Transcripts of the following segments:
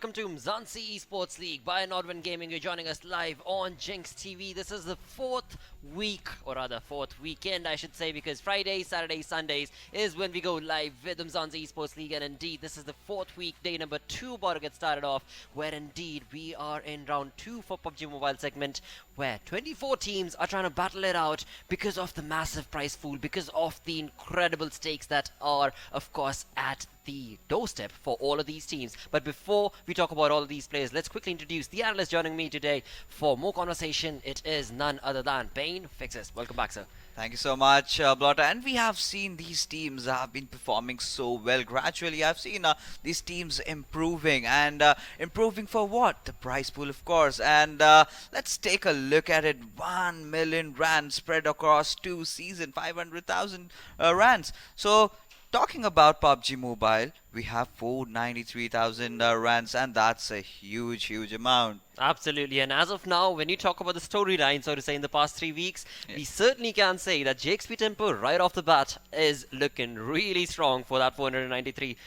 welcome to Umzansi Esports League by Nodwin Gaming. You're joining us live on Jinx TV. This is the fourth week, or rather fourth weekend I should say, because Fridays, Saturdays, Sundays is when we go live with Umzansi Esports League, and indeed this is the fourth week, day number 2 about to get started off, where indeed we are in round 2 for PUBG Mobile segment, where 24 teams are trying to battle it out because of the massive prize pool, because of the incredible stakes that are of course at the doorstep for all of these teams. But before we talk about all of these players, let's quickly introduce the analyst joining me today for more conversation. It is none other than Payne Fixes. Welcome back, sir. Thank you so much, Blotter. And we have seen these teams have been performing so well. Gradually, I've seen these teams improving, and improving for what? The prize pool, of course. And let's take a look at it. 1 million rand spread across 2 seasons, 500,000 rands. So, talking about PUBG Mobile, we have 493,000 rands, and that's a huge amount. Absolutely, and as of now, when you talk about the storyline, so to say, in the past 3 weeks, we certainly can say that DaXpt tempo right off the bat is looking really strong for that 493.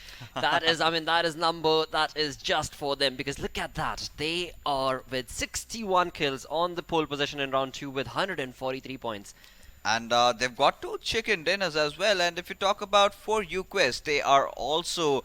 That is, I mean, that is number that is just for them, because look at that. They are with 61 kills on the pole position in round 2 with 143 points. And they've got 2 chicken dinners as well. And if you talk about For You Quest, they are also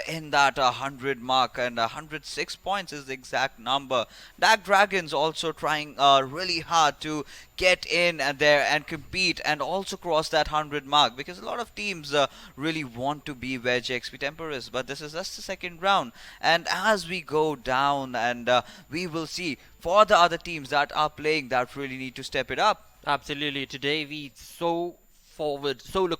in that 100 mark, and 106 points is the exact number. Dark Dragons also trying really hard to get in there and compete and also cross that 100 mark, because a lot of teams really want to be where DaXpt Temper is. But this is just the second round, and as we go down, and we will see for the other teams that are playing that really need to step it up. Absolutely. Today we look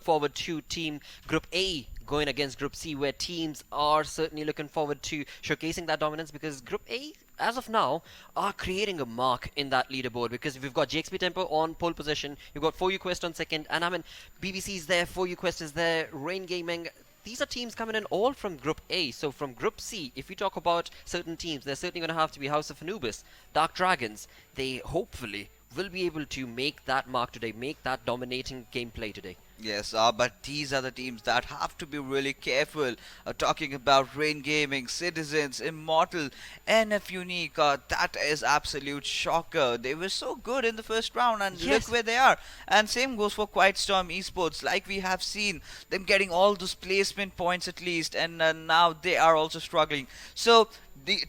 forward to Team Group A going against Group C, where teams are certainly looking forward to showcasing that dominance, because Group A, as of now, are creating a mark in that leaderboard, because we've got DaXpt Tempo on pole position, you've got For You Quest on second, and I mean, BBC's there, For You Quest is there, Rain Gaming. These are teams coming in all from Group A. So from Group C, if we talk about certain teams, they're certainly going to have to be House of Anubis, Dark Dragons. They hopefully will be able to make that mark today, make that dominating gameplay today. Yes, but these are the teams that have to be really careful. Talking about Rain Gaming, Citizens, Immortal, NF Unique, that is absolute shocker. They were so good in the first round, and Yes. look where they are. And same goes for Quiet Storm Esports. Like we have seen them getting all those placement points at least, and now they are also struggling. So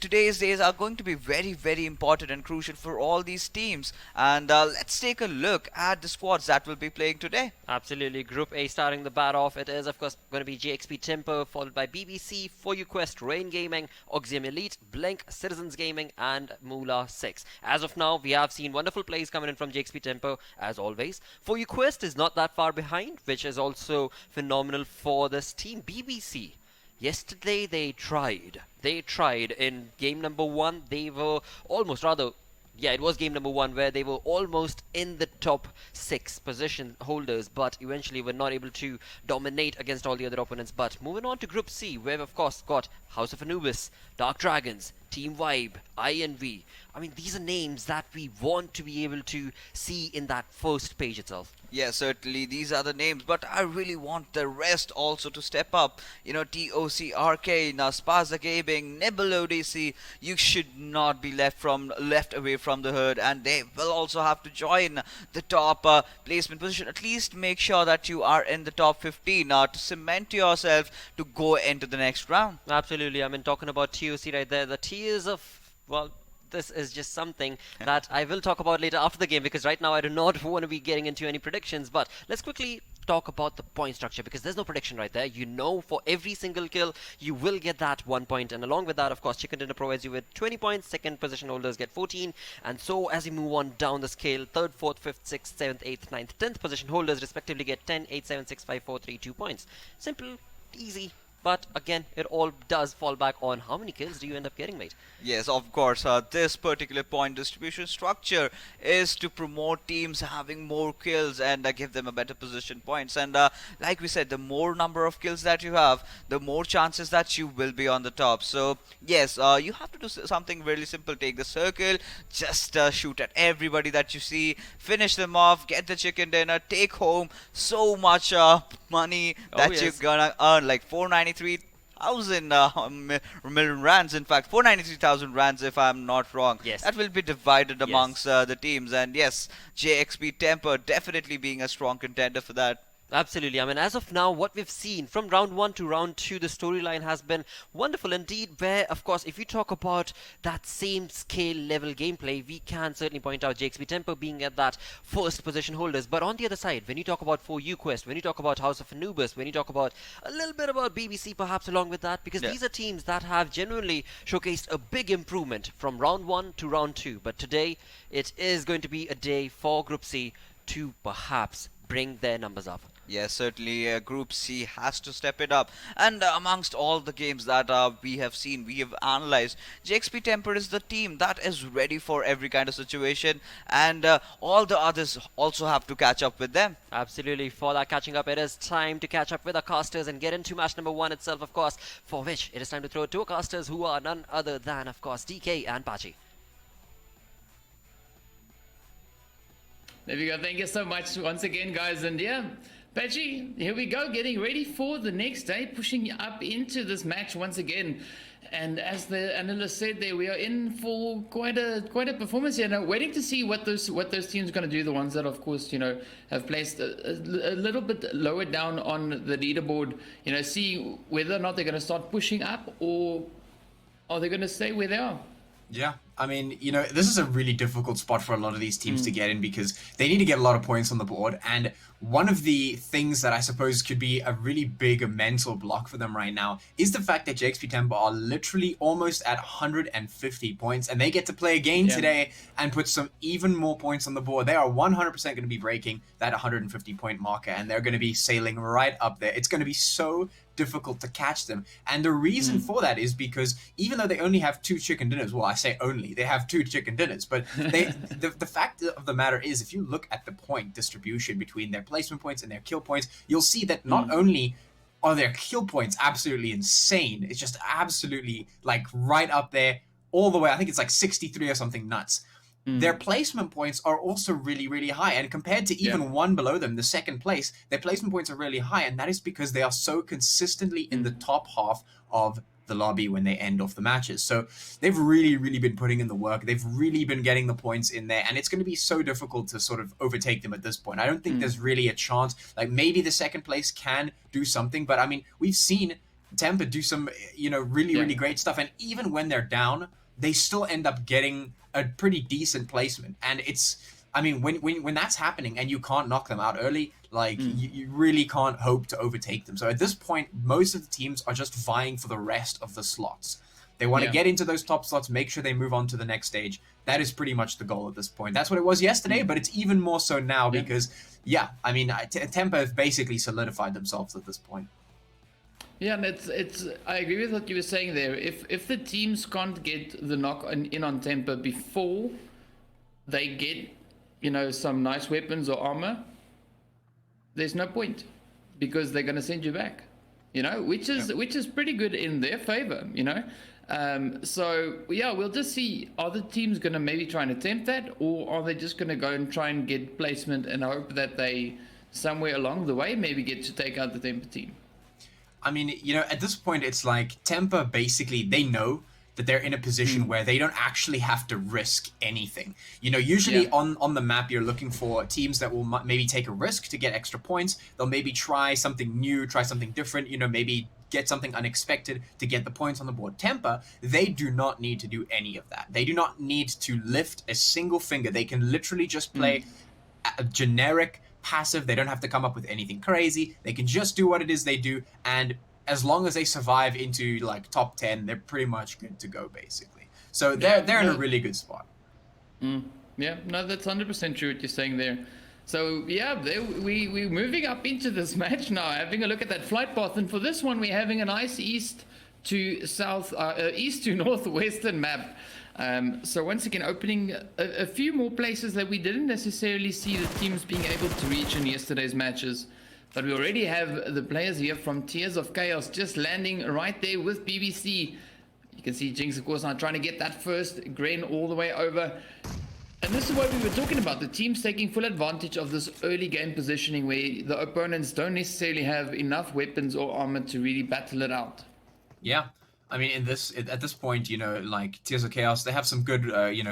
today's days are going to be very important and crucial for all these teams. And let's take a look at the squads that will be playing today. Absolutely. Group A starting the bat off. It is, of course, going to be DaXpt Tempo, followed by BBC, For You Quest, Rain Gaming, Oxium Elite, Blink, Citizens Gaming, and Moolah 6. As of now, we have seen wonderful plays coming in from DaXpt Tempo, as always. For You Quest is not that far behind, which is also phenomenal for this team. BBC, yesterday they tried. They tried in game number 1. They were almost, rather, yeah, it was game number 1 where they were almost in the top 6 position holders, but eventually were not able to dominate against all the other opponents. But moving on to Group C, where we've of course got House of Anubis, Dark Dragons, Team Vibe, INV. I mean, these are names that we want to be able to see in that first page itself. Yeah, certainly these are the names, but I really want the rest also to step up. You know, TOC Arcane, Spaza Gaming, Nibble ODC. You should not be left away from the herd, and they will also have to join the top placement position. At least make sure that you are in the top 15 to cement yourself to go into the next round. Absolutely. I mean, talking about TOC right there, the tiers of, well, this is just something that I will talk about later after the game, because right now I do not want to be getting into any predictions. But let's quickly talk about the point structure, because there's no prediction right there. You know, for every single kill you will get that 1 point, and along with that, of course, Chicken Dinner provides you with 20 points. Second position holders get 14, and so as you move on down the scale, 3rd, 4th, 5th, 6th, 7th, 8th, 9th, 10th position holders respectively get 10, 8, 7, 6, 5, 4, 3, 2 points. Simple, easy. But again, it all does fall back on how many kills do you end up getting, mate. Yes, of course. This particular point distribution structure is to promote teams having more kills and give them a better position points. And like we said, the more number of kills that you have, the more chances that you will be on the top. So yes, you have to do something really simple. Take the circle, just shoot at everybody that you see, finish them off, get the chicken dinner, take home so much money that yes. you're gonna earn, like 493 493,000 million rands. In fact, 493,000 rands, if I'm not wrong. Yes. That will be divided Yes. amongst the teams. And yes, JXP Temper definitely being a strong contender for that. Absolutely. I mean, as of now, what we've seen from round 1 to round 2, the storyline has been wonderful indeed. Where, of course, if you talk about that same scale level gameplay, we can certainly point out JXP Tempo being at that first position holders. But on the other side, when you talk about 4UQuest, when you talk about House of Anubis, when you talk about a little bit about BBC perhaps along with that, because Yeah. these are teams that have genuinely showcased a big improvement from round 1 to round 2. But today, it is going to be a day for Group C to perhaps bring their numbers up. Yes, certainly Group C has to step it up. And amongst all the games that we have seen, we have analyzed, JXP Temper is the team that is ready for every kind of situation. And all the others also have to catch up with them. Absolutely. For that catching up, it is time to catch up with our casters and get into match number 1 itself, of course, for which it is time to throw to our casters who are none other than, of course, DK and Pachi. There we go. Thank you so much once again, guys. And yeah, Patchy, here we go, getting ready for the next day, pushing up into this match once again. And as the analyst said there, we are in for quite a performance here. Now, waiting to see what those teams are going to do. The ones that, of course, have placed a little bit lower down on the leaderboard. See whether or not they're going to start pushing up, or are they going to stay where they are? Yeah, I mean, this is a really difficult spot for a lot of these teams to get in because they need to get a lot of points on the board. And one of the things that I suppose could be a really big mental block for them right now is the fact that JXP Tempo are literally almost at 150 points, and they get to play again today and put some even more points on the board. They are 100% going to be breaking that 150 point marker, and they're going to be sailing right up there. It's going to be so difficult to catch them. And the reason for that is because even though they only have 2 chicken dinners, well, I say only, they have 2 chicken dinners, but the fact of the matter is, if you look at the point distribution between their placement points and their kill points, you'll see that not only are their kill points absolutely insane, it's just absolutely like right up there all the way. I think it's like 63 or something nuts. Their placement points are also really, really high. And compared to even one below them, the second place, their placement points are really high. And that is because they are so consistently in the top half of the lobby when they end off the matches. So they've really, really been putting in the work. They've really been getting the points in there. And it's going to be so difficult to sort of overtake them at this point. I don't think there's really a chance. Like maybe the second place can do something. But I mean, we've seen Temper do some, really, really great stuff. And even when they're down, they still end up getting a pretty decent placement. And it's, I mean, when that's happening and you can't knock them out early, like you really can't hope to overtake them. So at this point, most of the teams are just vying for the rest of the slots. They want to get into those top slots, make sure they move on to the next stage. That is pretty much the goal at this point. That's what it was yesterday, but it's even more so now because, I mean, Temper have basically solidified themselves at this point. Yeah, and it's. I agree with what you were saying there. If the teams can't get the knock in on Temper before they get, some nice weapons or armor, there's no point because they're going to send you back, which is pretty good in their favor, So yeah, we'll just see. Are the teams going to maybe try and attempt that, or are they just going to go and try and get placement and hope that they somewhere along the way maybe get to take out the Temper team? I mean, at this point, it's like Temper basically, they know that they're in a position where they don't actually have to risk anything. Usually on the map, you're looking for teams that will maybe take a risk to get extra points. They'll maybe try something new, try something different, maybe get something unexpected to get the points on the board. Temper, they do not need to do any of that. They do not need to lift a single finger. They can literally just play a generic passive. They don't have to come up with anything crazy. They can just do what it is they do, and as long as they survive into like top 10, they're pretty much good to go basically. So they're in a really good spot. Yeah, no, that's 100% true what you're saying there. So yeah, we're moving up into this match now, having a look at that flight path, and for this one we're having a nice east to northwestern map. So once again, opening a few more places that we didn't necessarily see the teams being able to reach in yesterday's matches. But we already have the players here from Tears of Chaos just landing right there with BBC. You can see Jinx, of course, now trying to get that first grain all the way over. And this is what we were talking about, the teams taking full advantage of this early game positioning where the opponents don't necessarily have enough weapons or armor to really battle it out. Yeah. I mean, at this point, like Tears of Chaos, they have some good,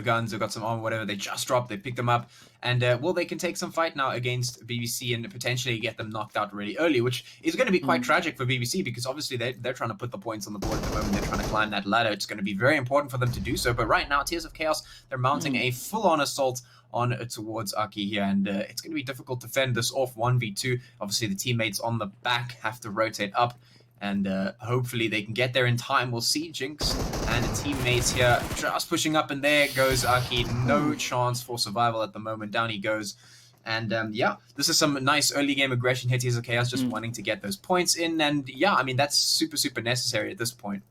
guns. They've got some armor, whatever. They just dropped. They picked them up, and they can take some fight now against BBC and potentially get them knocked out really early, which is going to be quite tragic for BBC because obviously they're trying to put the points on the board at the moment. They're trying to climb that ladder. It's going to be very important for them to do so. But right now, Tears of Chaos, they're mounting a full-on assault on towards Aki here, and it's going to be difficult to fend this off 1v2. Obviously, the teammates on the back have to rotate up. And hopefully they can get there in time. We'll see Jinx and the teammates here just pushing up, and there goes Aki. No chance for survival at the moment. Down he goes. And yeah, this is some nice early game aggression here. Tears of Chaos just wanting to get those points in. And yeah, I mean, that's super, super necessary at this point.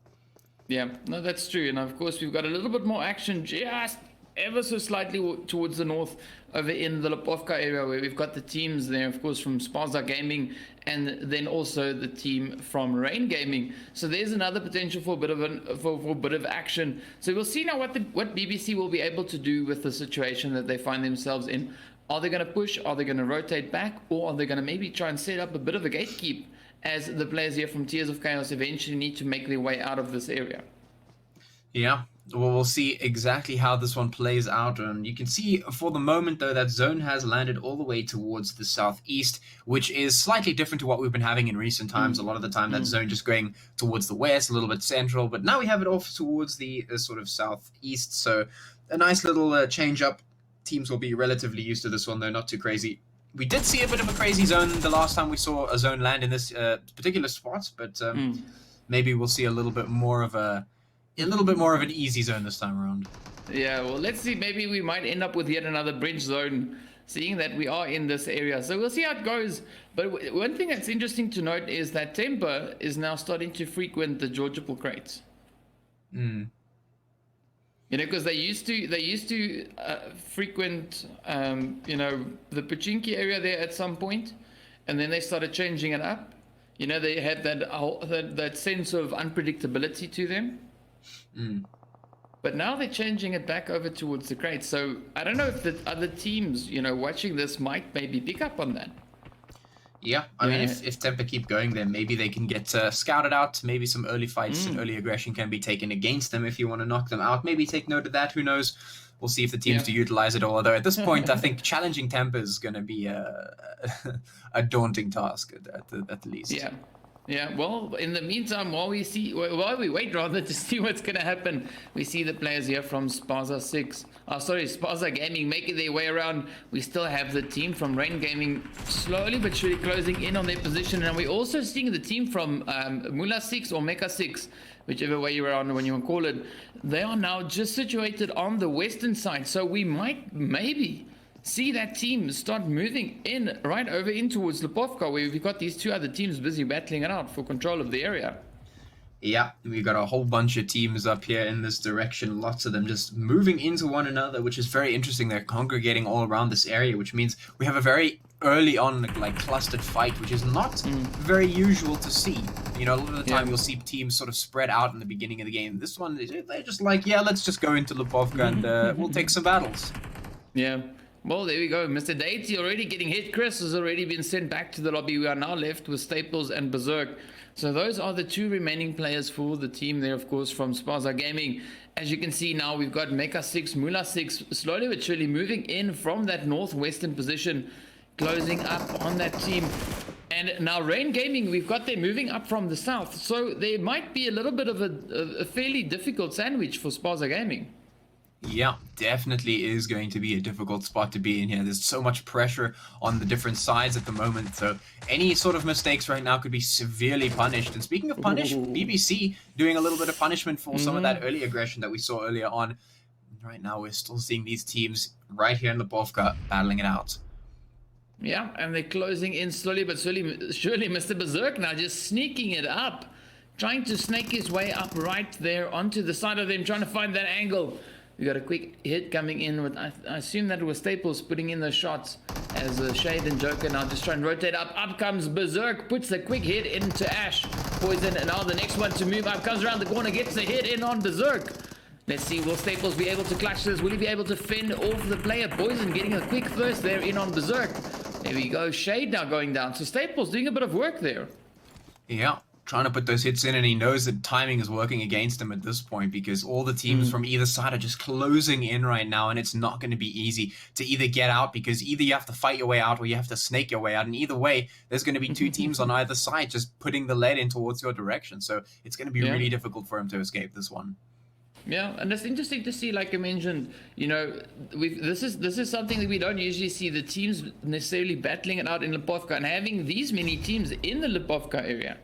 Yeah, no, that's true. And of course, we've got a little bit more action just ever so slightly towards the north over in the Lipovka area, where we've got the teams there, of course, from Spaza Gaming and then also the team from Rain Gaming. So there's another potential for a bit of for a bit of action. So we'll see now what BBC will be able to do with the situation that they find themselves in. Are they going to push? Are they going to rotate back? Or are they going to maybe try and set up a bit of a gatekeep as the players here from Tears of Chaos eventually need to make their way out of this area? Yeah. Well, we'll see exactly how this one plays out. And you can see for the moment, though, that zone has landed all the way towards the southeast, which is slightly different to what we've been having in recent times. A lot of the time, that zone just going towards the west, a little bit central. But now we have it off towards the sort of southeast. So a nice little change up. Teams will be relatively used to this one, though, not too crazy. We did see a bit of a crazy zone the last time we saw a zone land in this particular spot. But maybe we'll see a little bit more of an easy zone this time around. Yeah, well, let's see. Maybe we might end up with yet another bridge zone, seeing that we are in this area. So we'll see how it goes. But one thing that's interesting to note is that Temper is now starting to frequent the Georgiapal crates. You know, because they used to frequent, the Pachinki area there at some point, and then they started changing it up. You know, they had that sense of unpredictability to them. But now they're changing it back over towards the crates. So I don't know if the other teams, watching this might maybe pick up on that. Yeah, I mean, if Temper keep going, then maybe they can get scouted out. Maybe some early fights and early aggression can be taken against them if you want to knock them out. Maybe take note of that. Who knows? We'll see if the teams do utilize it all. Although at this point, I think challenging Temper is going to be a daunting task at the least. Yeah. Yeah, well, in the meantime, while we wait rather to see what's going to happen, we see the players here from Spaza Gaming making their way around. We still have the team from Rain Gaming slowly but surely closing in on their position, and we're also seeing the team from Mula 6 or Mecha 6, whichever way you're on when you want to call it. They are now just situated on the western side, so we might maybe see that team start moving in right over in towards Lipovka, where we've got these two other teams busy battling it out for control of the area. Yeah, we've got a whole bunch of teams up here in this direction, lots of them just moving into one another, which is very interesting. They're congregating all around this area, which means we have a very early on like clustered fight, which is not very usual to see. A lot of the time you'll see teams sort of spread out in the beginning of the game. This one, they're just like, yeah, let's just go into Lipovka and we'll take some battles. Yeah. Well, there we go. Mr. Deity already getting hit. Chris has already been sent back to the lobby. We are now left with Staples and Berserk. So those are the two remaining players for the team there, of course, from Spaza Gaming. As you can see now, we've got Mecha 6, Mula 6, slowly but surely moving in from that northwestern position, closing up on that team. And now Rain Gaming, we've got them moving up from the south. So there might be a little bit of a fairly difficult sandwich for Spaza Gaming. Yeah, definitely is going to be a difficult spot to be in here. There's so much pressure on the different sides at the moment, so any sort of mistakes right now could be severely punished. And speaking of punish, BBC doing a little bit of punishment for some of that early aggression that we saw earlier on. Right now, we're still seeing these teams right here in Lipovka battling it out. Yeah, and they're closing in slowly but surely. Mr. Berserk now just sneaking it up, trying to snake his way up right there onto the side of them, trying to find that angle. We got a quick hit coming in with, I assume that it was Staples putting in those shots as Shade and Joker now just trying to rotate up. Up comes Berserk, puts a quick hit into Ash. Poison, and now the next one to move up, comes around the corner, gets the hit in on Berserk. Let's see, will Staples be able to clutch this? Will he be able to fend off the player? Poison getting a quick thirst there in on Berserk. There we go, Shade now going down. So Staples doing a bit of work there. Yeah. trying to put those hits in, and he knows that timing is working against him at this point because all the teams from either side are just closing in right now, and it's not going to be easy to either get out because either you have to fight your way out or you have to snake your way out, and either way, there's going to be two teams on either side just putting the lead in towards your direction. So it's going to be really difficult for him to escape this one. Yeah, and it's interesting to see, like I mentioned, you know, this is something that we don't usually see, the teams necessarily battling it out in Lipovka and having these many teams in the Lipovka area.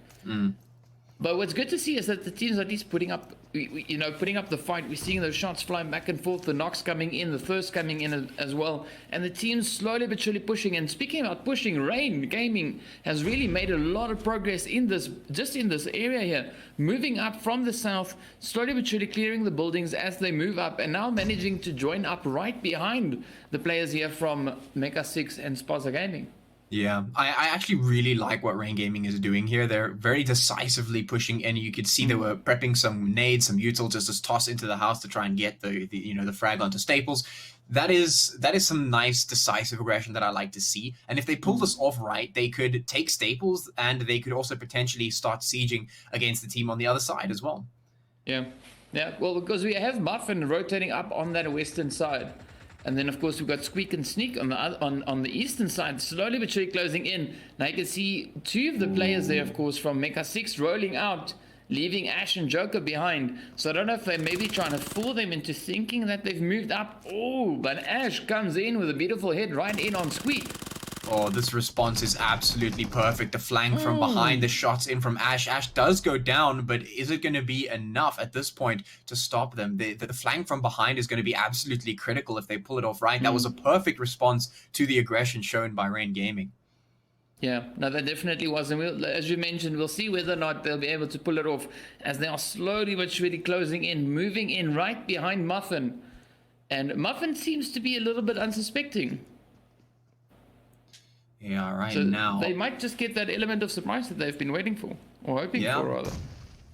But what's good to see is that the teams are at least putting up, putting up the fight. We're seeing those shots flying back and forth, the knocks coming in, the thirst coming in as well, and the teams slowly but surely pushing. And speaking about pushing, Rain Gaming has really made a lot of progress in this, just in this area here, moving up from the south, slowly but surely clearing the buildings as they move up, and now managing to join up right behind the players here from Mecha 6 and Spaza Gaming. Yeah, I actually really like what Rain Gaming is doing here. They're very decisively pushing in. You could see they were prepping some nades, some util just to toss into the house to try and get the frag onto Staples. That is some nice decisive aggression that I like to see. And if they pull this off right, they could take Staples and they could also potentially start sieging against the team on the other side as well. Yeah, well, because we have Muffin rotating up on that western side. And then, of course, we've got Squeak and Sneak on the eastern side, slowly but surely closing in. Now you can see two of the players there, of course, from Mecha 6 rolling out, leaving Ash and Joker behind. So I don't know if they're maybe trying to fool them into thinking that they've moved up. Oh, but Ash comes in with a beautiful hit right in on Squeak. Oh, this response is absolutely perfect. The flank from behind, the shots in from Ash. Ash does go down, but is it going to be enough at this point to stop them? The flank from behind is going to be absolutely critical if they pull it off right. That was a perfect response to the aggression shown by Rain Gaming. Yeah, no, that definitely was. And as you mentioned, we'll see whether or not they'll be able to pull it off as they are slowly but surely closing in, moving in right behind Muffin. And Muffin seems to be a little bit unsuspecting. Yeah, right So now. they might just get that element of surprise that they've been waiting for, or hoping for, rather.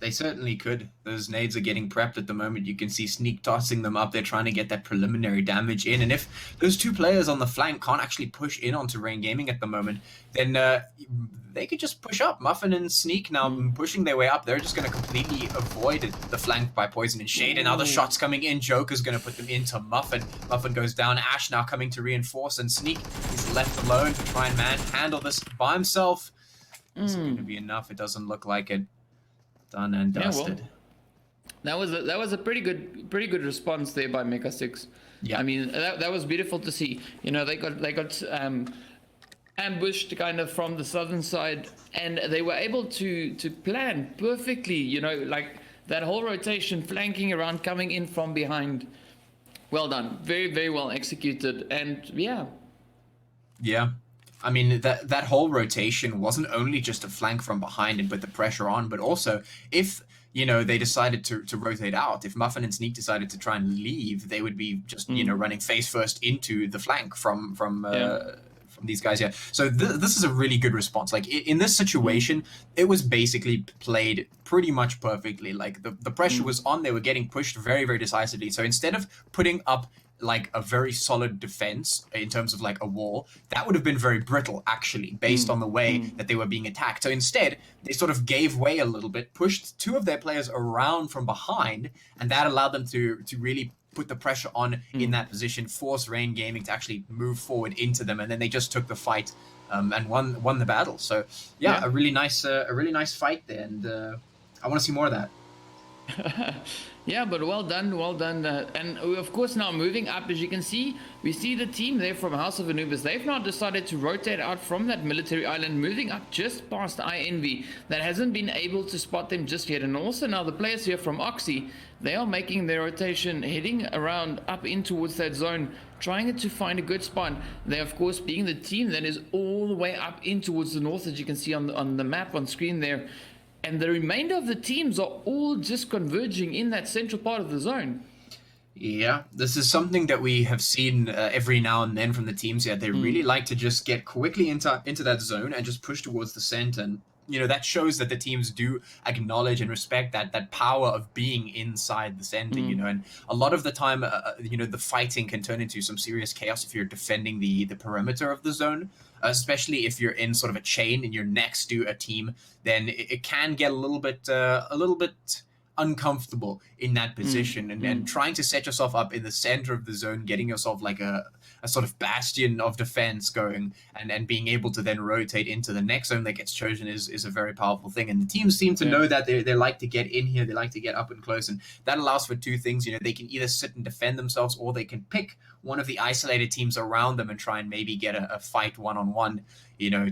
They certainly could. Those nades are getting prepped at the moment. You can see Sneak tossing them up. They're trying to get that preliminary damage in. And if those two players on the flank can't actually push in onto Rain Gaming at the moment, then they could just push up. Muffin and Sneak now pushing their way up. They're just going to completely avoid the flank by Poison and Shade. And now the shots coming in. Joker's going to put them into Muffin. Muffin goes down. Ash now coming to reinforce. And Sneak is left alone to try and handle this by himself. Is it going to be enough? It doesn't look like it. Done and dusted. Yeah, well, that was a pretty good response there by Mecha 6. Yeah, I mean that was beautiful to see. You know, they got ambushed kind of from the southern side, and they were able to plan perfectly. You know, like that whole rotation, flanking around, coming in from behind. Well done, very very well executed, and yeah. I mean, that whole rotation wasn't only just a flank from behind and put the pressure on, but also if, they decided to rotate out, if Muffin and Sneak decided to try and leave, they would be just, running face first into the flank from these guys here. So this is a really good response. Like in this situation, it was basically played pretty much perfectly. Like the pressure was on, they were getting pushed very, very decisively. So instead of putting up like a very solid defense in terms of like a wall, that would have been very brittle actually based on the way that they were being attacked. So instead they sort of gave way a little bit, pushed two of their players around from behind, and that allowed them to really put the pressure on in that position, force Rain Gaming to actually move forward into them, and then they just took the fight and won the battle. So a really nice fight there, and I want to see more of that. Yeah, but well done. And of course now moving up, as you can see, we see the team there from House of Anubis. They've now decided to rotate out from that military island, moving up just past INV. That hasn't been able to spot them just yet. And also now the players here from Oxy, they are making their rotation, heading around up in towards that zone, trying to find a good spot. They, of course, being the team that is all the way up in towards the north, as you can see on the map on screen there. And the remainder of the teams are all just converging in that central part of the zone. Yeah, this is something that we have seen every now and then from the teams here. They really like to just get quickly into that zone and just push towards the center. And that shows that the teams do acknowledge and respect that power of being inside the center, and a lot of the time, the fighting can turn into some serious chaos if you're defending the perimeter of the zone, especially if you're in sort of a chain and you're next to a team. Then it can get a little bit uncomfortable in that position, and trying to set yourself up in the center of the zone, getting yourself like a sort of bastion of defense going, and being able to then rotate into the next zone that gets chosen is a very powerful thing. And the teams seem to know that they like to get in here, they like to get up and close, and that allows for two things. They can either sit and defend themselves, or they can pick one of the isolated teams around them and try and maybe get a fight one-on-one,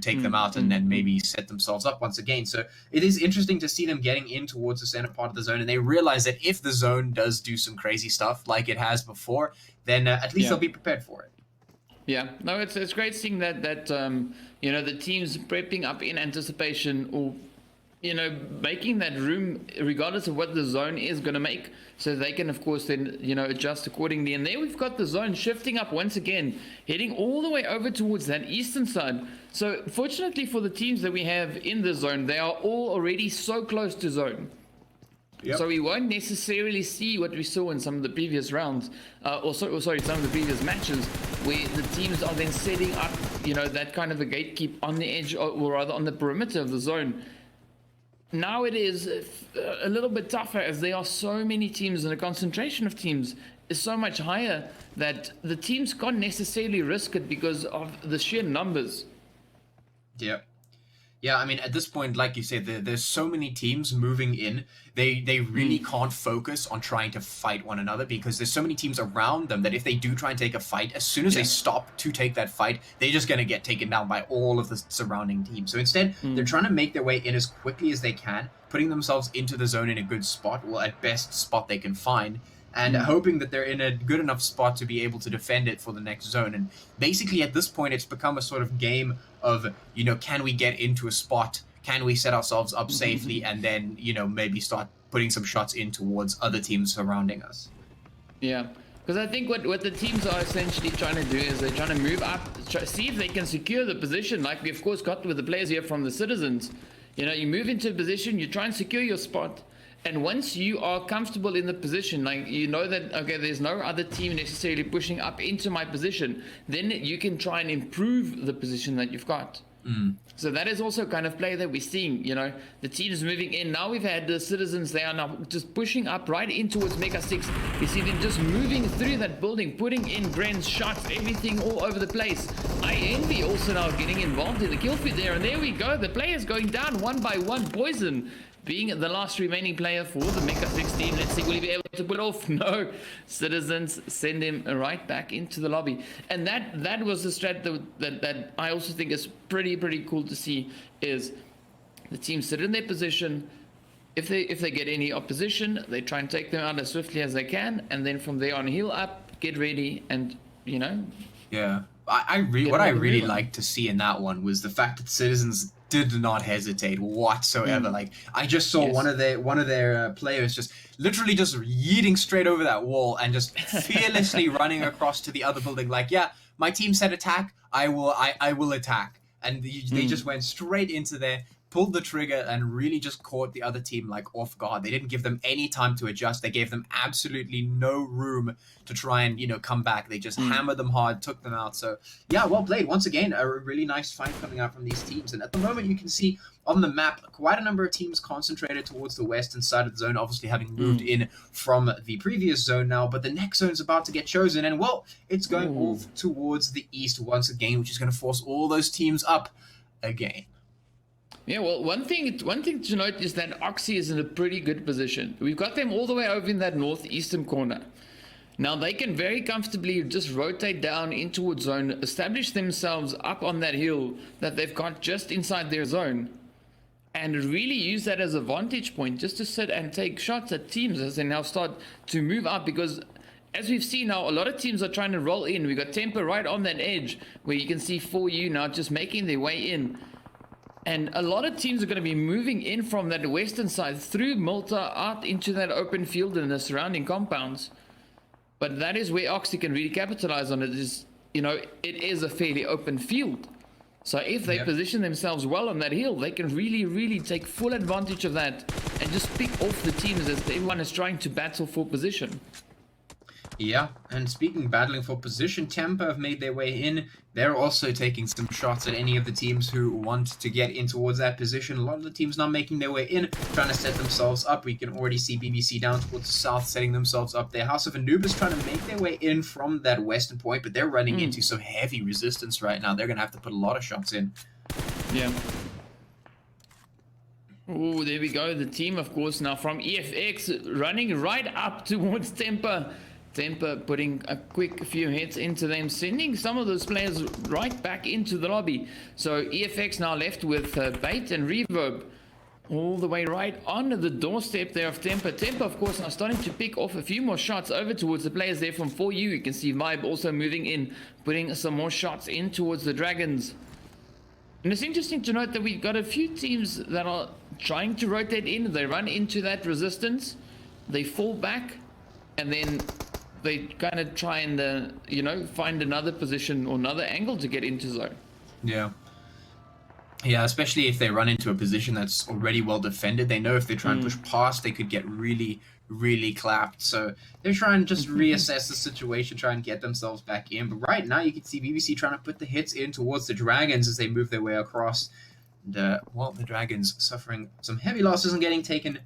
take them out and then maybe set themselves up once again. So it is interesting to see them getting in towards the center part of the zone, and they realize that if the zone does do some crazy stuff like it has before, then at least they'll be prepared for it. Yeah, no, it's great seeing that the teams prepping up in anticipation, or making that room regardless of what the zone is going to make, so they can of course then adjust accordingly. And there we've got the zone shifting up once again, heading all the way over towards that eastern side. So fortunately for the teams that we have in the zone, they are all already so close to zone. Yep. So we won't necessarily see what we saw in some of the previous rounds, some of the previous matches, where the teams are then setting up, that kind of a gatekeep on the edge, or rather on the perimeter of the zone. Now it is a little bit tougher, as there are so many teams, and the concentration of teams is so much higher that the teams can't necessarily risk it because of the sheer numbers. Yeah. Yeah, I mean, at this point, like you said, there's so many teams moving in. They really can't focus on trying to fight one another, because there's so many teams around them that if they do try and take a fight, as soon as they stop to take that fight, they're just going to get taken down by all of the surrounding teams. So instead, they're trying to make their way in as quickly as they can, putting themselves into the zone in a good spot, well, at best spot they can find, and hoping that they're in a good enough spot to be able to defend it for the next zone. And basically at this point, it's become a sort of game of, can we get into a spot? Can we set ourselves up safely? And then, maybe start putting some shots in towards other teams surrounding us. Yeah, because I think what the teams are essentially trying to do is they're trying to move up, see if they can secure the position, like we of course got with the players here from the Citizens. You move into a position, you try and secure your spot. And once you are comfortable in the position, like that, okay, there's no other team necessarily pushing up into my position, then you can try and improve the position that you've got. So that is also kind of play that we're seeing, the teams moving in. Now we've had the Citizens, they are now just pushing up right in towards Mega 6. You see them just moving through that building, putting in Gren's shots, everything all over the place. I Envy also now getting involved in the kill feed there, and there we go, the players going down one by one. Poison being the last remaining player for the Mecha 16. Let's see, will he be able to pull it off? No. Citizens send him right back into the lobby. And that was the strat that I also think is pretty cool to see, is the team sit in their position. If they get any opposition, they try and take them out as swiftly as they can, and then from there on, heal up, get ready, and Yeah. What I really liked to see in that one was the fact that Citizens did not hesitate whatsoever. Like, I just saw one of their players just literally just yeeting straight over that wall and just fearlessly running across to the other building. Like, yeah, my team said attack, I will attack, and they just went straight into there, pulled the trigger, and really just caught the other team like off guard. They didn't give them any time to adjust. They gave them absolutely no room to try and come back. They just hammered them hard, took them out. So yeah, well played. Once again, a really nice fight coming out from these teams. And at the moment, you can see on the map quite a number of teams concentrated towards the western side of the zone, obviously having moved in from the previous zone now. But the next zone is about to get chosen, and well, it's going off towards the east once again, which is going to force all those teams up again. Yeah, well, one thing to note is that Oxy is in a pretty good position. We've got them all the way over in that northeastern corner. Now they can very comfortably just rotate down in towards zone, establish themselves up on that hill that they've got just inside their zone, and really use that as a vantage point just to sit and take shots at teams as they now start to move up. Because as we've seen now, a lot of teams are trying to roll in. We've got Temper right on that edge where you can see 4U now just making their way in. And a lot of teams are going to be moving in from that western side through Malta out into that open field and the surrounding compounds. But that is where Oxy can really capitalize on it. Is it is a fairly open field. So if they Yep. position themselves well on that hill, they can really, really take full advantage of that and just pick off the teams as everyone is trying to battle for position. Yeah, and speaking battling for position, Tampa have made their way in. They're also taking some shots at any of the teams who want to get in towards that position. A lot of the teams not making their way in, trying to set themselves up. We can already see BBC down towards the south setting themselves up there. House of Anubis trying to make their way in from that western point, but they're running into some heavy resistance right now. They're going to have to put a lot of shots in. Yeah. Oh, there we go. The team, of course, now from EFX running right up towards Temper. Temper putting a quick few hits into them, sending some of those players right back into the lobby. So EFX now left with Bait and Reverb all the way right on the doorstep there of Temper. Temper, of course, now starting to pick off a few more shots over towards the players there from 4U. You can see Vibe also moving in, putting some more shots in towards the Dragons. And it's interesting to note that we've got a few teams that are trying to rotate in. They run into that resistance, they fall back, and then they kind of try and, you know, find another position or another angle to get into zone. Yeah. Yeah, especially if they run into a position that's already well defended. They know if they try and push past, they could get really, really clapped. So they're trying to just reassess the situation, try and get themselves back in. But right now, you can see BBC trying to put the hits in towards the Dragons as they move their way across. And, well, the Dragons suffering some heavy losses and getting taken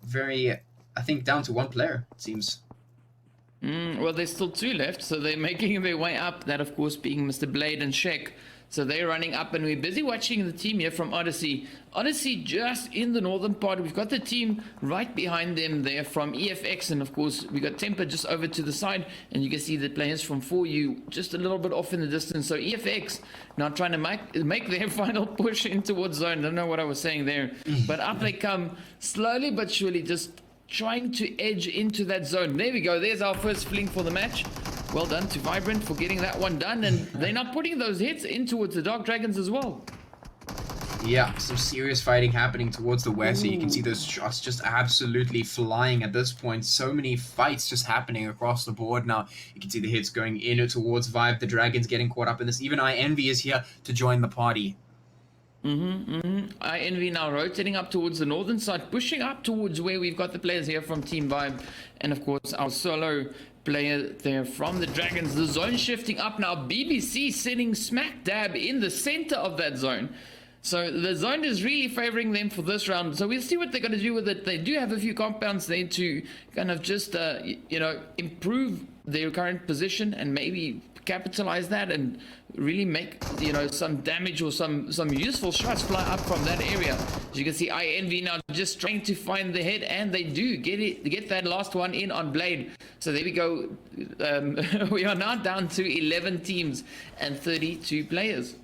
very, I think, down to one player, it seems. Well, there's still 2 left, so they're making their way up. That, of course, being Mr. Blade and Sheck. So they're running up, and we're busy watching the team here from Odyssey. Odyssey just in the northern part. We've got the team right behind them there from EFX, and of course we got Temper just over to the side, and you can see the players from 4U just a little bit off in the distance. So EFX now trying to make their final push in towards zone. I don't know what I was saying there, but up they come slowly but surely, just trying to edge into that zone. There we go. There's our first fling for the match. Well done to Vibrant for getting that one done, and they're not putting those hits in towards the Dark Dragons as well. Yeah, some serious fighting happening towards the west. So you can see those shots just absolutely flying at this point. So many fights just happening across the board now. You can see the hits going in towards Vibe. The Dragons getting caught up in this. Even iEnvy is here to join the party. iEnvy now rotating up towards the northern side, pushing up towards where we've got the players here from Team Vibe, and of course our solo player there from the Dragons. The zone shifting up now. BBC sitting smack dab in the center of that zone. So the zone is really favoring them for this round. So we'll see what they're going to do with it. They do have a few compounds there to kind of just, you know, improve their current position and maybe capitalize that and really make, you know, some damage or some useful shots fly up from that area. As you can see, iEnvy now just trying to find the head, and they do get that last one in on Blade. So there we go. We are now down to 11 teams and 32 players.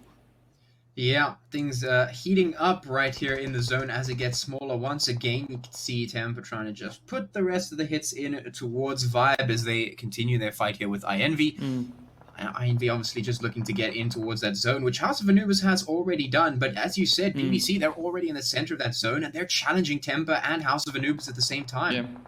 Yeah, things heating up right here in the zone as it gets smaller. Once again, you can see Tampa trying to just put the rest of the hits in towards Vibe as they continue their fight here with iEnvy. iEnvy obviously just looking to get in towards that zone, which House of Anubis has already done. But as you said, BBC, they're already in the center of that zone, and they're challenging Temper and House of Anubis at the same time.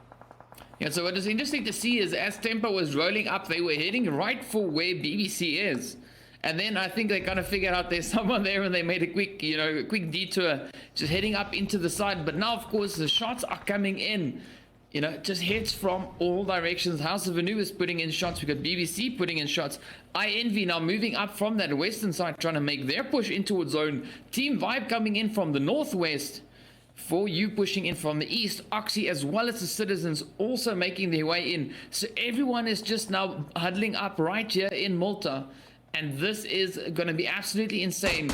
Yeah, so what is interesting to see is as Temper was rolling up, they were heading right for where BBC is. And then I think they kind of figured out there's someone there, and they made a quick, you know, quick detour, just heading up into the side. But now, of course, the shots are coming in. You know, just hits from all directions. House of Anubis putting in shots. We got BBC putting in shots. iEnvy now moving up from that western side, trying to make their push in towards zone. Team Vibe coming in from the northwest. 4U pushing in from the east. Oxy as well as the Citizens also making their way in. So everyone is just now huddling up right here in Malta. And this is going to be absolutely insane,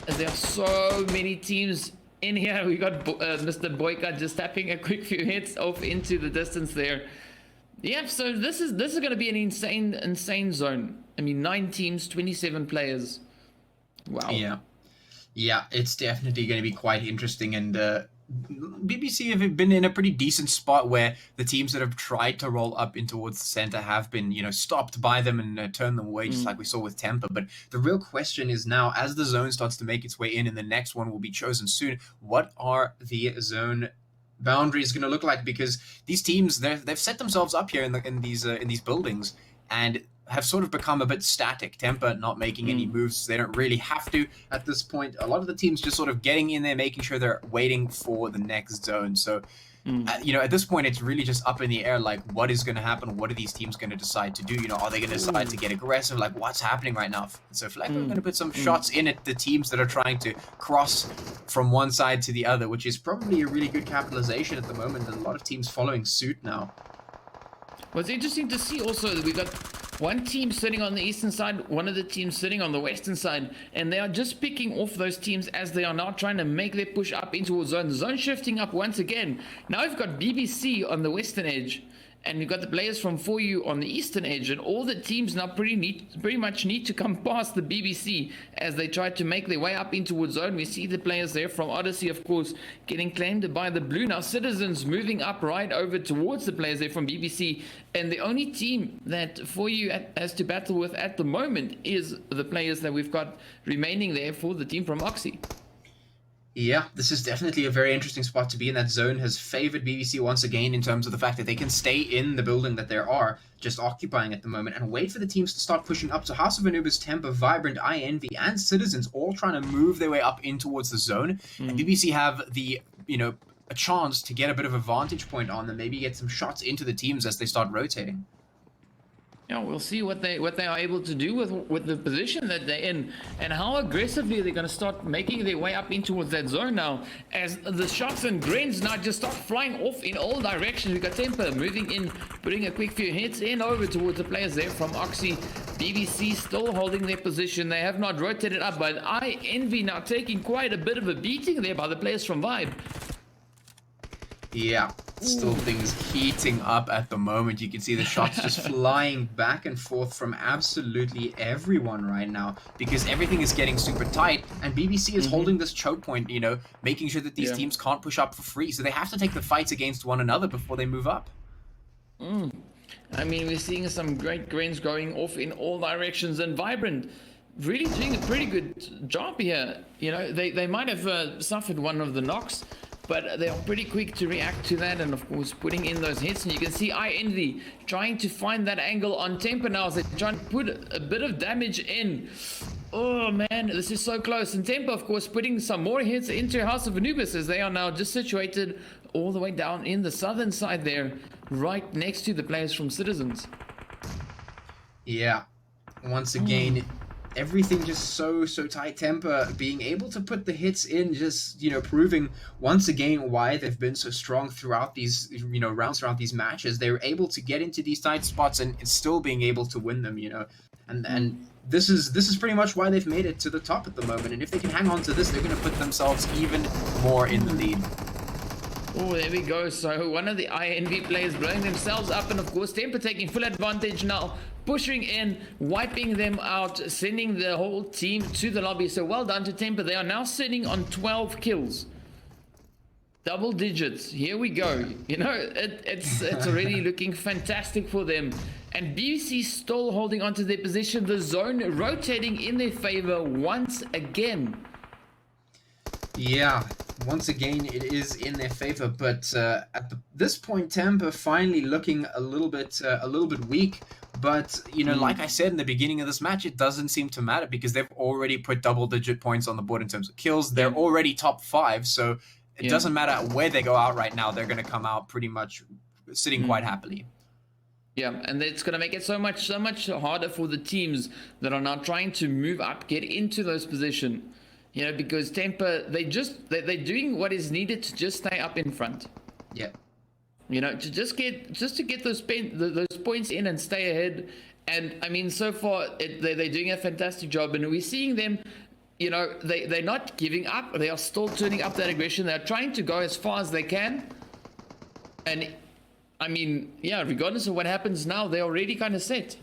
as there are so many teams in here. We got Mr. Boyka just tapping a quick few hits off into the distance there. Yeah, so this is going to be an insane zone. I mean, 9 teams, 27 players. Wow. Yeah, it's definitely going to be quite interesting, and BBC have been in a pretty decent spot where the teams that have tried to roll up in towards the center have been, you know, stopped by them and turned them away, just like we saw with Temper. But the real question is now, as the zone starts to make its way in, and the next one will be chosen soon, what are the zone boundaries going to look like? Because these teams, they've set themselves up here in these buildings, and have sort of become a bit static. Temper not making any moves. They don't really have to at this point. A lot of the teams just sort of getting in there, making sure they're waiting for the next zone. So, at this point, it's really just up in the air. Like, what is going to happen? What are these teams going to decide to do? Are they going to decide to get aggressive? Like, what's happening right now? So, Flag are going to put some shots in at the teams that are trying to cross from one side to the other, which is probably a really good capitalization at the moment. And a lot of teams following suit now. Well, it's interesting to see also that we've got one team sitting on the eastern side, one of the teams sitting on the western side, and they are just picking off those teams as they are now trying to make their push up into a zone. The zone shifting up once again. Now we've got BBC on the western edge, and we've got the players from 4U on the eastern edge, and all the teams now pretty much need to come past the BBC as they try to make their way up into Wood Zone. We see the players there from Odyssey, of course, getting claimed by the blue. Now Citizens moving up right over towards the players there from BBC, and the only team that 4U has to battle with at the moment is the players that we've got remaining there for the team from Oxy. Yeah, this is definitely a very interesting spot to be in. That zone has favored BBC once again in terms of the fact that they can stay in the building that they are just occupying at the moment and wait for the teams to start pushing up. So House of Anubis, Temper, Vibrant, iEnvy, and Citizens all trying to move their way up in towards the zone. And BBC have the, a chance to get a bit of a vantage point on them, maybe get some shots into the teams as they start rotating. Yeah, we'll see what they are able to do with the position that they're in, and how aggressively they're going to start making their way up in towards that zone now, as the shots and grins now just start flying off in all directions. We've got Temper moving in, putting a quick few hits in over towards the players there from Oxy. BBC still holding their position. They have not rotated up, but iEnvy now taking quite a bit of a beating there by the players from Vibe. Yeah, still things heating up at the moment. You can see the shots just flying back and forth from absolutely everyone right now because everything is getting super tight and BBC is holding this choke point, making sure that these teams can't push up for free. So they have to take the fights against one another before they move up. I mean, we're seeing some great grins going off in all directions, and Vibrant really doing a pretty good job here. They might have suffered one of the knocks, but they are pretty quick to react to that, and of course putting in those hits. And you can see iEnvy trying to find that angle on Temper now as they're trying to put a bit of damage in. Oh man, this is so close. And Temper, of course, putting some more hits into House of Anubis as they are now just situated all the way down in the southern side there, right next to the players from Citizens. Yeah, once again, everything just so tight. Temper being able to put the hits in, just proving once again why they've been so strong throughout these rounds, throughout these matches. They're able to get into these tight spots and still being able to win them. And this is pretty much why they've made it to the top at the moment. And if they can hang on to this, they're going to put themselves even more in the lead. Oh, there we go. So one of the iEnvy players blowing themselves up, and of course Temper taking full advantage now, pushing in, wiping them out, sending the whole team to the lobby. So well done to Temper. They are now sitting on 12 kills. Double digits. Here we go. It's already looking fantastic for them. And BBC still holding onto their position. The zone rotating in their favor once again. Yeah, once again it is in their favor, but at this point Temper finally looking a little bit weak. But like I said in the beginning of this match, it doesn't seem to matter because they've already put double-digit points on the board in terms of kills. They're already top 5, so it doesn't matter where they go out right now. They're going to come out pretty much sitting quite happily. Yeah, and it's going to make it so much harder for the teams that are now trying to move up, get into those positions. Because Temper, they're doing what is needed to just stay up in front. Yeah. To get those points in and stay ahead. And I mean, so far they're doing a fantastic job, and we're seeing them. They're not giving up. They are still turning up that aggression. They're trying to go as far as they can. And I mean, regardless of what happens now, they're already kind of set.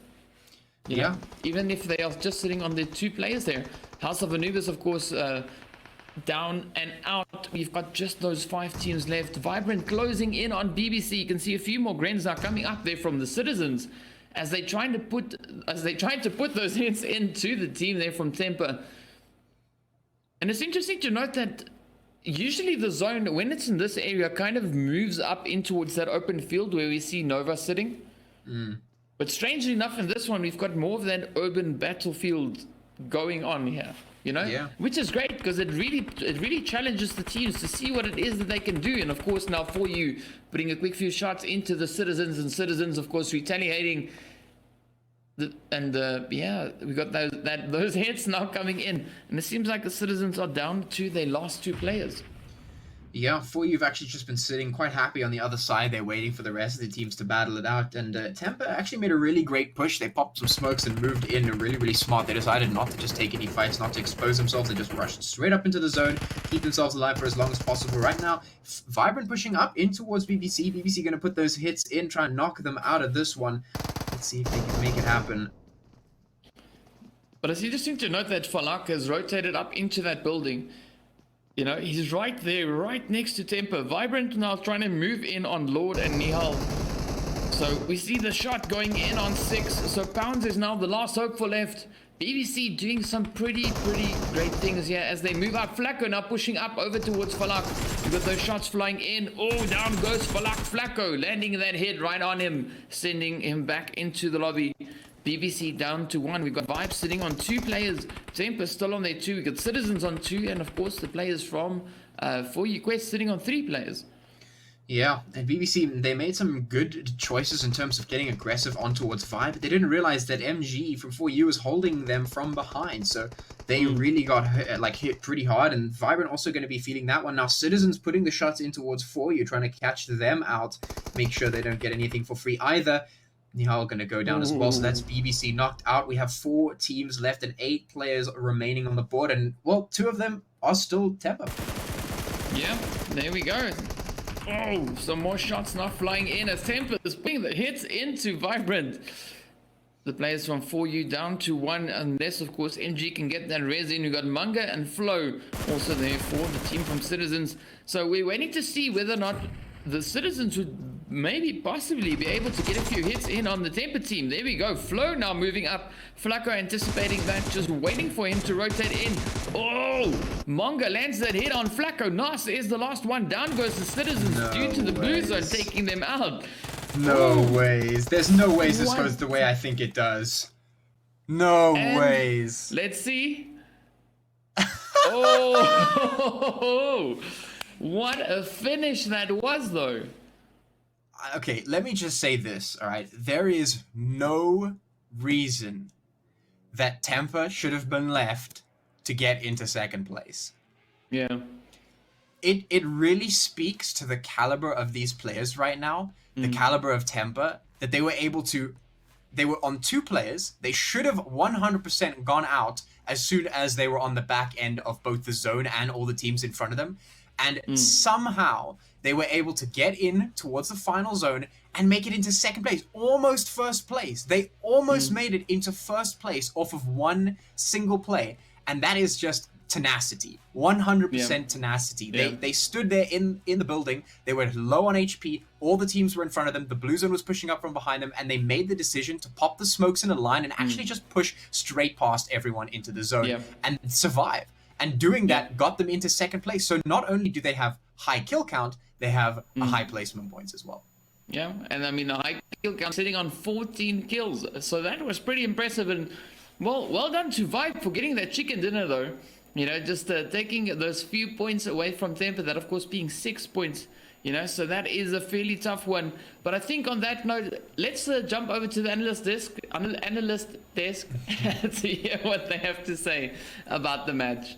Even if they are just sitting on the 2 players there. House of Anubis, of course, down and out. We've got just those 5 teams left. Vibrant closing in on BBC. You can see a few more grins now coming up there from the Citizens as they trying to put those hits into the team there from Temper. And it's interesting to note that usually the zone, when it's in this area, kind of moves up in towards that open field where we see Nova sitting. But strangely enough, in this one, we've got more of that urban battlefield going on here. You know, Yeah. which is great because it really challenges the teams to see what it is that they can do. And of course, now for you, putting a quick few shots into the citizens, and citizens, of course, retaliating. Yeah, we got those hits now coming in, and it seems like the citizens are down to their last 2 players. Yeah, For You've actually just been sitting quite happy on the other side. They're waiting for the rest of the teams to battle it out. And Tempa actually made a really great push. They popped some smokes and moved in really, really smart. They decided not to just take any fights, not to expose themselves. They just rushed straight up into the zone, keep themselves alive for as long as possible. Right now, Vibrant pushing up in towards BBC. BBC going to put those hits in, try and knock them out of this one. Let's see if they can make it happen. But it's interesting to note that Falak has rotated up into that building. You know, he's right there, right next to Temper. Vibrant now trying to move in on Lord and Nihal. So we see the shot going in on 6. So Pounds is now the last hope for left. BBC doing some pretty great things here as they move up. Flacco now pushing up over towards Falak. We've got those shots flying in. Oh, down goes Falak. Flacco landing that hit right on him, sending him back into the lobby. BBC down to 1. We've got Vibes sitting on 2 players. Temper still on their 2. We've got Citizens on 2. And of course the players from For You Quest sitting on 3 players. Yeah, and BBC, they made some good choices in terms of getting aggressive on towards Vibe, but they didn't realize that MG from 4U was holding them from behind, so they really got hit pretty hard, and Vibrant also going to be feeling that one. Now, Citizens putting the shots in towards 4U, trying to catch them out, make sure they don't get anything for free either. Nihal going to go down as well, so that's BBC knocked out. We have 4 teams left and 8 players remaining on the board, and, well, 2 of them are still Tempo. Yeah, there we go. Oh, some more shots now flying in as Temper is putting the hits into Vibrant. The players from 4U down to 1, unless, of course, MG can get that res in. We've got Manga and Flow also there for the team from Citizens. So we're waiting to see whether or not the Citizens would maybe possibly be able to get a few hits in on the Temper team. There we go. Flow now moving up. Flacco anticipating that, just waiting for him to rotate in. Oh, Manga lands that hit on Flacco. Nas is the last one. Down goes the Citizens due to the blue zone taking them out. No ways. There's no ways this goes the way I think it does. No ways. Let's see. Oh, what a finish that was, though. Okay, let me just say this, all right? There is no reason that Tampa should have been left to get into second place. Yeah. It really speaks to the caliber of these players right now, the caliber of Tampa, that they were able to... They were on 2 players. They should have 100% gone out as soon as they were on the back end of both the zone and all the teams in front of them. And somehow they were able to get in towards the final zone and make it into second place, almost first place. They almost made it into first place off of one single play. And that is just tenacity, 100% tenacity. They stood there in the building. They were low on HP. All the teams were in front of them. The blue zone was pushing up from behind them, and they made the decision to pop the smokes in a line and actually just push straight past everyone into the zone and survive. And doing that got them into second place. So not only do they have high kill count, they have a high placement points as well. Yeah, and I mean, a high kill count sitting on 14 kills. So that was pretty impressive. And well done to Vibe for getting that chicken dinner, though. You know, just taking those few points away from Temper, that of course being 6 points. You know, so that is a fairly tough one. But I think on that note, let's jump over to the analyst desk to hear what they have to say about the match.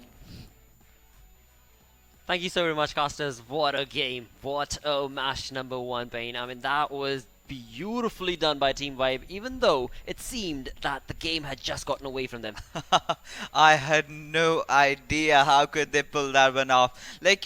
Thank you so very much, casters. What a game. What a match, number 1, Bane. I mean, that was beautifully done by Team Vibe, even though it seemed that the game had just gotten away from them. I had no idea how could they pull that one off. Like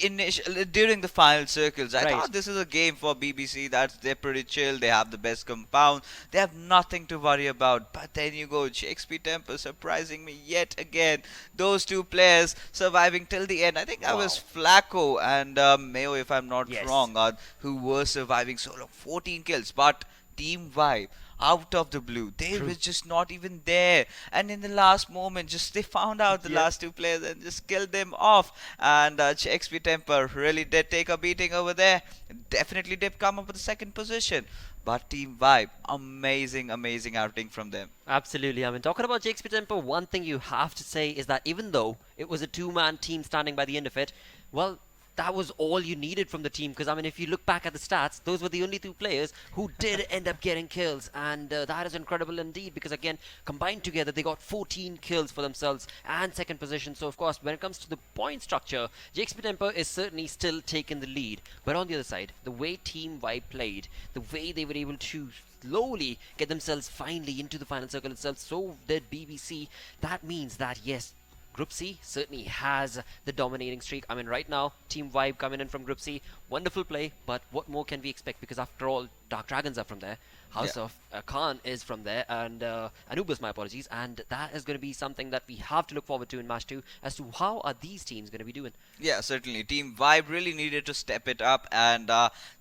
during the final circles, I thought this is a game for BBC. They're pretty chill. They have the best compound. They have nothing to worry about. But then you go Shakespeare Temple, surprising me yet again. Those 2 players surviving till the end. I think that was Flacco and Mayo, if I'm not wrong, who were surviving solo. 14 kills. But Team Vibe, out of the blue, they were just not even there, and in the last moment they found out the last 2 players and just killed them off. And XP Temper really did take a beating over there. Definitely did come up with the second position, but Team Vibe, amazing outing from them. Absolutely. I mean, talking about DaXpt Tempo, one thing you have to say is that even though it was a two-man team standing by the end of it, well, that was all you needed from the team. Because, I mean, if you look back at the stats, those were the only two players who did end up getting kills. And that is incredible indeed. Because, again, combined together, they got 14 kills for themselves and second position. So, of course, when it comes to the point structure, DaXpt Tempo is certainly still taking the lead. But on the other side, the way Team Vibe played, the way they were able to slowly get themselves finally into the final circle itself, so did BBC. That means that, yes, Group C certainly has the dominating streak. I mean, right now, Team Vibe coming in from Group C, wonderful play, but what more can we expect? Because after all, Dark Dragons are from there, House of Khan is from there, and Anubis, my apologies, and that is going to be something that we have to look forward to in match 2 as to how are these teams going to be doing. Yeah, certainly. Team Vibe really needed to step it up, and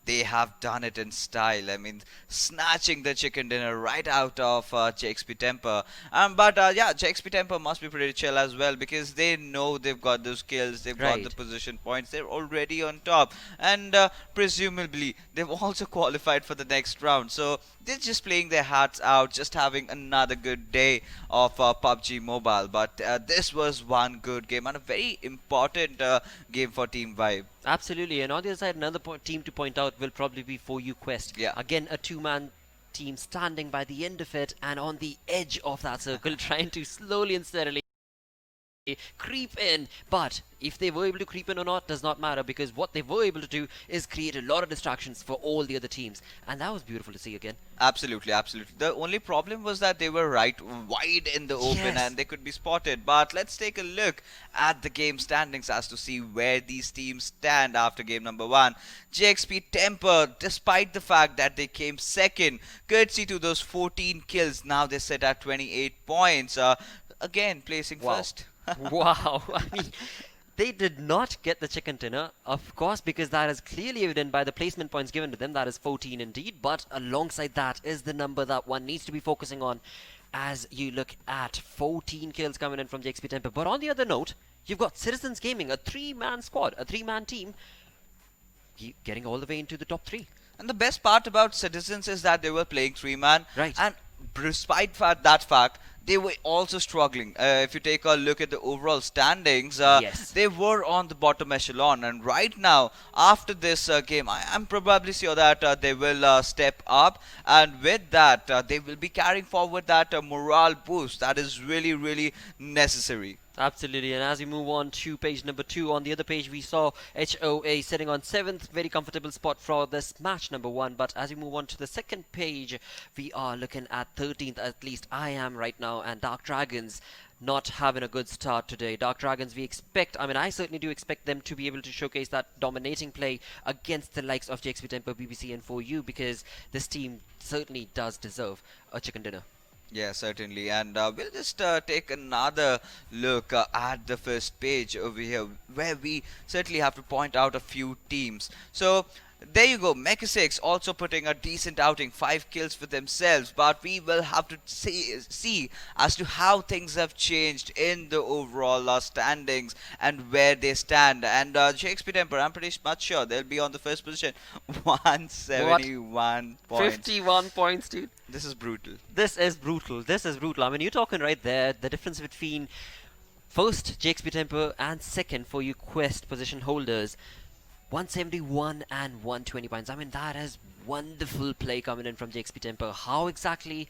they have done it in style. I mean, snatching the chicken dinner right out of JXP Temper. But yeah, JXP Temper must be pretty chill as well, because they know they've got those kills, they've got the position points, they're already on top, and presumably they've also qualified for the next round. So they're just playing their hearts out, just having another good day of PUBG Mobile. But this was one good game and a very important game for Team Vibe. Absolutely, and on the other side, another team to point out will probably be For You Quest. Yeah. Again, a two-man team standing by the end of it and on the edge of that circle, trying to slowly and steadily creep in. But if they were able to creep in or not does not matter, because what they were able to do is create a lot of distractions for all the other teams, and that was beautiful to see again. Absolutely, absolutely. The only problem was that they were right wide in the open, Yes. and they could be spotted. But let's take a look at the game standings as to see where these teams stand after game number 1. JXP Temper, despite the fact that they came second, courtesy to those 14 kills, now they sit at 28 points. Again, placing Wow. first. Wow. I mean, they did not get the chicken dinner, of course, because that is clearly evident by the placement points given to them. That is 14 indeed, but alongside that is the number that one needs to be focusing on as you look at 14 kills coming in from JXP Temper. But on the other note, you've got Citizens Gaming, a three-man squad, a three-man team, getting all the way into the top 3. And the best part about Citizens is that they were playing 3-man. Right. And despite that fact, they were also struggling. If you take a look at the overall standings, Yes. they were on the bottom echelon. And right now, after this game, I'm probably sure that they will step up. And with that, they will be carrying forward that morale boost that is really, really necessary. Absolutely, and as we move on to page number 2, on the other page we saw HOA sitting on 7th, very comfortable spot for this match number 1. But as we move on to the second page, we are looking at 13th, at least I am right now, and Dark Dragons not having a good start today. Dark Dragons, we expect, I mean, I certainly do expect them to be able to showcase that dominating play against the likes of JXP Tempo, BBC and 4U, because this team certainly does deserve a chicken dinner. Yeah, certainly. And we'll just take another look at the first page over here, where we certainly have to point out a few teams. So there you go, Mecha6 also putting a decent outing, 5 kills for themselves, but we will have to see as to how things have changed in the overall standings and where they stand. And JXP Temper, I'm pretty much sure they'll be on the first position, 171 points. 51 points, dude. This is brutal. This is brutal. This is brutal. I mean, you're talking right there, the difference between first JXP Temper and second For You Quest position holders. 171 and 120 points. I mean, that is wonderful play coming in from JXP Temper. How exactly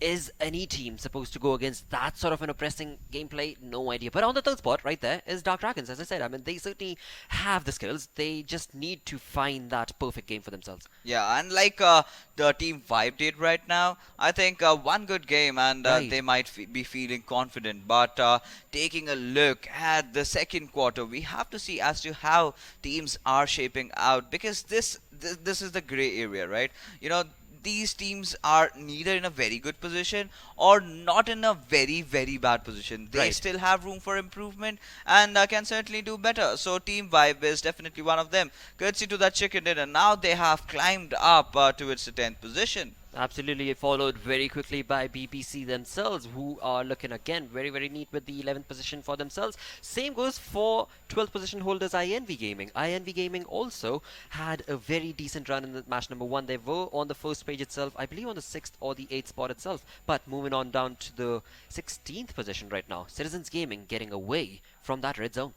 is any team supposed to go against that sort of an oppressing gameplay? No idea. But on the third spot, right there, is Dark Dragons. As I said, I mean, they certainly have the skills. They just need to find that perfect game for themselves. Yeah, and like the Team Vibe did right now, I think one good game and Right. they might be feeling confident. But taking a look at the second quarter, we have to see as to how teams are shaping out, because this is the gray area, right? You know, these teams are neither in a very good position or not in a very, very bad position. They Right. still have room for improvement and can certainly do better. So Team Vibe is definitely one of them. Courtesy to that chicken dinner, now they have climbed up towards the 10th position. Absolutely, followed very quickly by BBC themselves, who are looking again very, very neat with the 11th position for themselves. Same goes for 12th position holders INV Gaming. INV Gaming also had a very decent run in the match number 1. They were on the first page itself, I believe on the 6th or the 8th spot itself, but moving on down to the 16th position right now. Citizens Gaming getting away from that red zone.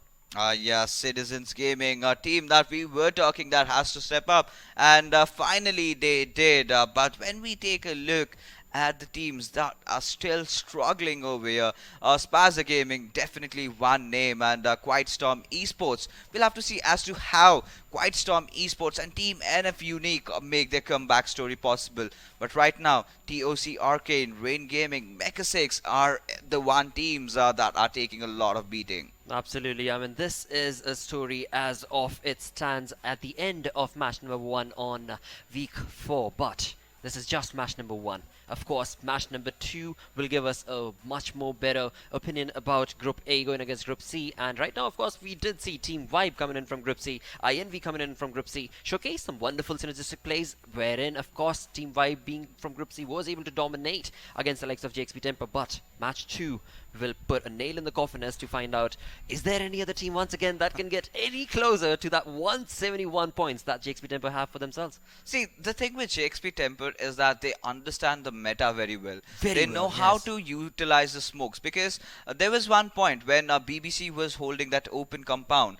Yeah, Citizens Gaming, a team that we were talking that has to step up, and finally they did. But when we take a look at the teams that are still struggling over here, Spaza Gaming definitely one name, and Quiet Storm Esports. We'll have to see as to how Quiet Storm Esports and Team NF Unique make their comeback story possible. But right now, TOC Arcane, Rain Gaming, Mecha 6 are the one teams that are taking a lot of beating. Absolutely. I mean, this is a story as of it stands at the end of match number 1 on week 4. But this is just match number 1. Of course, match number 2 will give us a much more better opinion about Group A going against Group C. And right now, of course, we did see Team Vibe coming in from Group C, INV coming in from Group C, showcase some wonderful synergistic plays, wherein, of course, Team Vibe being from Group C was able to dominate against the likes of DaXpt Temper. But match 2 will put a nail in the coffin as to find out, is there any other team once again that can get any closer to that 171 points that DaXpt Temper have for themselves? See, the thing with JXP Temper is that they understand the meta very well. Very They well, know how yes. to utilize the smokes, because there was one point when BBC was holding that open compound.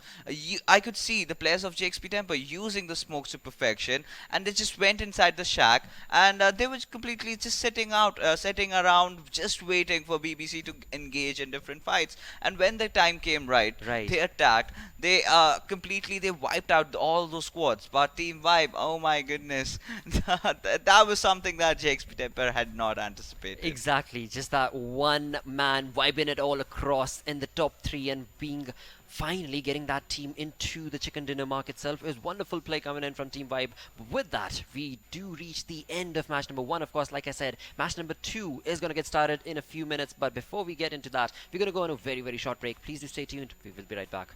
I could see the players of JXP Temper using the smokes to perfection, and they just went inside the shack, and they were completely just sitting around, just waiting for BBC to engage in different fights. And when the time came right. They attacked. They they wiped out all those squads. But Team Vibe, oh my goodness, that was something that JXP Temper had not anticipated. Exactly, just that one man vibing it all across in the top 3 and being finally getting that team into the chicken dinner mark itself. It was wonderful play coming in from Team Vibe. But with that, we do reach the end of match number 1. Of course, like I said, match number 2 is going to get started in a few minutes. But before we get into that, we're going to go on a very, very short break. Please do stay tuned. We will be right back.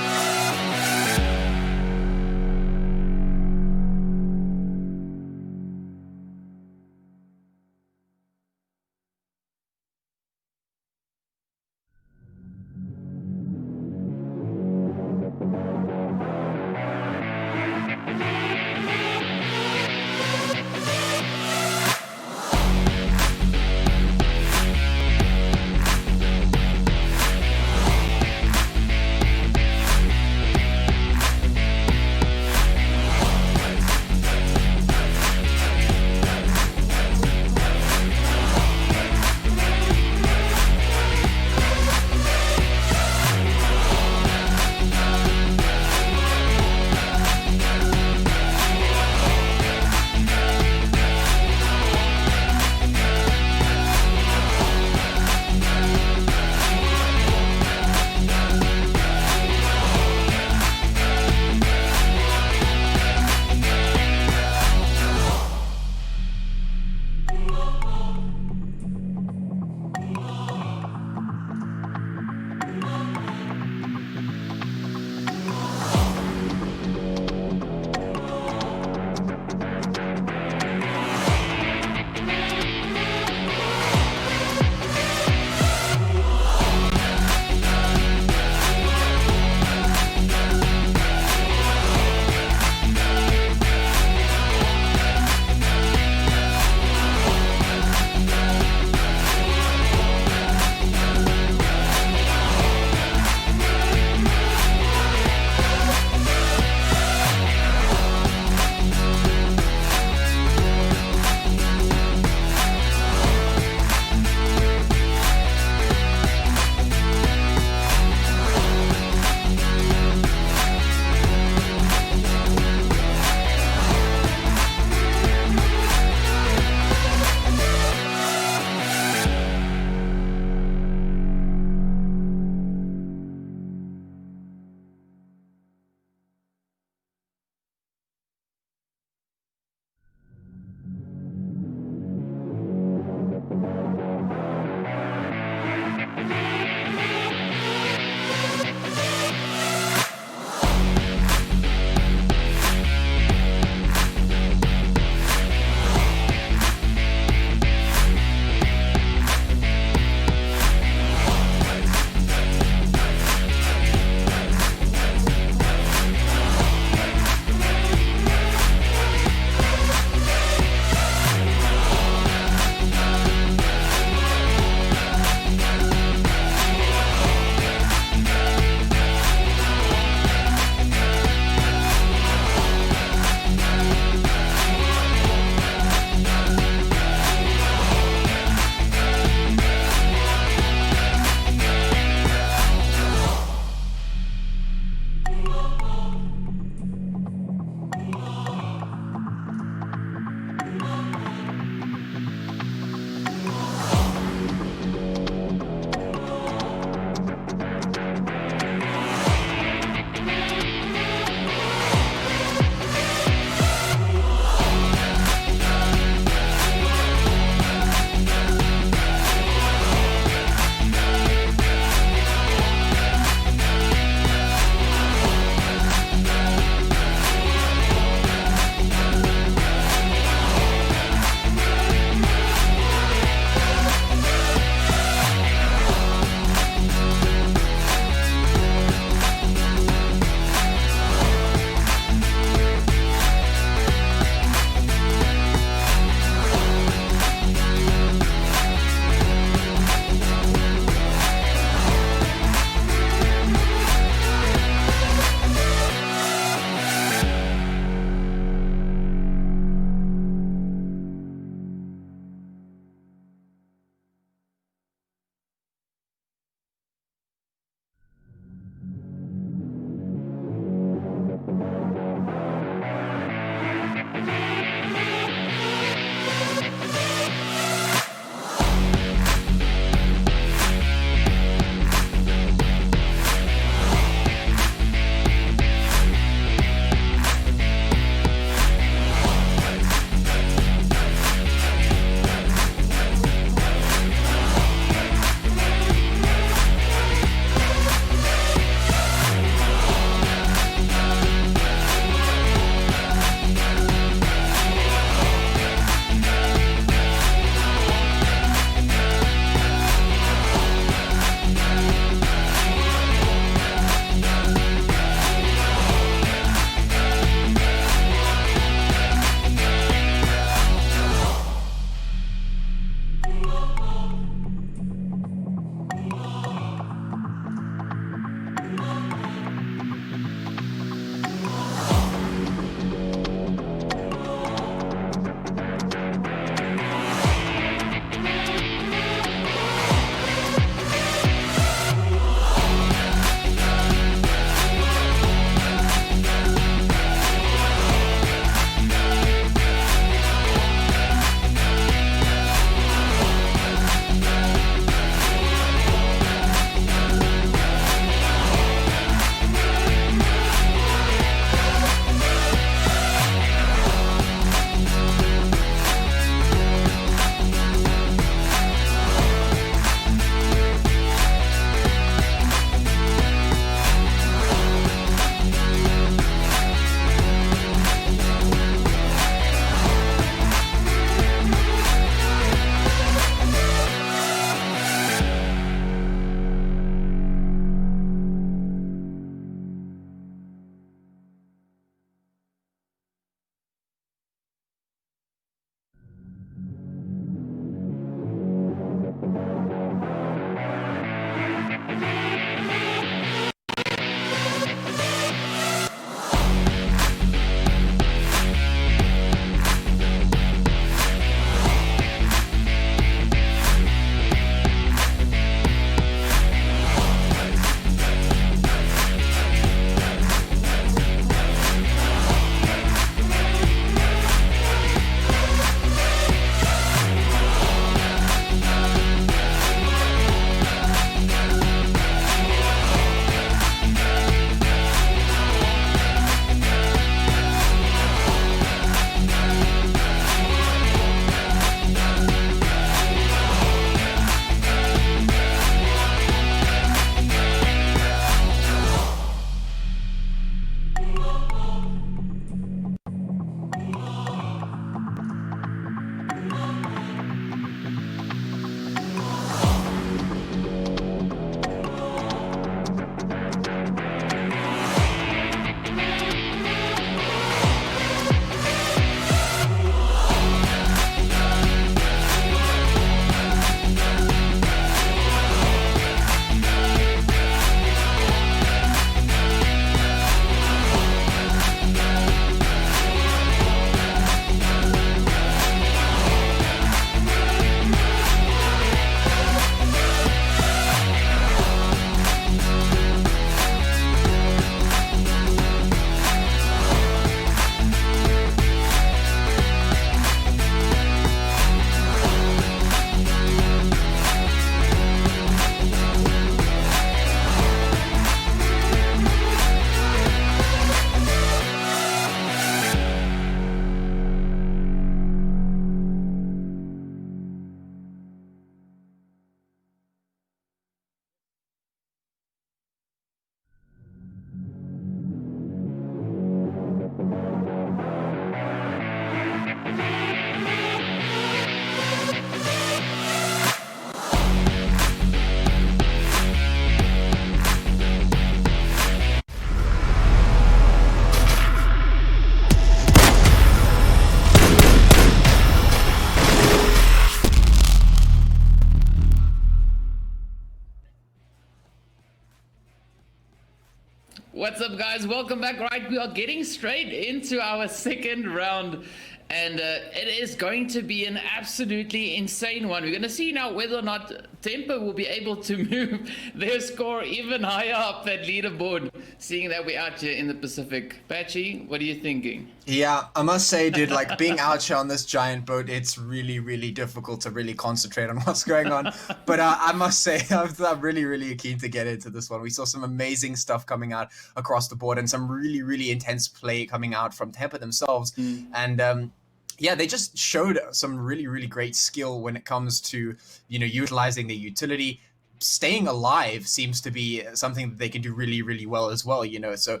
What's up, guys? Welcome back. Right, we are getting straight into our second round, and it is going to be an absolutely insane one. We're going to see now whether or not Tempo will be able to move their score even higher up that leaderboard, seeing that we're out here in the Pacific. Patchy, what are you thinking? Yeah, I must say, dude, like being out here on this giant boat, it's really, really difficult to really concentrate on what's going on. But I must say, I'm really, really keen to get into this one. We saw some amazing stuff coming out across the board and some really, really intense play coming out from Tampa themselves. And yeah, they just showed some really, really great skill when it comes to, you know, utilizing their utility. Staying alive seems to be something that they can do really, really well as well, you know. So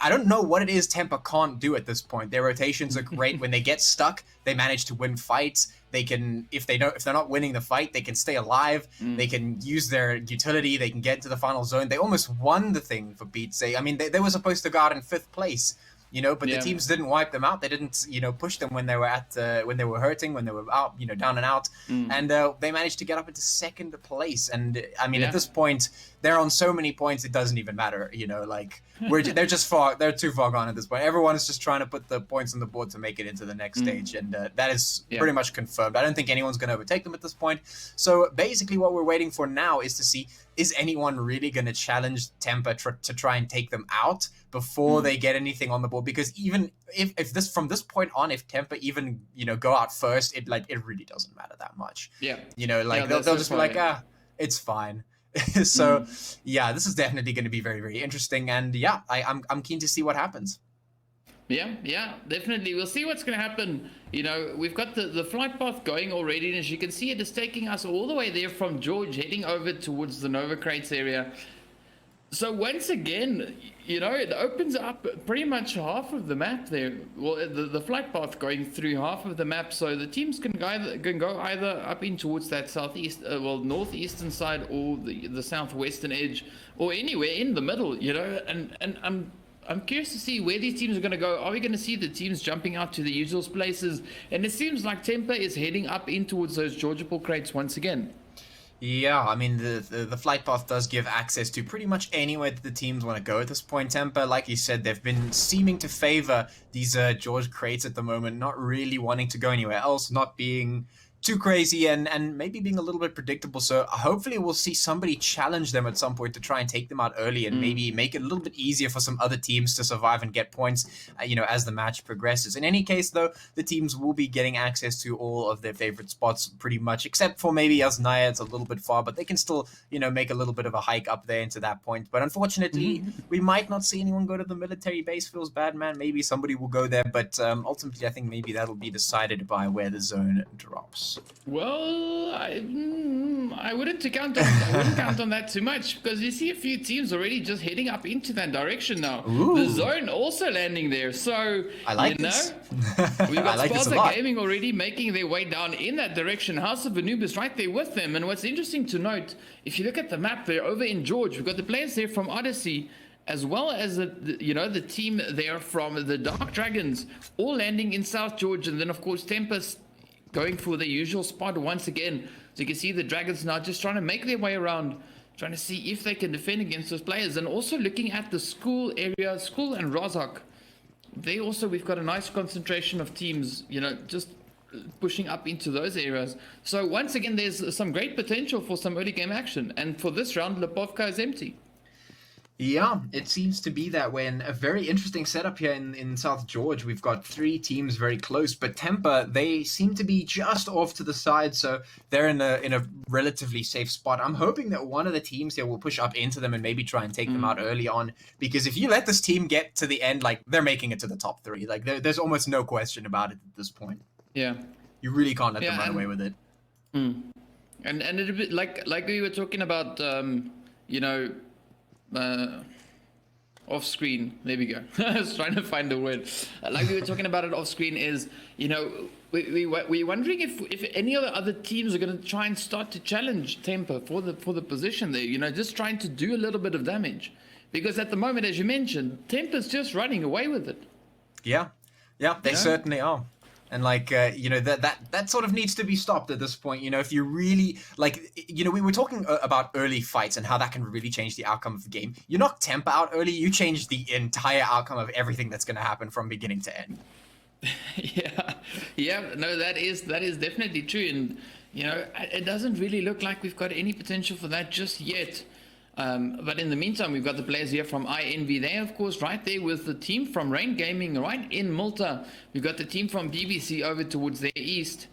I don't know what it is Tampa can't do at this point. Their rotations are great. When they get stuck, they manage to win fights. They can, if they're not winning the fight, they can stay alive. They can use their utility. They can get into the final zone. They almost won the thing, for Pete's sake. I mean, they were supposed to go out in 5th place. You know, but the teams didn't wipe them out. They didn't, you know, push them when they were when they were hurting, when they were out, you know, down and out. And they managed to get up into 2nd place. And I mean, at this point, they're on so many points, it doesn't even matter. You know, like they're too far gone at this point. Everyone is just trying to put the points on the board to make it into the next stage, and that is pretty much confirmed. I don't think anyone's going to overtake them at this point. So basically, what we're waiting for now is to see, is anyone really going to challenge Tampa to try and take them out before they get anything on the board? Because even if this, from this point on, if Tampa even, you know, go out first, it really doesn't matter that much. Yeah. You know, like they'll just be like, it's fine. So yeah, this is definitely going to be very, very interesting. And yeah, I'm keen to see what happens. Yeah, definitely. We'll see what's going to happen. You know, we've got the flight path going already, and as you can see, it is taking us all the way there from George, heading over towards the Nova Crates area. So once again, you know, it opens up pretty much half of the map there. Well, the flight path going through half of the map, so the teams can go either up in towards that southeast, northeastern side, or the southwestern edge, or anywhere in the middle. You know, and I'm curious to see where these teams are going to go. Are we going to see the teams jumping out to the usual places? And it seems like Tempa is heading up in towards those Georgia Bull crates once again. Yeah, I mean, the flight path does give access to pretty much anywhere that the teams want to go at this point. Tampa, like you said, they've been seeming to favor these George crates at the moment, not really wanting to go anywhere else, not being too crazy, and maybe being a little bit predictable. So hopefully we'll see somebody challenge them at some point to try and take them out early, and maybe make it a little bit easier for some other teams to survive and get points, you know, as the match progresses. In any case, though, the teams will be getting access to all of their favorite spots pretty much, except for maybe Asnaya. It's a little bit far, but they can still, you know, make a little bit of a hike up there into that point. But unfortunately, we might not see anyone go to the military base. Feels bad, man. Maybe somebody will go there, but ultimately, I think maybe that'll be decided by where the zone drops. Well, I wouldn't count on that too much, because you see a few teams already just heading up into that direction now. The zone also landing there, so I like this. We've got like Sparta Gaming already making their way down in that direction. House of Anubis right there with them. And what's interesting to note, if you look at the map there over in George, we've got the players there from Odyssey, as well as the team there from the Dark Dragons, all landing in South George, and then of course Tempest going for the usual spot once again. So you can see the Dragons now just trying to make their way around, trying to see if they can defend against those players. And also looking at the school area, School and Rozhok, we've got a nice concentration of teams, you know, just pushing up into those areas. So once again, there's some great potential for some early game action. And for this round, Lipovka is empty. Yeah, it seems to be that way, and a very interesting setup here in South George. We've got 3 teams very close, but Tampa, they seem to be just off to the side, so they're in a relatively safe spot. I'm hoping that one of the teams here will push up into them and maybe try and take them out early on, because if you let this team get to the end, like, they're making it to the top 3. Like, there's almost no question about it at this point. Yeah. You really can't let them run away with it. And it'd be like we were talking about, you know, off screen. There we go. I was trying to find the word. Like we were talking about it off screen is, you know, we're wondering if any other teams are going to try and start to challenge Tempa for the position there. You know, just trying to do a little bit of damage, because at the moment, as you mentioned, Tempa's just running away with it. Yeah, they certainly are. And that sort of needs to be stopped at this point. If you really we were talking about early fights and how that can really change the outcome of the game. You knock Temper out early, you change the entire outcome of everything that's going to happen from beginning to end. Yeah, no, that is definitely true, and it doesn't really look like we've got any potential for that just yet. But in the meantime, we've got the players here from INV. They, of course, right there with the team from Rain Gaming, right in Malta. We've got the team from BBC over towards their east.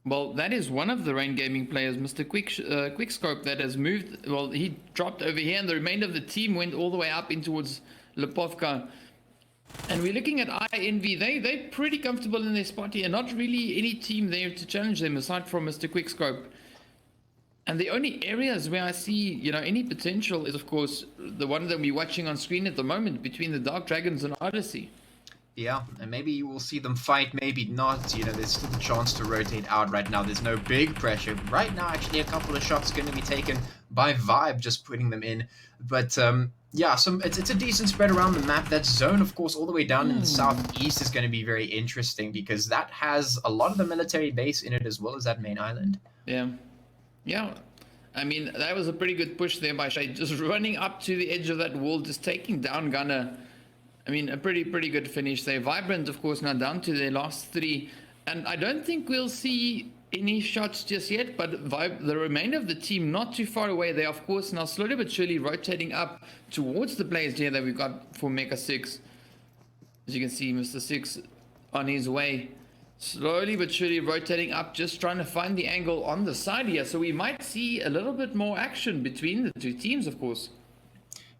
Well, that is one of the Rain Gaming players, Mr. Quickscope, that has moved. Well, he dropped over here, and the remainder of the team went all the way up in towards Lipovka. And we're looking at INV. They're pretty comfortable in their spot here. Not really any team there to challenge them aside from Mr. Quickscope. And the only areas where I see, any potential is, of course, the one that we're watching on screen at the moment between the Dark Dragons and Odyssey. Yeah, and maybe you will see them fight, maybe not. There's still a chance to rotate out right now. There's no big pressure. Right now, actually, a couple of shots going to be taken by Vibe, just putting them in. But, yeah, it's a decent spread around the map. That zone, of course, all the way down in the southeast is going to be very interesting because that has a lot of the military base in it as well as that main island. Yeah, I mean, that was a pretty good push there by Shay, just running up to the edge of that wall, just taking down Gunner. I mean, a pretty good finish there. Vibrant, of course, now down to their last 3. And I don't think we'll see any shots just yet, but the remainder of the team not too far away. They, of course, now slowly but surely rotating up towards the players here that we've got for Mecha 6. As you can see, Mr. 6 on his way. Slowly but surely rotating up, just trying to find the angle on the side here. So we might see a little bit more action between the two teams, of course.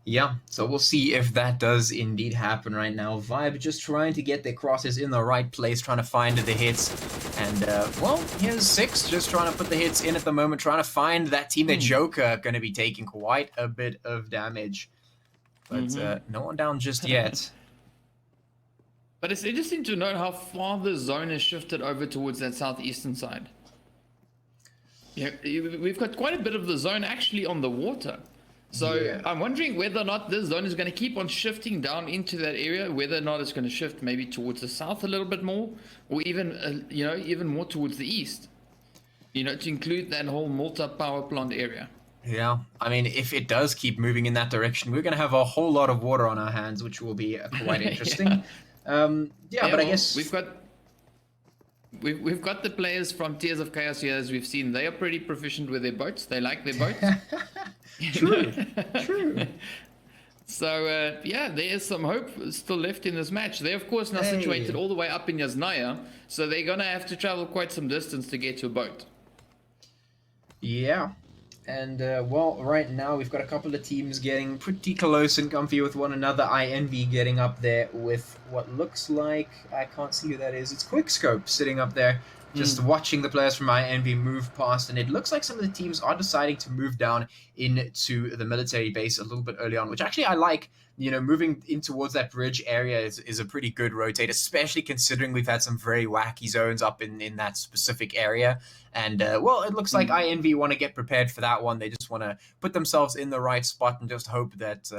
Yeah, so we'll see if that does indeed happen right now. Vibe just trying to get their crosses in the right place, trying to find the hits. And, well, here's 6 just trying to put the hits in at the moment, trying to find that team, that Joker, going to be taking quite a bit of damage. But no one down just yet. But it's interesting to note how far the zone has shifted over towards that southeastern side. Yeah, we've got quite a bit of the zone actually on the water. So yeah. I'm wondering whether or not this zone is going to keep on shifting down into that area, whether or not it's going to shift maybe towards the south a little bit more, or even, even more towards the east, to include that whole Malta power plant area. Yeah, I mean, if it does keep moving in that direction, we're going to have a whole lot of water on our hands, which will be quite interesting. But I guess we've got the players from Tears of Chaos here, as we've seen. They are pretty proficient with their boats. They like their boats. True. So yeah, there is some hope still left in this match. They're of course now situated all the way up in Yasnaya, so they're gonna have to travel quite some distance to get to a boat. Yeah. And, well, right now we've got a couple of teams getting pretty close and comfy with one another. INV getting up there with what looks like, I can't see who that is, it's Quickscope sitting up there, just watching the players from INV move past. And it looks like some of the teams are deciding to move down into the military base a little bit early on, which actually I like. Moving in towards that bridge area is a pretty good rotate, especially considering we've had some very wacky zones up in that specific area. And, well, it looks like INV want to get prepared for that one. They just want to put themselves in the right spot and just hope that...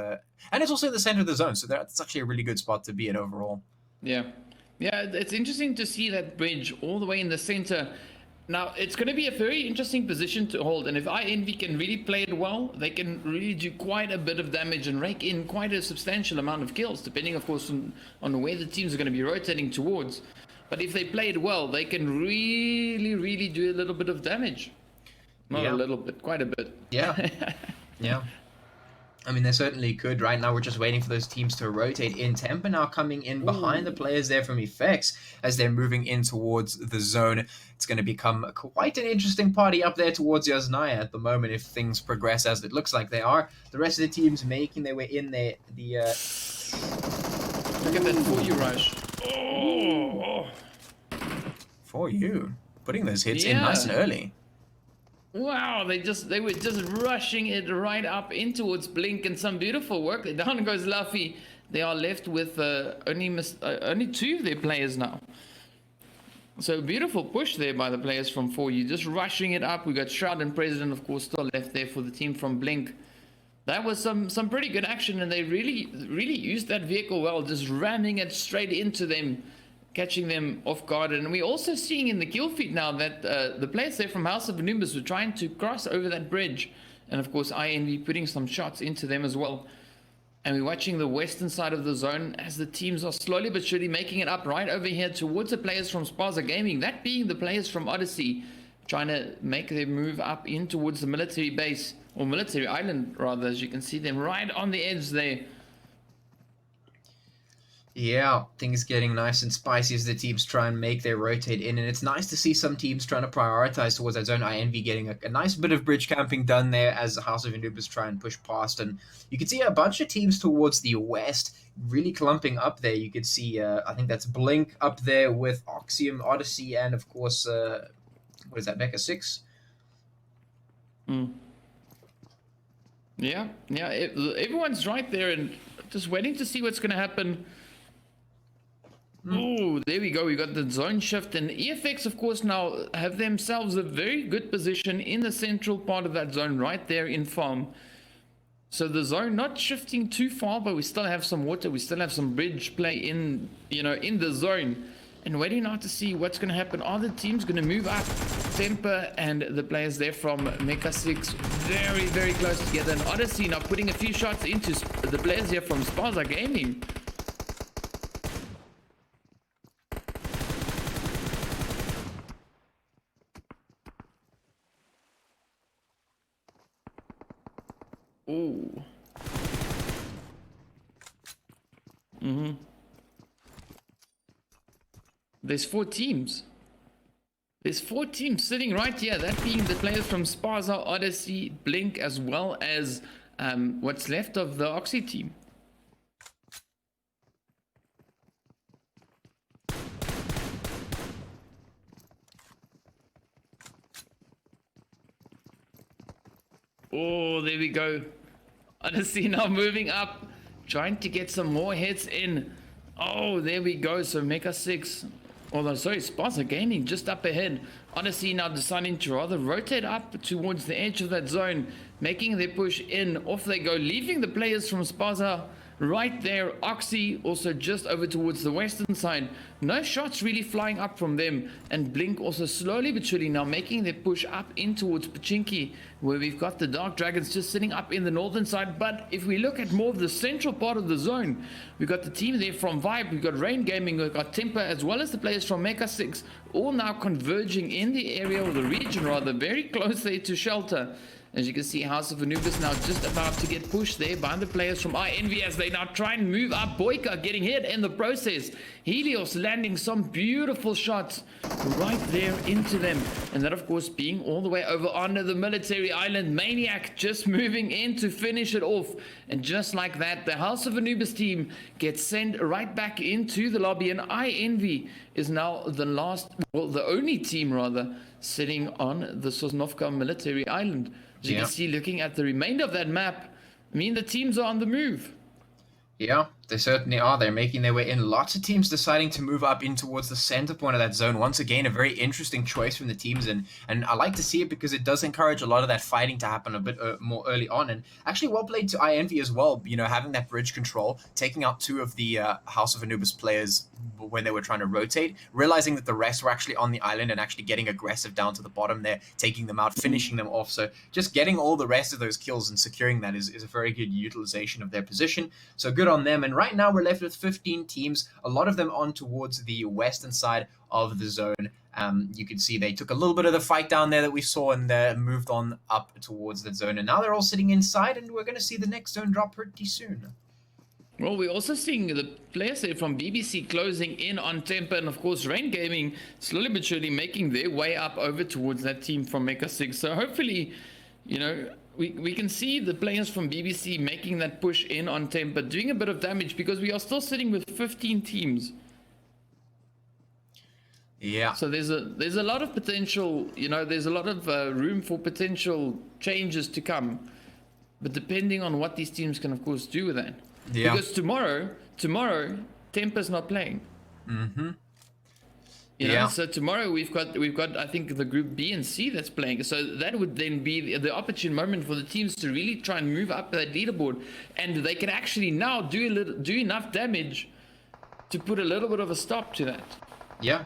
and it's also in the center of the zone, so that's actually a really good spot to be in overall. Yeah, it's interesting to see that bridge all the way in the center. Now, it's going to be a very interesting position to hold, and if INV can really play it well, they can really do quite a bit of damage and rake in quite a substantial amount of kills, depending, of course, on where the teams are going to be rotating towards. But if they play it well, they can really do a little bit of damage. Not a little bit, quite a bit. Yeah, yeah. I mean, they certainly could. Right now, we're just waiting for those teams to rotate in. Temper now coming in behind the players there from Effects as they're moving in towards the zone. It's going to become quite an interesting party up there towards Yasnaya at the moment if things progress as it looks like they are. The rest of the teams making their way in there. Look at that For You rush. For You. Putting those hits in nice and early. Wow, they were just rushing it right up in towards Blink, and some beautiful work. Down goes Luffy. They are left with only 2 of their players now. So beautiful push there by the players from 4U, just rushing it up. We got Shroud and President, of course, still left there for the team from Blink. That was some pretty good action, and they really used that vehicle well, just ramming it straight into them. catching them off guard. And we're also seeing in the kill feed now that the players there from House of Anubis were trying to cross over that bridge. And of course, INV putting some shots into them as well. And we're watching the western side of the zone as the teams are slowly but surely making it up right over here towards the players from Spaza Gaming. That being the players from Odyssey, trying to make their move up in towards the military base, or military island rather, as you can see them right on the edge there. Yeah, things getting nice and spicy as the teams try and make their rotate in, and it's nice to see some teams trying to prioritize towards that zone. INV getting a nice bit of bridge camping done there as the House of Anubis try and push past, and you can see a bunch of teams towards the west really clumping up there. You can see, I think that's Blink up there with Oxium, Odyssey, and of course, what is that, Mecha 6? Yeah, everyone's right there and just waiting to see what's going to happen. Oh, there we go. We got the zone shift, and EFX, of course, now have themselves a very good position in the central part of that zone, right there in farm. So the zone not shifting too far, but we still have some water. We still have some bridge play in, in the zone, and waiting now to see what's going to happen. Are the teams going to move up? Temper and the players there from Mecha 6 very, very close together. And Odyssey now putting a few shots into the players here from Spaza Gaming. Oh. There's 4 teams. There's 4 teams sitting right here. That being the players from Spaza, Odyssey, Blink, as well as what's left of the Oxy team. Oh, there we go. Odyssey now moving up, trying to get some more hits in. Oh, there we go. So Mecha 6, although sorry, Spaza Gaming just up ahead. Odyssey now deciding to rather rotate up towards the edge of that zone, making their push in. Off they go, leaving the players from Spaza right there. Oxy also just over towards the western side. No shots really flying up from them. And Blink also slowly but surely now making their push up in towards Pachinki, where we've got the Dark Dragons just sitting up in the northern side. But if we look at more of the central part of the zone, we've got the team there from Vibe, we've got Rain Gaming, we've got Temper, as well as the players from Mecha 6, all now converging in the area, or the region rather, very close there to Shelter. As you can see, House of Anubis now just about to get pushed there by the players from INV as they now try and move up. Boyka getting hit in the process. Helios landing some beautiful shots right there into them. And that, of course, being all the way over onto the military island. Maniac just moving in to finish it off. And just like that, the House of Anubis team gets sent right back into the lobby. And INV is now the last, well, the only team, rather, sitting on the Sosnovka military island. As you can see, looking at the remainder of that map, I mean, the teams are on the move. Yeah, they certainly are. They're making their way in. Lots of teams deciding to move up in towards the center point of that zone. Once again, a very interesting choice from the teams, and I like to see it because it does encourage a lot of that fighting to happen a bit more early on. And actually, well played to INV as well. Having that bridge control, taking out 2 of the House of Anubis players when they were trying to rotate, realizing that the rest were actually on the island and actually getting aggressive down to the bottom there, taking them out, finishing them off. So just getting all the rest of those kills and securing that is a very good utilization of their position. So good on them. And right now we're left with 15 teams, a lot of them on towards the western side of the zone. You can see they took a little bit of the fight down there that we saw and moved on up towards that zone. And now they're all sitting inside, and we're going to see the next zone drop pretty soon. Well, we're also seeing the players there from BBC closing in on Temper, and of course Rain Gaming slowly but surely making their way up over towards that team from Mecha 6. So hopefully, we can see the players from BBC making that push in on Temper, doing a bit of damage, because we are still sitting with 15 teams. Yeah. So there's a lot of potential, there's a lot of room for potential changes to come. But depending on what these teams can, of course, do with that. Yeah. Because tomorrow, Temper's not playing. Mm-hmm. So tomorrow we've got I think the group B and C that's playing. So that would then be the opportune moment for the teams to really try and move up that leaderboard, and they can actually now do enough damage to put a little bit of a stop to that. Yeah.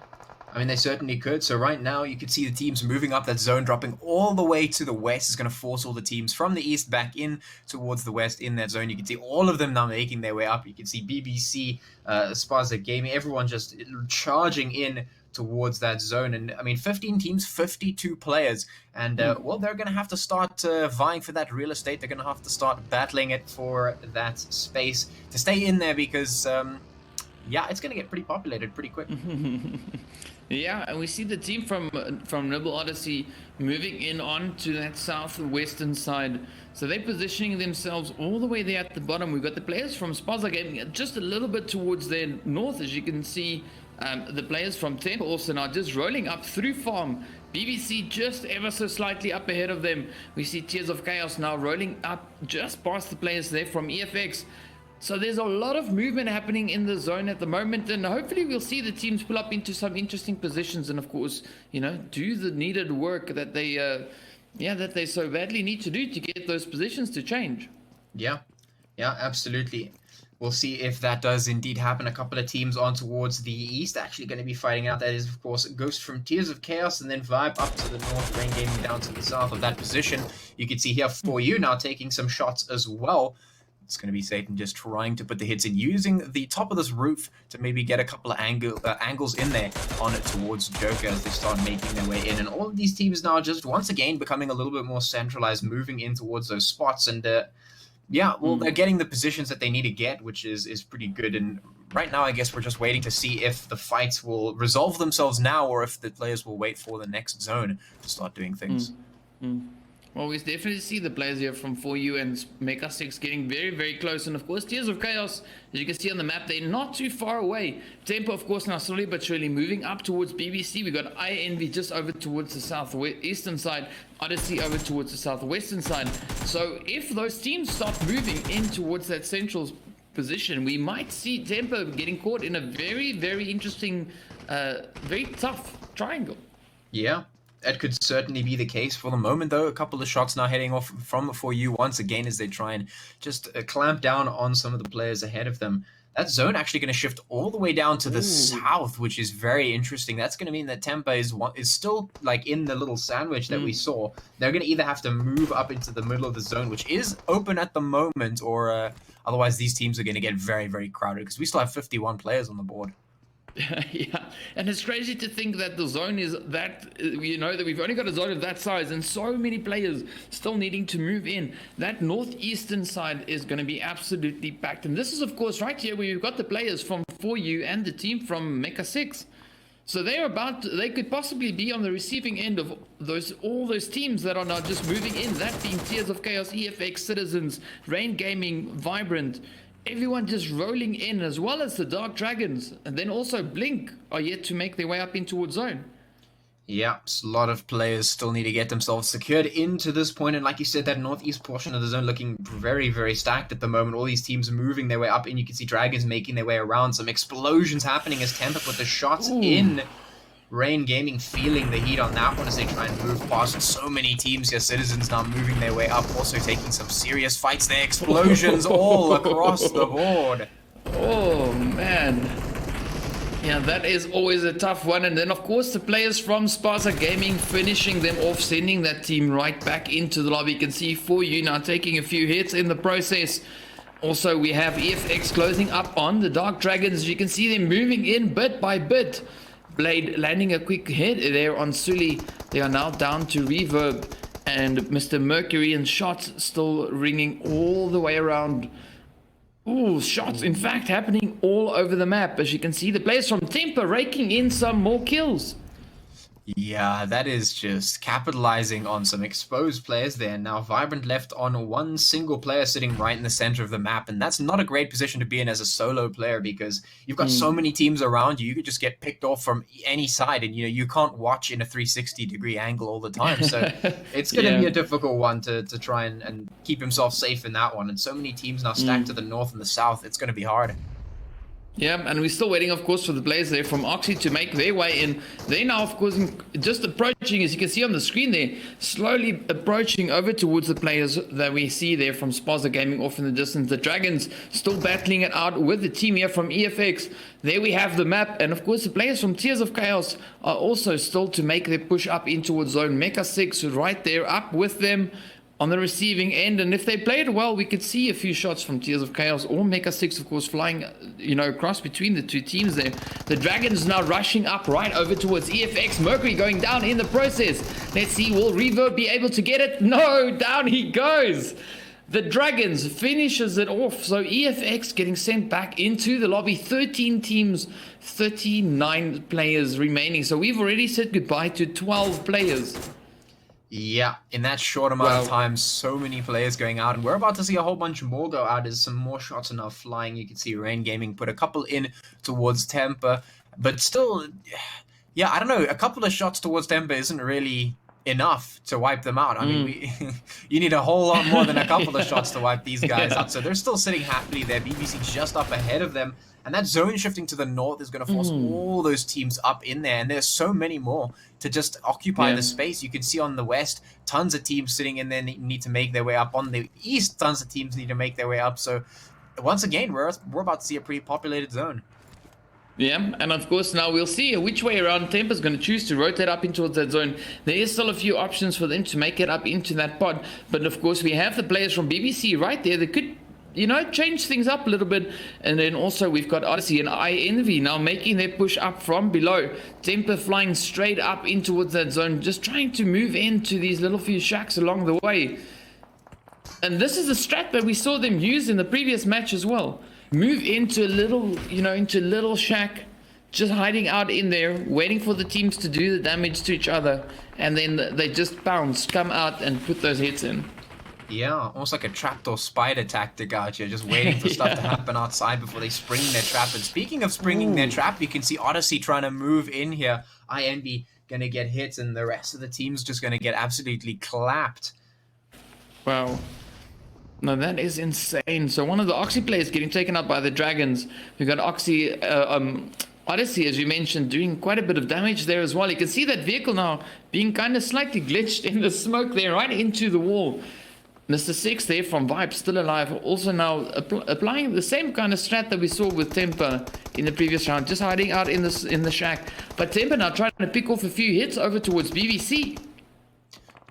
I mean, they certainly could. So right now, you can see the teams moving up that zone, dropping all the way to the west. Is going to force all the teams from the east back in towards the west in that zone. You can see all of them now making their way up. You can see BBC, Spaza Gaming, everyone just charging in towards that zone. And I mean, 15 teams, 52 players. And well, they're going to have to start vying for that real estate. They're going to have to start battling it for that space to stay in there because, yeah, it's going to get pretty populated pretty quick. Yeah, and we see the team from Noble Odyssey moving in on to that southwestern side. So they're positioning themselves all the way there at the bottom. We've got the players from Spaza Gaming just a little bit towards their north, as you can see. The players from Temple also now just rolling up through farm. BBC just ever so slightly up ahead of them. We see Tears of Chaos now rolling up just past the players there from EFX. So there's a lot of movement happening in the zone at the moment, and hopefully we'll see the teams pull up into some interesting positions and, of course, you know, do the needed work that they that they so badly need to do to get those positions to change. Yeah, absolutely. We'll see if that does indeed happen. A couple of teams on towards the east actually going to be fighting out. That is, of course, Ghost from Tears of Chaos, and then Vibe up to the north, Rain Gaming down to the south of that position. You can see here For You now taking some shots as well. It's going to be Satan just trying to put the hits in, using the top of this roof to maybe get a couple of angles in there on it towards Joker as they start making their way in. And all of these teams now just once again becoming a little bit more centralized, moving in towards those spots. And yeah, well, they're getting the positions that they need to get, which is pretty good. And right now, I guess we're just waiting to see if the fights will resolve themselves now or if the players will wait for the next zone to start doing things. Well, we definitely see the players here from 4U and Mecha 6 getting very, very close. And, of course, Tears of Chaos, as you can see on the map, they're not too far away. Tempo, of course, now slowly but surely moving up towards BBC. We got INV just over towards the southeastern side, Odyssey over towards the southwestern side. So if those teams start moving in towards that central position, we might see Tempo getting caught in a very, very interesting, very tough triangle. Yeah. That could certainly be the case for the moment, though. A couple of shots now heading off from For You once again as they try and just clamp down on some of the players ahead of them. That zone actually going to shift all the way down to the south, which is very interesting. That's going to mean that Tempa is still like in the little sandwich that we saw. They're going to either have to move up into the middle of the zone, which is open at the moment, or otherwise these teams are going to get very, very crowded because we still have 51 players on the board. Yeah, and it's crazy to think that the zone is that, you know, that we've only got a zone of that size and so many players still needing to move in. That northeastern side is going to be absolutely packed. And this is, of course, right here where you've got the players from 4U and the team from Mecha 6. So they could possibly be on the receiving end of all those teams that are now just moving in. That being Tears of Chaos, EFX, Citizens, Rain Gaming, Vibrant. Everyone just rolling in, as well as the Dark Dragons. And then also Blink are yet to make their way up in towards zone. Yeah, a lot of players still need to get themselves secured into this point. And like you said, that northeast portion of the zone looking very, very stacked at the moment. All these teams moving their way up, and you can see Dragons making their way around. Some explosions happening as Tempa put the shots in. Rain Gaming feeling the heat on that one as they try and move past so many teams here. Citizens now moving their way up, also taking some serious fights there. Explosions all across the board. Oh, man. Yeah, that is always a tough one. And then, of course, the players from Spaza Gaming finishing them off, sending that team right back into the lobby. You can see 4U now taking a few hits in the process. Also, we have EFX closing up on the Dark Dragons. You can see them moving in bit by bit. Blade landing a quick hit there on Sully. They are now down to Reverb, and Mr. Mercury and shots still ringing all the way around. Ooh, shots in fact happening all over the map. As you can see, the players from Tempa raking in some more kills. Yeah, that is just capitalizing on some exposed players there. Now, Vibrant left on one single player sitting right in the center of the map, and that's not a great position to be in as a solo player because you've got so many teams around you. You could just get picked off from any side, and you can't watch in a 360-degree angle all the time. So it's going to be a difficult one to try and keep himself safe in that one. And so many teams now stacked to the north and the south. It's going to be hard. Yeah, and we're still waiting, of course, for the players there from Oxy to make their way in. They're now, of course, just approaching, as you can see on the screen there, slowly approaching over towards the players that we see there from Spaza Gaming off in the distance. The Dragons still battling it out with the team here from EFX. There we have the map, and of course the players from Tears of Chaos are also still to make their push up in towards zone. Mecha 6 right there up with them on the receiving end, and if they played well, we could see a few shots from Tears of Chaos or Mecha 6, of course, flying, across between the two teams there. The Dragons now rushing up right over towards EFX. Mercury going down in the process. Let's see, will Reverb be able to get it? No, down he goes. The Dragons finishes it off, so EFX getting sent back into the lobby. 13 teams, 39 players remaining, so we've already said goodbye to 12 players. Yeah, in that short amount of time, so many players going out, and we're about to see a whole bunch more go out. There's some more shots now flying. You can see Rain Gaming put a couple in towards Temper, but still, yeah, I don't know, a couple of shots towards Temper isn't really enough to wipe them out. I mean, you need a whole lot more than a couple of shots to wipe these guys out, so they're still sitting happily there. BBC just up ahead of them. And that zone shifting to the north is going to force all those teams up in there. And there's so many more to just occupy the space. You can see on the west, tons of teams sitting in there need to make their way up. On the east, tons of teams need to make their way up. So once again, we're about to see a pretty populated zone. Yeah, and of course now we'll see which way around Temper's going to choose to rotate up into that zone. There is still a few options for them to make it up into that pod. But of course we have the players from BBC right there that could change things up a little bit. And then also we've got Odyssey and iEnvy now making their push up from below. Temper flying straight up in towards that zone, just trying to move into these little few shacks along the way. And this is a strat that we saw them use in the previous match as well. Move into a little, into a little shack, just hiding out in there, waiting for the teams to do the damage to each other. And then they just bounce, come out and put those hits in. Yeah, almost like a trapdoor spider tactic out here, just waiting for stuff to happen outside before they spring their trap. And speaking of springing their trap, you can see Odyssey trying to move in here. iEnvy going to get hit, and the rest of the team's just going to get absolutely clapped. Wow. No, that is insane. So one of the Oxy players getting taken out by the Dragons. We've got Oxy, Odyssey, as you mentioned, doing quite a bit of damage there as well. You can see that vehicle now being kind of slightly glitched in the smoke there, right into the wall. Mr. Six there from Vibe, still alive, also now applying the same kind of strat that we saw with Temper in the previous round, just hiding out in the shack. But Temper now trying to pick off a few hits over towards BBC.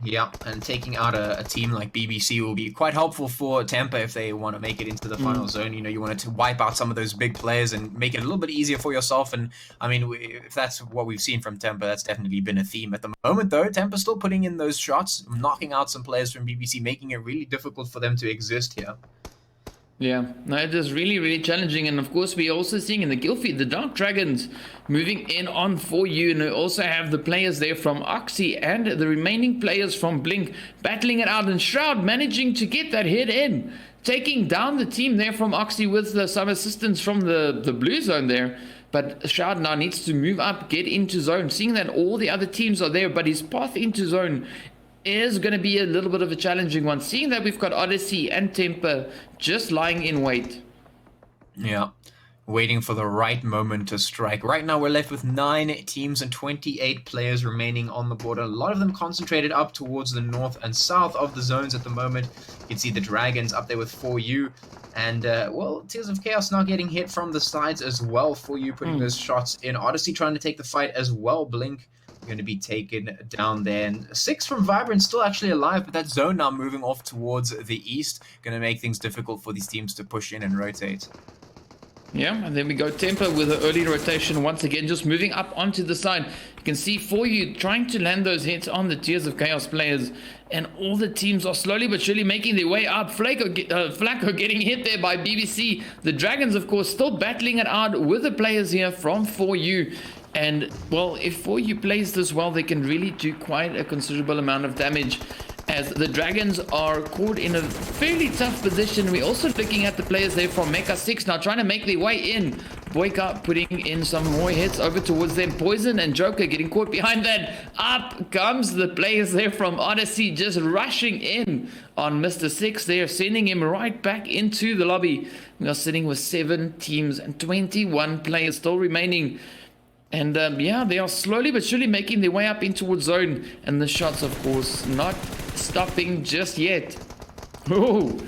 Yeah, and taking out a team like BBC will be quite helpful for Temper if they want to make it into the final zone. You want to wipe out some of those big players and make it a little bit easier for yourself. And I mean, if that's what we've seen from Temper, that's definitely been a theme. At the moment, though, Temper's still putting in those shots, knocking out some players from BBC, making it really difficult for them to exist here. Yeah, no, it is really, really challenging. And of course, we're also seeing in the guild feed, the Dark Dragons moving in on for you. And we also have the players there from Oxy and the remaining players from Blink battling it out. And Shroud managing to get that hit in, taking down the team there from Oxy with some assistance from the blue zone there. But Shroud now needs to move up, get into zone, seeing that all the other teams are there, but his path into zone is going to be a little bit of a challenging one, seeing that we've got Odyssey and Temper just lying in wait. Yeah, waiting for the right moment to strike. Right now we're left with 9 teams and 28 players remaining on the board. A lot of them concentrated up towards the north and south of the zones at the moment. You can see the Dragons up there with 4U. And, well, Tears of Chaos now getting hit from the sides as well. 4U putting those shots in. Odyssey trying to take the fight as well. Blink going to be taken down there. And 6 from Vibrant still actually alive, but that zone now moving off towards the east. Going to make things difficult for these teams to push in and rotate. Yeah, and then we go Temper with an early rotation once again, just moving up onto the side. You can see 4U trying to land those hits on the Tears of Chaos players, and all the teams are slowly but surely making their way up. Flacco getting hit there by BBC. The Dragons, of course, still battling it out with the players here from 4U. And, well, if 4U plays this well, they can really do quite a considerable amount of damage, as the Dragons are caught in a fairly tough position. We're also looking at the players there from Mecha 6 now trying to make their way in. Boyka putting in some more hits over towards them. Poison and Joker getting caught behind that. Up comes the players there from Odyssey, just rushing in on Mr. Six there, sending him right back into the lobby. We are sitting with 7 teams and 21 players still remaining. And yeah, they are slowly but surely making their way up in towards zone. And the shots, of course, not stopping just yet. Ooh,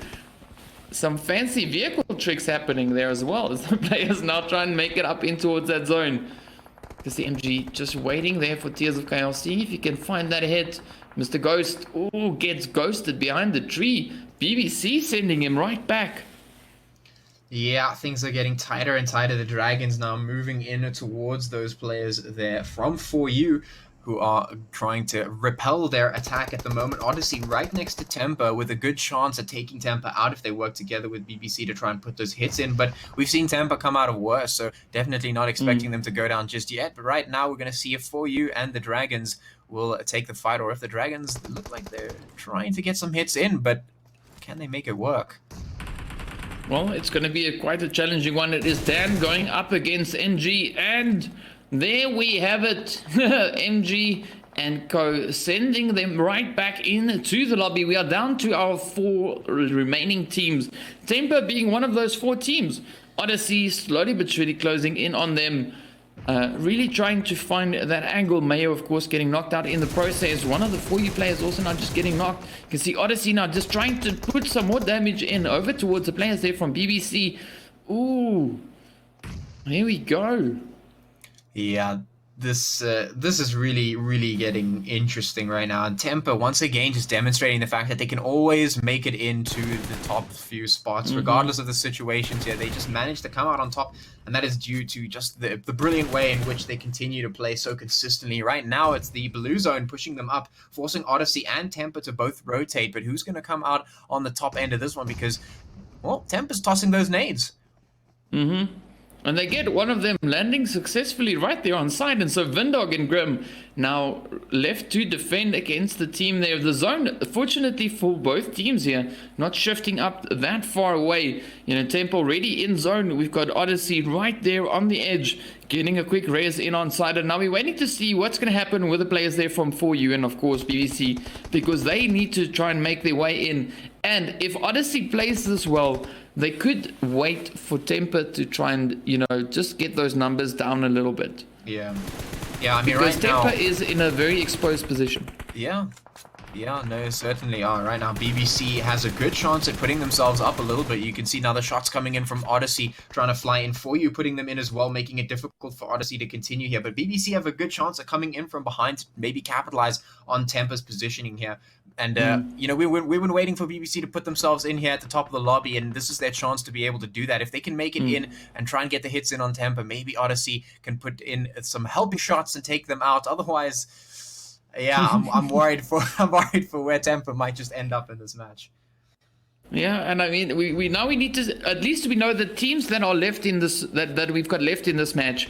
some fancy vehicle tricks happening there as well, as the players now try and make it up in towards that zone. Because the MG just waiting there for Tears of Chaos, seeing if he can find that hit. Mr. Ghost, ooh, gets ghosted behind the tree. BBC sending him right back. Yeah, things are getting tighter and tighter. The Dragons now moving in towards those players there from 4U, who are trying to repel their attack at the moment. Odyssey right next to Temper with a good chance at taking Temper out if they work together with BBC to try and put those hits in. But we've seen Temper come out of worse, so definitely not expecting them to go down just yet. But right now we're going to see if 4U and the Dragons will take the fight, or if the Dragons look like they're trying to get some hits in, but can they make it work? Well, it's going to be quite a challenging one. It is Dan going up against NG, and there we have it. MG and Co sending them right back into the lobby. We are down to our 4 remaining teams. Temper being one of those 4 teams. Odyssey slowly but surely closing in on them. Really trying to find that angle. Mayo, of course, getting knocked out in the process. One of the 4U players also now just getting knocked. You can see Odyssey now just trying to put some more damage in over towards the players there from BBC. Ooh, here we go. Yeah, this is really getting interesting right now. And Temper once again just demonstrating the fact that they can always make it into the top few spots regardless of the situations here. They just manage to come out on top, and that is due to just the brilliant way in which they continue to play so consistently. Right now it's the blue zone pushing them up, forcing Odyssey and Temper to both rotate, but who's going to come out on the top end of this one? Because, well, Temper's tossing those nades. And they get one of them landing successfully right there on side. And so Vindog and Grim now left to defend against the team there. The zone, fortunately for both teams here, not shifting up that far away. You know, Tempo already in zone. We've got Odyssey right there on the edge, getting a quick res in on side. And now we're waiting to see what's going to happen with the players there from 4U and, of course, BBC, because they need to try and make their way in. And if Odyssey plays this well, they could wait for Temper to try and, you know, just get those numbers down a little bit. Yeah, I mean, because right now... Temper is in a very exposed position. Yeah, no, certainly are. Right now, BBC has a good chance at putting themselves up a little bit. You can see now the shots coming in from Odyssey, trying to fly in for you, putting them in as well, making it difficult for Odyssey to continue here. But BBC have a good chance at coming in from behind to maybe capitalize on Temper's positioning here. And, you know, we've been waiting for BBC to put themselves in here at the top of the lobby, and this is their chance to be able to do that. If they can make it in and try and get the hits in on Temper, maybe Odyssey can put in some helping shots and take them out. Otherwise, yeah, I'm worried for where Temper might just end up in this match. Yeah, and I mean, we now we need to, at least we know the teams that are left in this, that we've got left in this match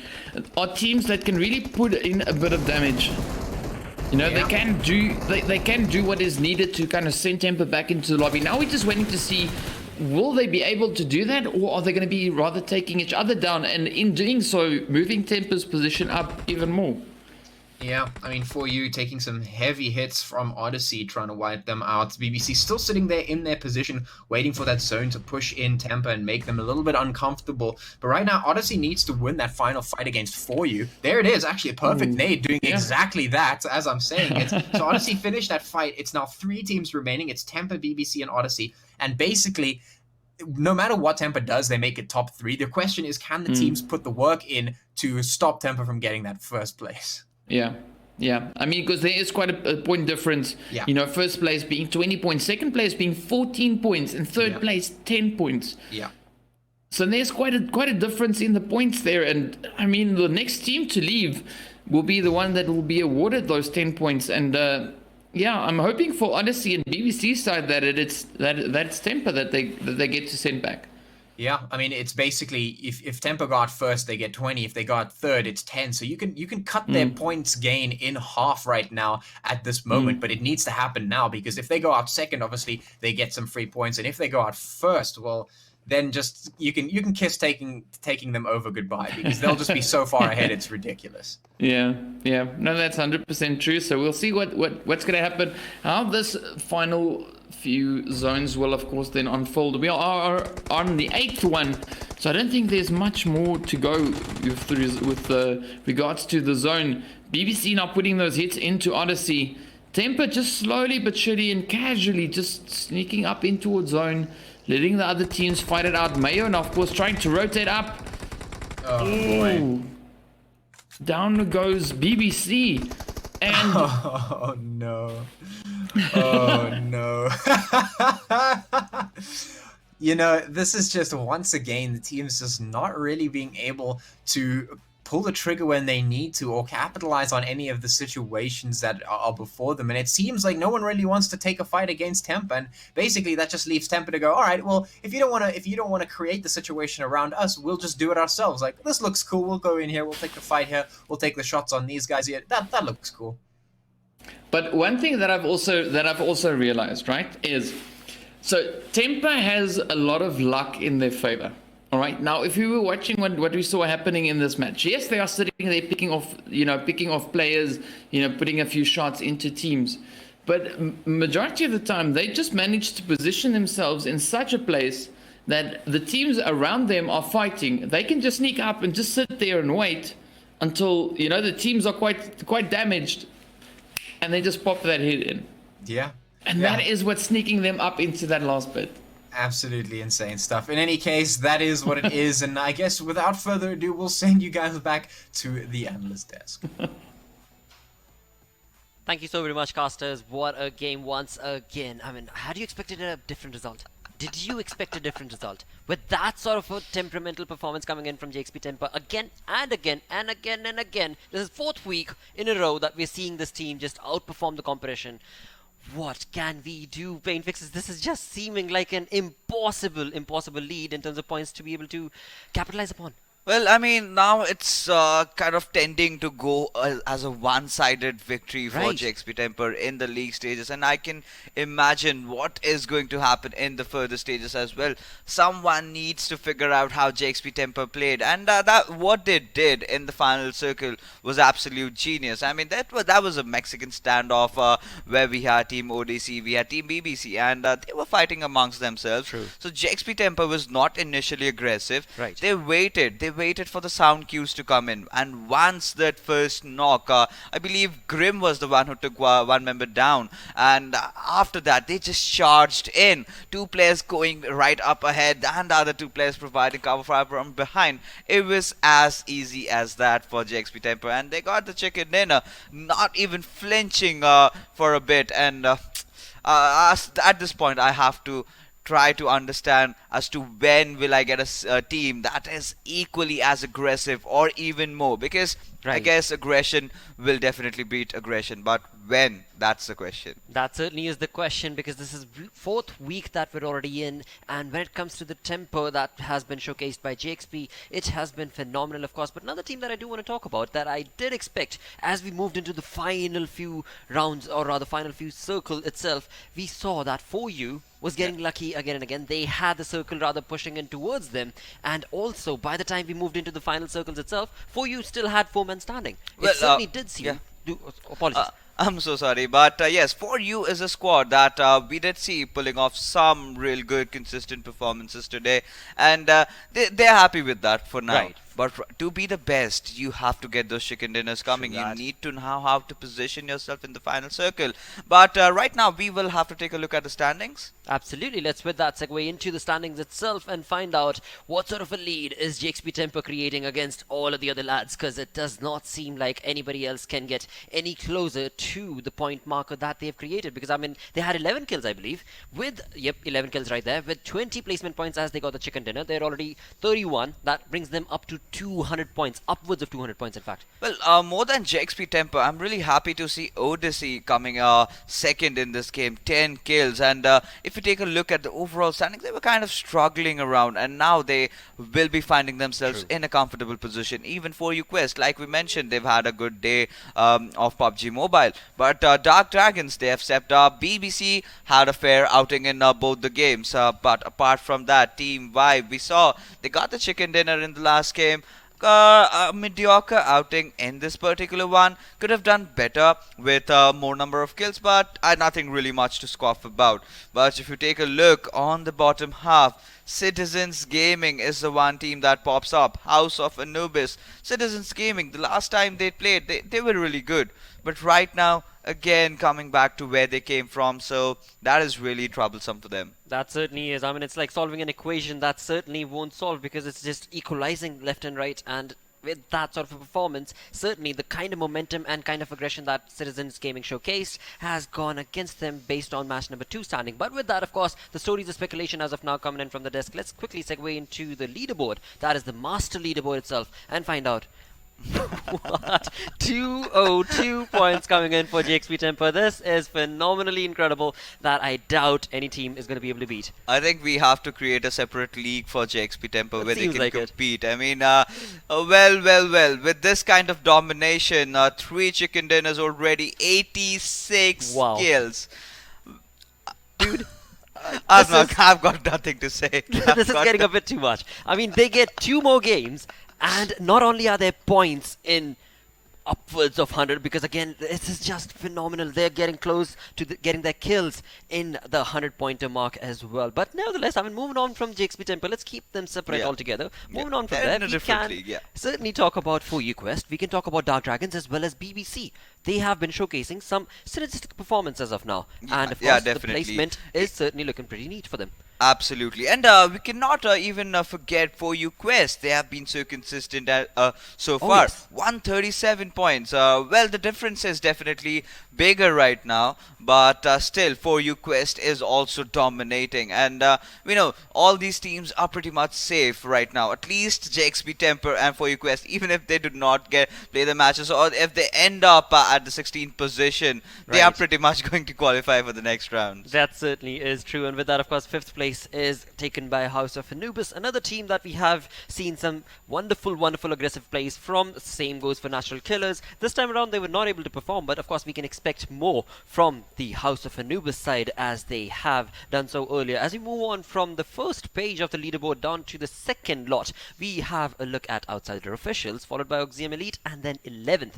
are teams that can really put in a bit of damage. You know, they can do what is needed to kind of send Temper back into the lobby. Now we're just waiting to see, will they be able to do that, or are they going to be rather taking each other down, and in doing so, moving Temper's position up even more? Yeah, I mean, 4U taking some heavy hits from Odyssey, trying to wipe them out. BBC still sitting there in their position, waiting for that zone to push in Temper and make them a little bit uncomfortable. But right now, Odyssey needs to win that final fight against 4U. There it is, actually a perfect nade doing exactly that, as I'm saying it. So Odyssey finished that fight. It's now 3 teams remaining. It's Temper, BBC, and Odyssey. And basically, no matter what Temper does, they make it top 3. The question is, can the teams put the work in to stop Temper from getting that first place? Yeah. I mean, because there is quite a point difference. Yeah. You know, first place being 20 points, second place being 14 points, and third place 10 points. Yeah. So there's quite a difference in the points there. And I mean, the next team to leave will be the one that will be awarded those 10 points. And yeah, I'm hoping for Odyssey and BBC side that it's Temper that they get to send back. Yeah, I mean, it's basically, if Temper got first, they get 20. If they got third, it's 10. So you can cut their points gain in half right now at this moment, but it needs to happen now, because if they go out second, obviously, they get some free points. And if they go out first, well, then just you can kiss taking them over goodbye, because they'll just be so far ahead, it's ridiculous. Yeah, no, that's 100% true. So we'll see what's going to happen, how this final few zones will of course then unfold. We are on the 8th one, so I don't think there's much more to go with regards to the zone. BBC now putting those hits into Odyssey. Temper just slowly but surely and casually just sneaking up in towards zone, letting the other teams fight it out. Mayo now of course trying to rotate up. Oh boy. Down goes BBC. And oh no. Oh no. You know, this is just once again the team's just not really being able to pull the trigger when they need to, or capitalize on any of the situations that are before them. And it seems like no one really wants to take a fight against Tempa, and basically that just leaves Tempa to go, all right, well, if you don't want to create the situation around us, we'll just do it ourselves. Like, this looks cool, we'll go in here, we'll take the fight here, we'll take the shots on these guys here. That looks cool. But one thing that I've also realized, right, is so Tempa has a lot of luck in their favor. All right. Now, if you were watching what we saw happening in this match, yes, they are sitting there picking off players, putting a few shots into teams. But majority of the time, they just manage to position themselves in such a place that the teams around them are fighting. They can just sneak up and just sit there and wait until, the teams are quite damaged, and they just pop that hit in. Yeah. And that is what's sneaking them up into that last bit. Absolutely insane stuff. In any case, that is what it is, and I guess without further ado, we'll send you guys back to the analyst desk. Thank you so very much, casters. What a game once again. I mean, had you expected a different result? Did you expect a different result? With that sort of a temperamental performance coming in from DaXpt Temper again and again and again and again. This is 4th week in a row that we're seeing this team just outperform the competition. What can we do, Pain Fixes? This is just seeming like an impossible lead in terms of points to be able to capitalize upon. Well, I mean, now it's kind of tending to go as a one-sided victory for DaXpt Temper in the league stages, and I can imagine what is going to happen in the further stages as well. Someone needs to figure out how DaXpt Temper played, and that what they did in the final circle was absolute genius. I mean, that was a Mexican standoff where we had Team ODC, we had Team BBC, and they were fighting amongst themselves. True. So DaXpt Temper was not initially aggressive. Right. They waited for the sound cues to come in, and once that first knock, I believe Grim was the one who took one member down, and after that they just charged in, 2 players going right up ahead and the other 2 players providing cover fire from behind. It was as easy as that for DaXpt Temper, and they got the chicken dinner, not even flinching for a bit. And at this point I have to try to understand as to when will I get a team that is equally as aggressive or even more, because I guess aggression will definitely beat aggression, but when? That's the question. That certainly is the question, because this is 4th week that we're already in, and when it comes to the tempo that has been showcased by DaXpt, it has been phenomenal, of course. But another team that I do want to talk about that I did expect as we moved into the final few rounds, or rather final few circle itself, we saw that 4U was getting lucky again and again. They had the circle rather pushing in towards them, and also by the time we moved into the final circles itself, 4U still had 4 men standing. It certainly did seem apologies. I'm so sorry, but yes, 4U is a squad that we did see pulling off some real good, consistent performances today, and they're happy with that for now. Right. But to be the best, you have to get those chicken dinners coming. You need to know how to position yourself in the final circle. But right now, we will have to take a look at the standings. Absolutely. Let's with that segue into the standings itself and find out what sort of a lead is DaXpt Temper creating against all of the other lads, because it does not seem like anybody else can get any closer to the point marker that they've created, because I mean they had 11 kills, I believe, with 11 kills right there, with 20 placement points as they got the chicken dinner. They're already 31. That brings them up to 200 points, upwards of 200 points, in fact. Well, more than JXP Temper, I'm really happy to see Odyssey coming second in this game, 10 kills. And if you take a look at the overall standings, they were kind of struggling around, and now they will be finding themselves True. in a comfortable position. Even for UQuest, like we mentioned, they've had a good day of PUBG Mobile. But Dark Dragons, they have stepped up. BBC had a fair outing in both the games. But apart from that, Team Vibe, we saw they got the chicken dinner in the last game. A mediocre outing in this particular one. Could have done better with more number of kills, but nothing really much to scoff about. But if you take a look on the bottom half, Citizens Gaming is the one team that pops up. House of Anubis. Citizens Gaming, the last time they played, they were really good. But right now, again, coming back to where they came from, so that is really troublesome for them. That certainly is. I mean, it's like solving an equation that certainly won't solve, because it's just equalizing left and right. And with that sort of a performance, certainly the kind of momentum and kind of aggression that Citizens Gaming showcased has gone against them based on match number 2 standing. But with that, of course, the stories of speculation as of now coming in from the desk. Let's quickly segue into the leaderboard. That is the master leaderboard itself, and find out what? 202 points coming in for JXP Temper. This is phenomenally incredible that I doubt any team is going to be able to beat. I think we have to create a separate league for JXP Temper That where they seems can like it. compete. I mean, well, with this kind of domination, 3 chicken dinners already, 86 Wow. kills. Dude, I've got nothing to say. this is getting a bit too much. I mean, they get 2 more games, and not only are their points in upwards of 100, because again, this is just phenomenal. They're getting close to getting their kills in the 100-pointer mark as well. But nevertheless, I mean, moving on from JXP Temple, let's keep them separate Yeah. altogether. Moving Yeah, on from they're there, in a we different can league, yeah. certainly talk about For You Quest. We can talk about Dark Dragons as well as BBC. They have been showcasing some synergistic performance as of now. And of Yeah, course, the definitely. placement is certainly looking pretty neat for them. Absolutely, and we cannot even forget For You Quest. They have been so consistent so far. yes. 137 points. Well, the difference is definitely bigger right now, but still, For You Quest is also dominating. And we know all these teams are pretty much safe right now. At least JXP Temper and For You Quest, even if they do not play the matches, or if they end up at the 16th position, they are Right. pretty much going to qualify for the next round. That certainly is true, and with that, of course, 5th place is taken by House of Anubis, another team that we have seen some wonderful aggressive plays from. Same goes for Natural Killers. This time around, they were not able to perform, but of course, we can expect more from the House of Anubis side, as they have done so earlier. As we move on from the first page of the leaderboard down to the second lot, we have a look at Outsider Officials, followed by Oxium Elite, and then 11th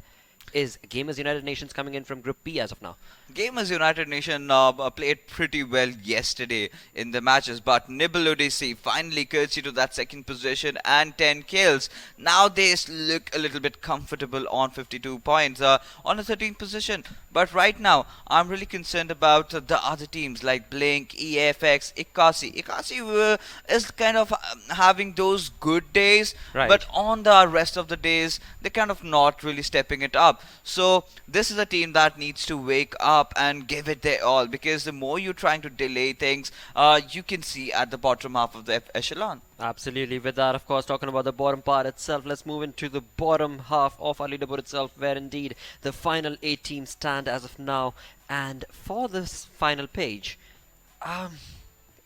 is Gamers United Nations coming in from Group B as of now. Gamers United Nation played pretty well yesterday in the matches, but Nibble Odyssey finally curtsy to that second position and 10 kills. Now they look a little bit comfortable on 52 points on the 13th position. But right now, I'm really concerned about the other teams like Blink, EFX, Inkosi. Inkosi is kind of having those good days, Right. but on the rest of the days, they're kind of not really stepping it up. So this is a team that needs to wake up and give it their all, because the more you're trying to delay things, you can see at the bottom half of the echelon. Absolutely. With that, of course, talking about the bottom part itself, let's move into the bottom half of our leaderboard itself, where indeed the final 8 teams stand as of now. And for this final page,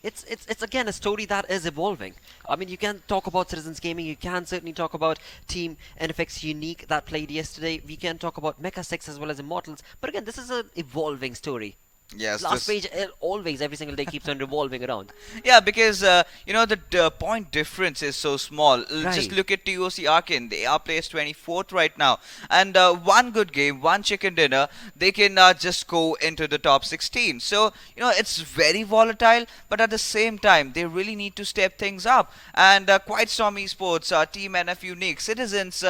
it's again a story that is evolving. I mean, you can talk about Citizens Gaming, you can certainly talk about Team NFX Unique that played yesterday, we can talk about Mecha 6 as well as Immortals, but again, this is an evolving story. Yes, Last page, always, every single day keeps on revolving around. yeah, because you know, the point difference is so small. Just Right. look at TOC Arkin. They are placed 24th right now, and one good game, one chicken dinner, they can just go into the top 16. So you know, it's very volatile, but at the same time, they really need to step things up. And Quiet Storm Esports, Team NF Unique, Citizens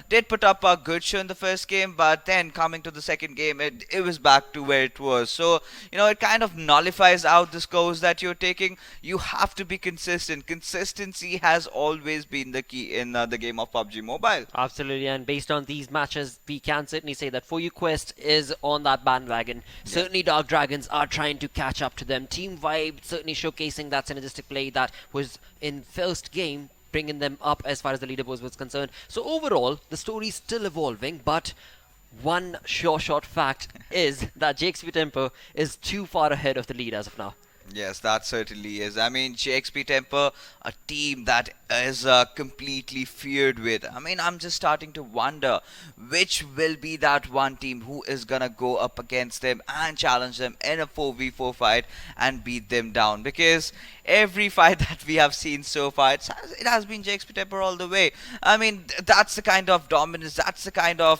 did put up a good show in the first game, but then coming to the second game, it was back to where it was. So you know, it kind of nullifies out the scores that you're taking. You have to be consistent. Consistency has always been the key in the game of PUBG Mobile. Absolutely, and based on these matches, we can certainly say that For You Quest is on that bandwagon. Certainly, Dark Dragons are trying to catch up to them. Team Vibe certainly showcasing that synergistic play that was in first game bringing them up as far as the leaderboards was concerned. So overall, the story's still evolving, but one sure shot fact is that JXP Tempo is too far ahead of the lead as of now. Yes, that certainly is. I mean, JXP Temper, a team that is completely feared with. I mean, I'm just starting to wonder which will be that one team who is gonna go up against them and challenge them in a 4v4 fight and beat them down. Because every fight that we have seen so far, it has been JXP Temper all the way. I mean, that's the kind of dominance, that's the kind of,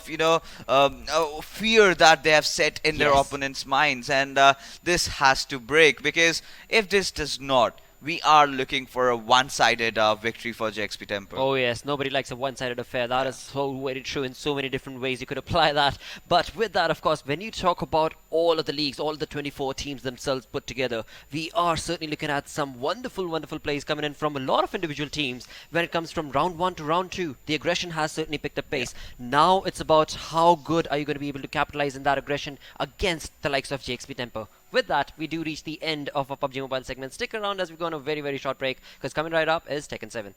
fear that they have set in their Yes. opponents' minds. And this has to break, because if this does not, we are looking for a one-sided victory for JXP Temple. Oh yes, nobody likes a one-sided affair. That is so very true in so many different ways you could apply that. But with that, of course, when you talk about all of the leagues, all the 24 teams themselves put together, we are certainly looking at some wonderful, wonderful plays coming in from a lot of individual teams. When it comes from round 1 to round 2, the aggression has certainly picked up pace. Now it's about how good are you going to be able to capitalize in that aggression against the likes of JXP Tempo. With that, we do reach the end of our PUBG Mobile segment. Stick around as we go on a very, very short break, because coming right up is Tekken 7.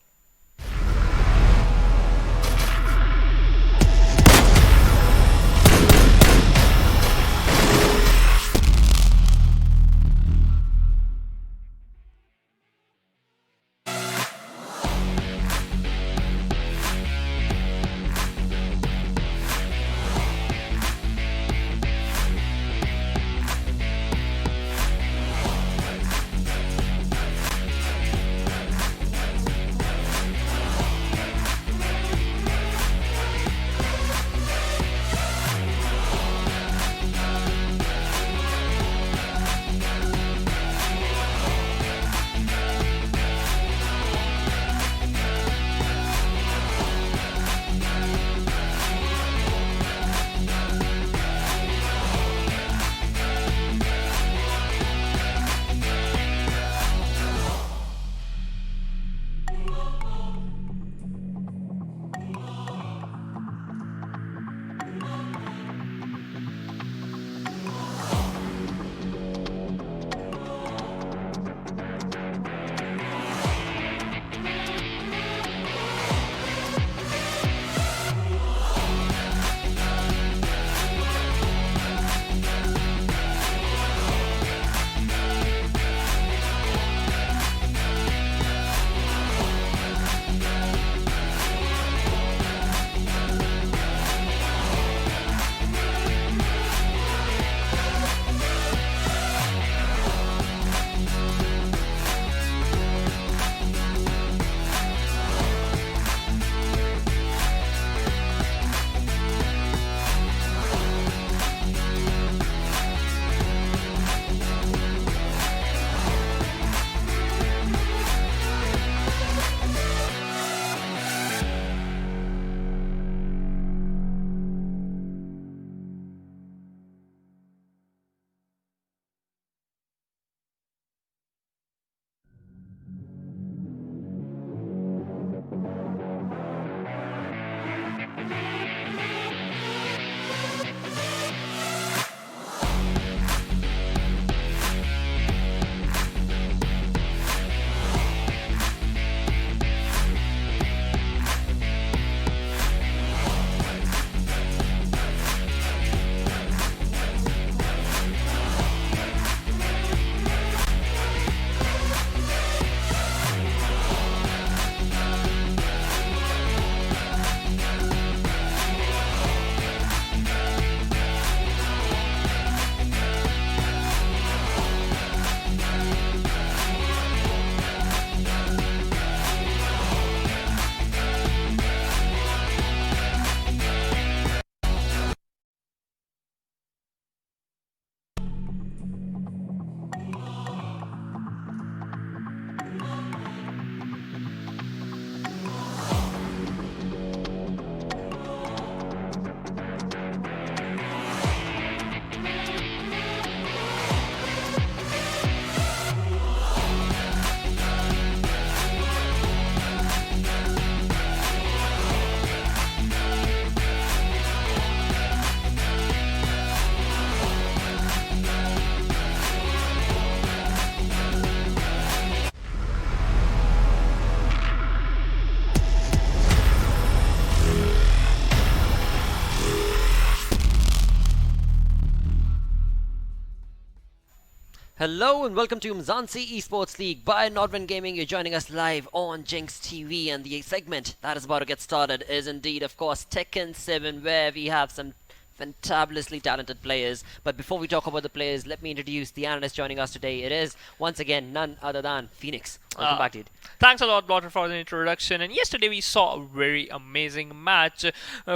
Hello and welcome to Umzansi Esports League by Nodwin Gaming. You're joining us live on Jinx TV, and the segment that is about to get started is indeed, of course, Tekken 7, where we have some fantabulously talented players. But before we talk about the players, let me introduce the analyst joining us today. It is, once again, none other than Phoenix. Welcome back, dude. Thanks a lot, Blotter, for the introduction. And yesterday we saw a very amazing match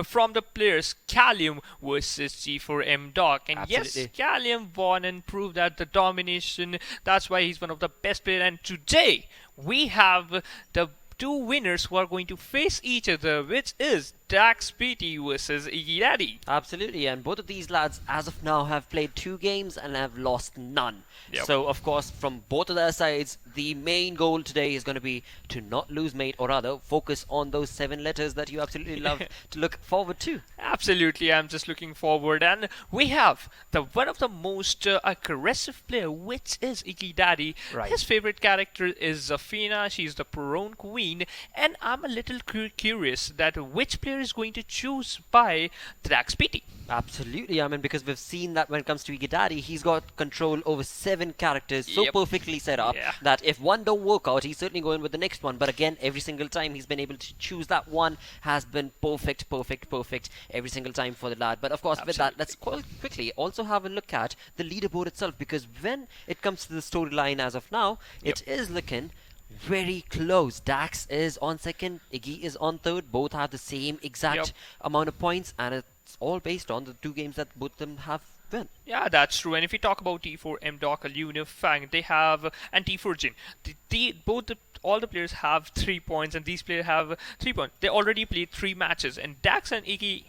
from the players Callium versus G4M Doc. And Absolutely. yes, Callium won and proved that the domination. That's why he's one of the best players. And today we have the two winners who are going to face each other, which is DaXpt versus Iggy Daddy. Absolutely, and both of these lads, as of now, have played 2 games and have lost none. Yep. So, of course, from both of their sides, the main goal today is going to be to not lose, mate, or rather, focus on those 7 letters that you absolutely love to look forward to. Absolutely, I'm just looking forward. And we have the one of the most aggressive player, which is Iggy Daddy. Right. His favorite character is Zafina. She's the Prone Queen. And I'm a little curious that which player is going to choose by DaXpt. Absolutely, I mean, because we've seen that when it comes to Iggy Daddy, he's got control over 7 characters so Yep. perfectly set up Yeah. that if one don't work out, he's certainly going with the next one. But again, every single time he's been able to choose that one has been perfect every single time for the lad. But of course, with that, let's quickly also have a look at the leaderboard itself, because when it comes to the storyline as of now, it is looking very close. Dax is on second, Iggy is on third. Both have the same exact amount of points, and it's all based on the 2 games that both of them have won. Yeah, that's true. And if we talk about T4M Doc, Fang, they have, and T4 Jin, all the players have 3 points, and these players have 3 points. They already played 3 matches, and Dax and Iggy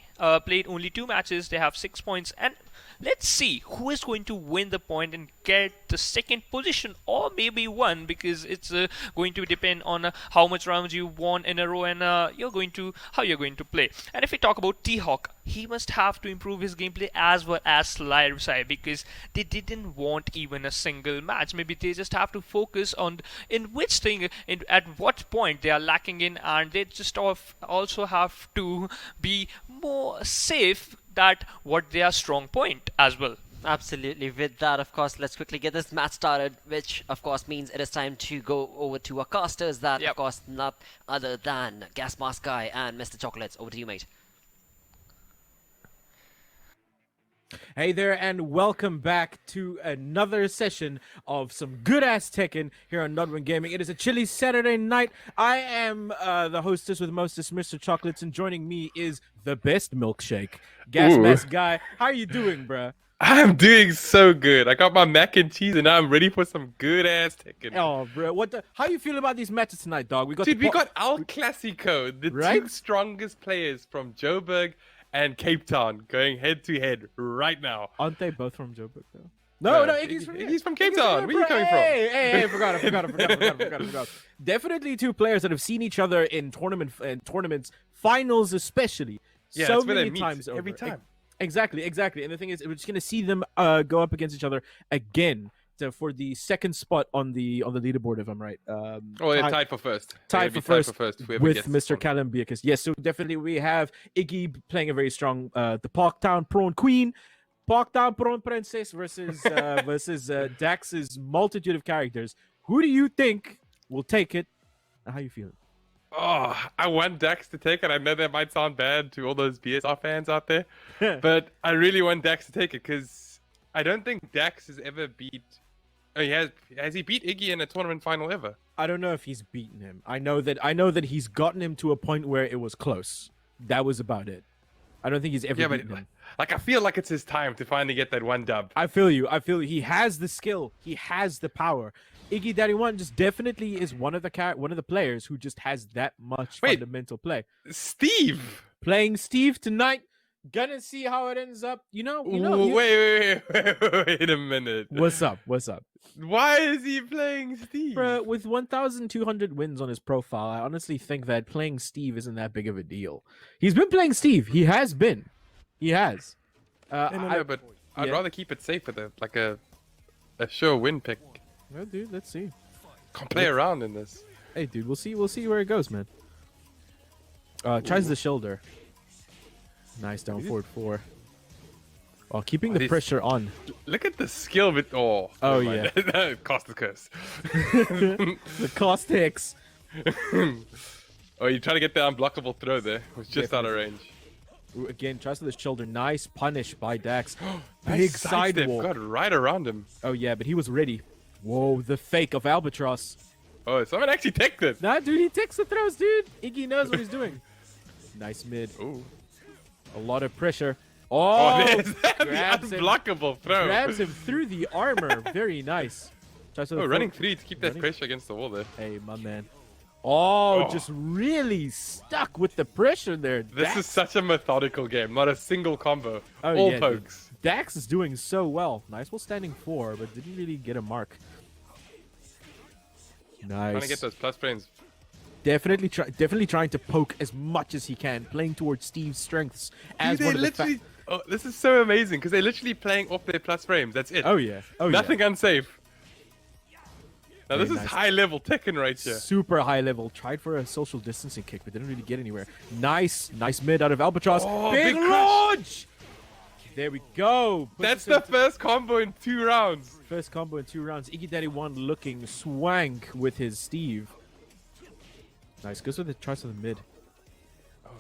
played only 2 matches. They have 6 points, and let's see who is going to win the point and get the second position, or maybe 1, because it's going to depend on how much rounds you won in a row, and how you're going to play. And if we talk about T-Hawk, he must have to improve his gameplay as well as Slide side, because they didn't want even a single match. Maybe they just have to focus on in which thing, at what point they are lacking in, and they just also have to be more safe that what their strong point as well. Absolutely. With that, of course, let's quickly get this match started, which of course means it is time to go over to our casters. That, of course, not other than Gas Mask Guy and Mr. Chocolates. Over to you, mate. Hey there, and welcome back to another session of some good-ass Tekken here on Nodwin Gaming. It is a chilly Saturday night. I am the hostess with mostest, Mr. Chocolates, and joining me is the best milkshake, Gas Mask Guy. How are you doing, bruh? I'm doing so good. I got my mac and cheese, and now I'm ready for some good-ass Tekken. Oh, bro, how you feel about these matches tonight, dog? We got El Clasico, the 2 strongest players from Joburg and Cape Town going head-to-head right now. Aren't they both from Joburg, though? No, Iggy's from Cape Town. Where are you coming from? Hey, forgot. Definitely 2 players that have seen each other in tournaments, finals especially, Yeah, so it's where they many meet times every over. time. Exactly. And the thing is, we're just gonna see them go up against each other again for the second spot on the leaderboard, if I'm right. They're tied for first. Tied for first with Mr. Callum Bierkes. Yes, so definitely we have Iggy playing a very strong the Parktown Prawn Queen, Parktown Prawn Princess versus Dax's multitude of characters. Who do you think will take it? How you feeling? Oh, I want Dax to take it. I know that might sound bad to all those BSR fans out there, but I really want Dax to take it because I don't think Dax has ever beat. Oh, has he beat Iggy in a tournament final ever? I don't know if he's beaten him. I know that he's gotten him to a point where it was close. That was about it. I don't think he's ever beaten him. Like, I feel like it's his time to finally get that 1 dub. I feel you. He has the skill. He has the power. Iggy Daddy 1 just definitely is one of the players who just has that much fundamental play. Steve playing Steve tonight. Gonna see how it ends up. Wait a minute. What's up? Why is he playing Steve? Bruh, with 1,200 wins on his profile, I honestly think that playing Steve isn't that big of a deal. He's been playing Steve. He has. No, but I'd rather keep it safe with a sure win pick. Well, dude, let's see. Can't play around in this. Hey, dude, we'll see where it goes, man. Tries the shoulder. Nice down forward 4. While keeping Oh, the this- pressure on. Look at the skill with. Oh, Oh, never mind. Cost the curse. The cost X. Oh, you trying to get the unblockable throw there. It was just out of range. Ooh, again, tries to the shoulder. Nice punish by Dax. Big Nice sidestep, sidewalk. got right around him. Oh, yeah, but he was ready. Whoa, the fake of Albatross. Oh, someone actually teched it. Nah, dude, he takes the throws, dude. Iggy knows what he's doing. Nice mid. Ooh. A lot of pressure. Oh, Oh, there's the grabs him, unblockable throw. grabs him through the armor. Very nice. Tries to the Oh, throw. running 3 to keep that Running- pressure against the wall there. Hey, my man. Oh, Oh. just really stuck with the pressure there. This Dax. is such a methodical game, not a single combo. Oh, All yeah, dude. pokes. Dax is doing so well. Nice while standing 4, but didn't really get a mark. Nice. Trying to get those plus frames. Definitely trying to poke as much as he can, playing towards Steve's strengths as Dude, one they of the literally. Oh, this is so amazing because they're literally playing off their plus frames. That's it. Oh yeah. Oh Nothing unsafe. Now Very this is nice. high level Tekken right yeah. here. Super high level. Tried for a social distancing kick, but didn't really get anywhere. Nice mid out of Albatross. Oh, big big crash. launch! There we go. Puts That's us the into- first combo in 2 rounds. first combo in 2 rounds. Iggy Daddy 1 looking swank with his Steve. Nice. Goes with the tries to the mid. Oh,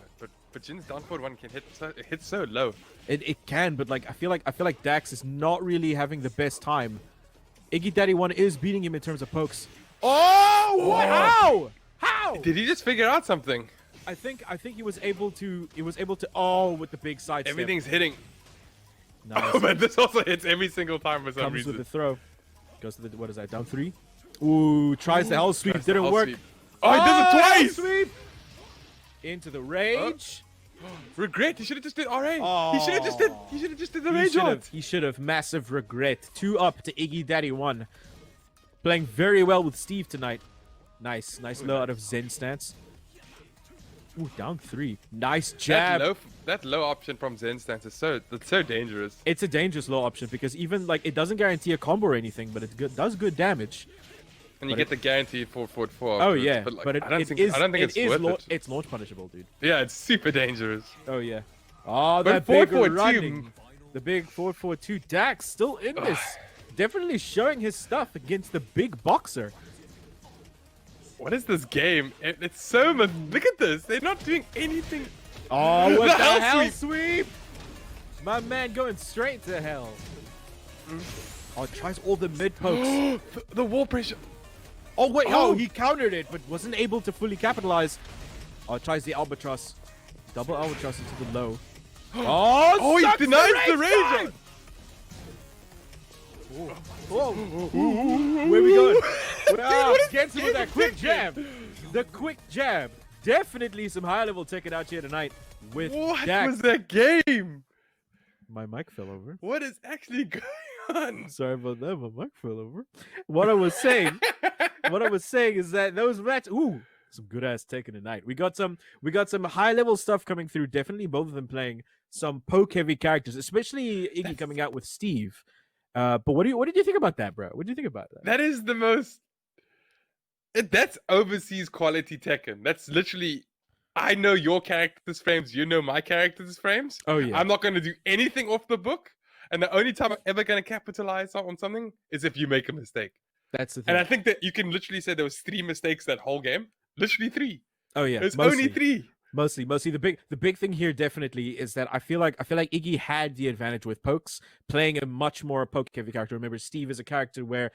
but Jin's down forward one can hit so low. It can, but like I feel like Dax is not really having the best time. Iggy Daddy 1 is beating him in terms of pokes. Oh, what? How? Did he just figure out something? I think he was able to with the big side step. Everything's hitting. Nice. Oh, but this also hits every single time for some Comes reason. with the throw. Goes to the what is that? Down 3. Ooh, tries the hell sweep. Tries the Didn't hell work. sweep. Oh, he does it hell twice! Sweep. Into the rage. Regret. He should have just did RA. Oh. He should have just did the rage on. He should have. Massive regret. 2 up to Iggy Daddy 1. Playing very well with Steve tonight. Nice low out of Zen stance. Ooh, down 3. Nice jab. That low option from Zen stance is so dangerous. It's a dangerous low option because even like it doesn't guarantee a combo or anything, but it does good damage. And you But get the guarantee 4-4-4. Oh yeah, but, like, but I don't think it it's is worth it. It's launch punishable, dude. Yeah, it's super dangerous. Oh yeah. Oh, But that big 4-4-2. running. The big 4-4-2. Dax still in this. Definitely showing his stuff against the big boxer. What is this game? It's so much. Look at this. They're not doing anything. Oh, what The the hell hell sweep. sweep? My man going straight to hell. Oh, tries all the mid pokes. The wall pressure. Oh wait, Oh. he countered it, but wasn't able to fully capitalize. Oh, tries the albatross. Double albatross into the low. Oh, He sucks denies the rage rage. time! Whoa. Where we going? Gets him with that quick jab. The quick jab. Definitely some high level Tekken out here tonight with What Dax. was that game? My mic fell over. What is actually going on? Sorry about that. My mic fell over. What I was saying is that those matches. Ooh, some good ass Tekken tonight. We got some high level stuff coming through. Definitely both of them playing some poke heavy characters, especially Iggy coming out with Steve. But what did you think about that, bro? What did you think about that? That is the most. That's overseas quality Tekken. That's literally. I know your character's frames. You know my character's frames. Oh yeah. I'm not going to do anything off the book. And the only time I'm ever going to capitalize on something is if you make a mistake. That's the thing. And I think that you can literally say there was 3 mistakes that whole game. Literally 3. Oh yeah. There's mostly. only 3. Mostly. The big thing here definitely is that I feel like Iggy had the advantage with pokes, playing a much more poke heavy character. Remember, Steve is a character where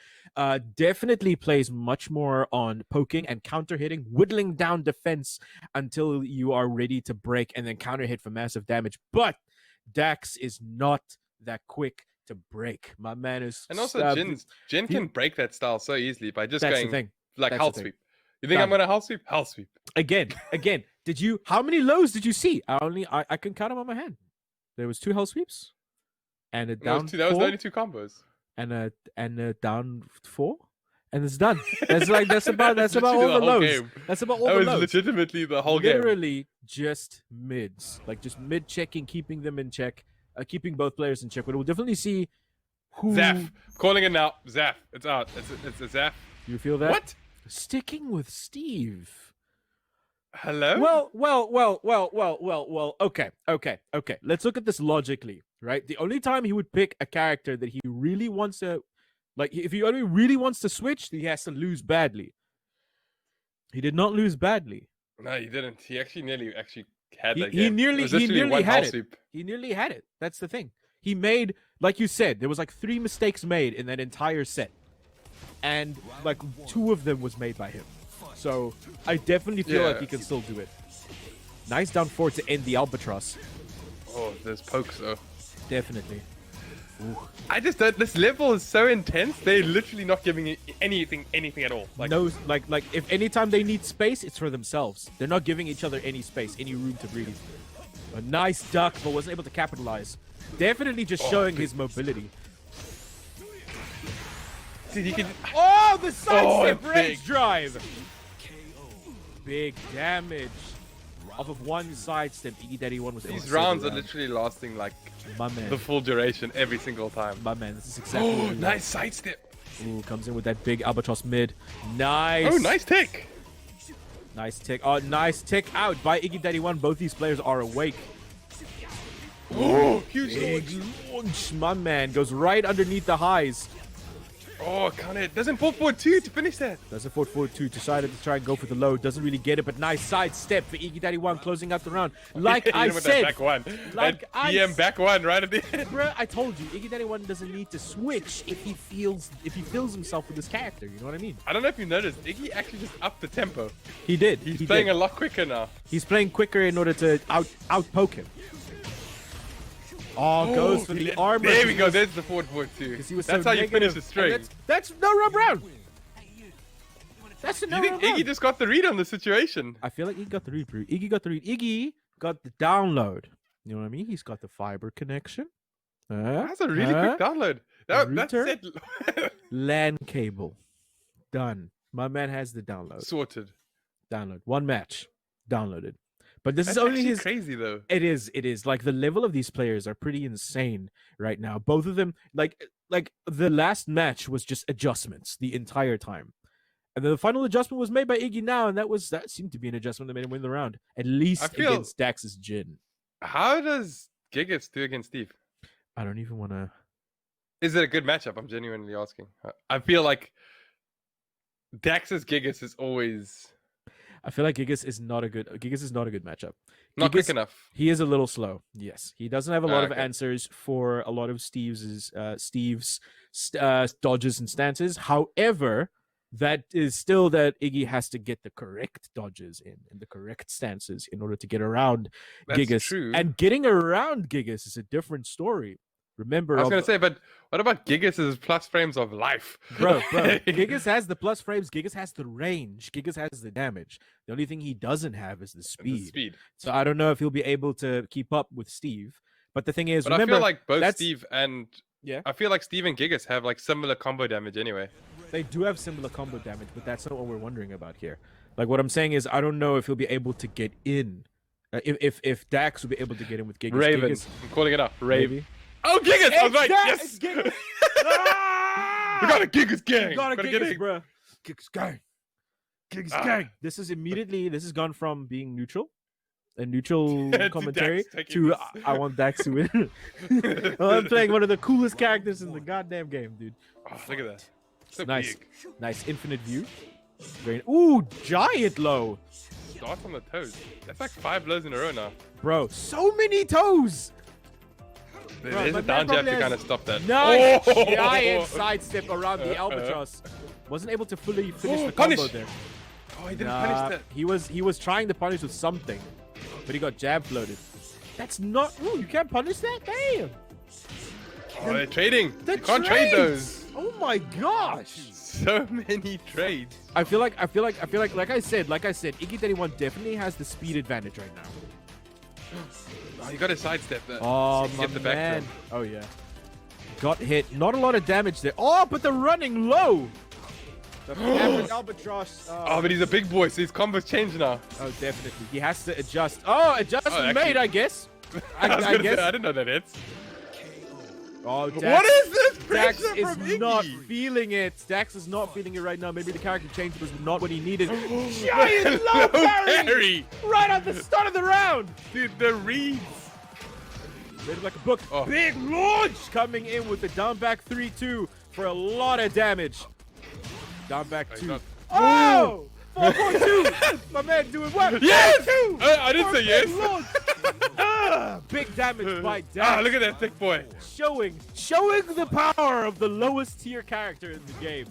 definitely plays much more on poking and counter hitting, whittling down defense until you are ready to break and then counter hit for massive damage. But Dax is not that quick to break. My man is And also, Jin can break that style so easily by just that's the going thing. like That's hell the thing. sweep. You think I'm Done. going to hell sweep? Hell sweep. Again. How many lows did you see? I can count them on my hand. There was 2 hell sweeps and a down That was 4 only 2 combos. and a down 4 and it's done. That's about all That's the literally the whole lows. game. That's about all That the was lows. legitimately the whole game. Literally just mids. Like just mid checking, keeping them in check, keeping both players in check. But we'll definitely see who Zaf. Calling it now. Zaf. It's out. It's a Zaf. you feel that? What? Sticking with Steve. Hello? Well. Okay. Let's look at this logically, right? The only time he would pick a character that he really wants to, like, if he only really wants to switch, he has to lose badly. He did not lose badly. No, he didn't. He actually nearly had He, that he game. It nearly, was he literally nearly one had foul it. sweep. He nearly had it. That's the thing. He made, like you said, there was like 3 mistakes made in that entire set, and like 2 of them was made by him. So I definitely feel like he can still do it. Nice down 4 to end the albatross. Oh, there's pokes though. Definitely. I just don't. This level is so intense. They're literally not giving it anything at all. Like, No, like if anytime they need space, it's for themselves. They're not giving each other any space, any room to breathe. A nice duck, but wasn't able to capitalize. Definitely just showing his mobility. dude, you can. Oh, the sidestep big. rage drive. Big damage. Off of one sidestep, Iggy31 was able to These save the rounds are round. literally lasting like My man. the full duration every single time. My man, this is exactly what Oh, we want. nice sidestep. Ooh, comes in with that big albatross mid. Nice. Oh, nice take. Nice tick. Oh, nice tick out by Iggy31. Both these players are awake. Oh, huge Big launch. launch. My man goes right underneath the highs. Oh, can't it? Doesn't 4-4-2 to finish that. Does a 4-4-2, decided to try and go for the low. Doesn't really get it, but nice side step for Iggy31 closing out the round. Like Hit I him with that said, back one. like That I PM back one right at the end. bruh, I told you, Iggy31 doesn't need to switch if he feels himself with this character. You know what I mean? I don't know if you noticed, Iggy actually just upped the tempo. He did. He's he playing did. a lot quicker now. He's playing quicker in order to out poke him. Oh, goes for the armor. There we go. There's the 4-4-2. He was That's so how you finish negative. the And string. That's no rub round. That's a no You think rub round. Iggy just got the read on the situation? I feel like Iggy got the read, bro. Iggy got the read. Iggy got the download. You know what I mean? He's got the fiber connection. That's a really quick download. That's Router? it. LAN cable. Done. My man has the download. Sorted. Download. One match. Downloaded. But this That's is only actually his. crazy though. It is. Like the level of these players are pretty insane right now. Both of them, like the last match was just adjustments the entire time. And then the final adjustment was made by Iggy now, and that seemed to be an adjustment that made him win the round. At least feel- against Dax's Jin. How does Gigas do against Steve? I don't even want to. Is it a good matchup? I'm genuinely asking. I feel like Dax's Gigas is always I feel like Gigas is not a good matchup. not Gigas- quick enough. He is a little slow. Yes, he doesn't have a lot of Okay. answers for a lot of Steve's dodges and stances. However, that is still that Iggy has to get the correct dodges in and the correct stances in order to get around That's Gigas. true. And getting around Gigas is a different story. Remember, I was gonna say, but what about Gigas' plus frames of life? bro, Gigas has the plus frames. Gigas has the range. Gigas has the damage. The only thing he doesn't have is the The speed. speed. So I don't know if he'll be able to keep up with Steve. But the thing is, But remember, I feel like both that's- Steve and Yeah. I feel like Steve and Gigas have like similar combo damage anyway. they do have similar combo damage, but that's not what we're wondering about here. Like what I'm saying is, I don't know if he'll be able to get in. If Dax will be able to get in with Gigas. Raven. Gigas, I'm calling it up. Raven. maybe. Oh, Gigas! I was right. It's Yes. Gigas. We got a Gigas gang. You gotta Gotta get get Gigas, in. bro. Gigas gang. Gigas Ah. gang. This has gone from being neutral, a neutral To commentary, Dax taking to this. I want Dax to win. I'm playing one of the coolest characters in the goddamn game, dude. Oh, look at that. So Nice. big. Nice infinite view. Ooh, giant low. Start on the toes. That's like 5 lows in a row now. Bro, so many toes. There's my a man down jab probably to has kind of stop that. Nice Oh! giant sidestep around the albatross. Wasn't able to fully finish the combo Punish. there. Oh, he didn't Nah, punish that. he was trying to punish with something, but he got jab floated. That's not. Ooh, you can't punish that. Damn. Oh, they're trading. The You can't trade trades! those. Oh my gosh. So many trades. I feel like like I said, Iggy31 definitely has the speed advantage right now. Oh, you got to sidestep that. Oh Get my the back man. jump. Oh yeah. Got hit. Not a lot of damage there. Oh, but the running low. The average albatross. Oh, but he's a big boy, so his combos change now. Oh, definitely. He has to adjust. Oh, adjustment actually- made, I guess. I was I gonna guess. say, I didn't know that hits. Oh, Dax. What is this Dax pressure is from Iggy? not feeling it. Dax is not feeling it right now. Maybe the character change was not what he needed. Giant low parry! Right at the start of the round! Dude, the reads. Read it like a book. Oh. Big launch coming in with the down back 3-2 for a lot of damage. Down back he's 2. not- Oh! 4-4-2! My man doing what? Yes! 4-2! I didn't say yes. Big damage by Dax. Ah, look at that thick boy. Showing the power of the lowest tier character in the game.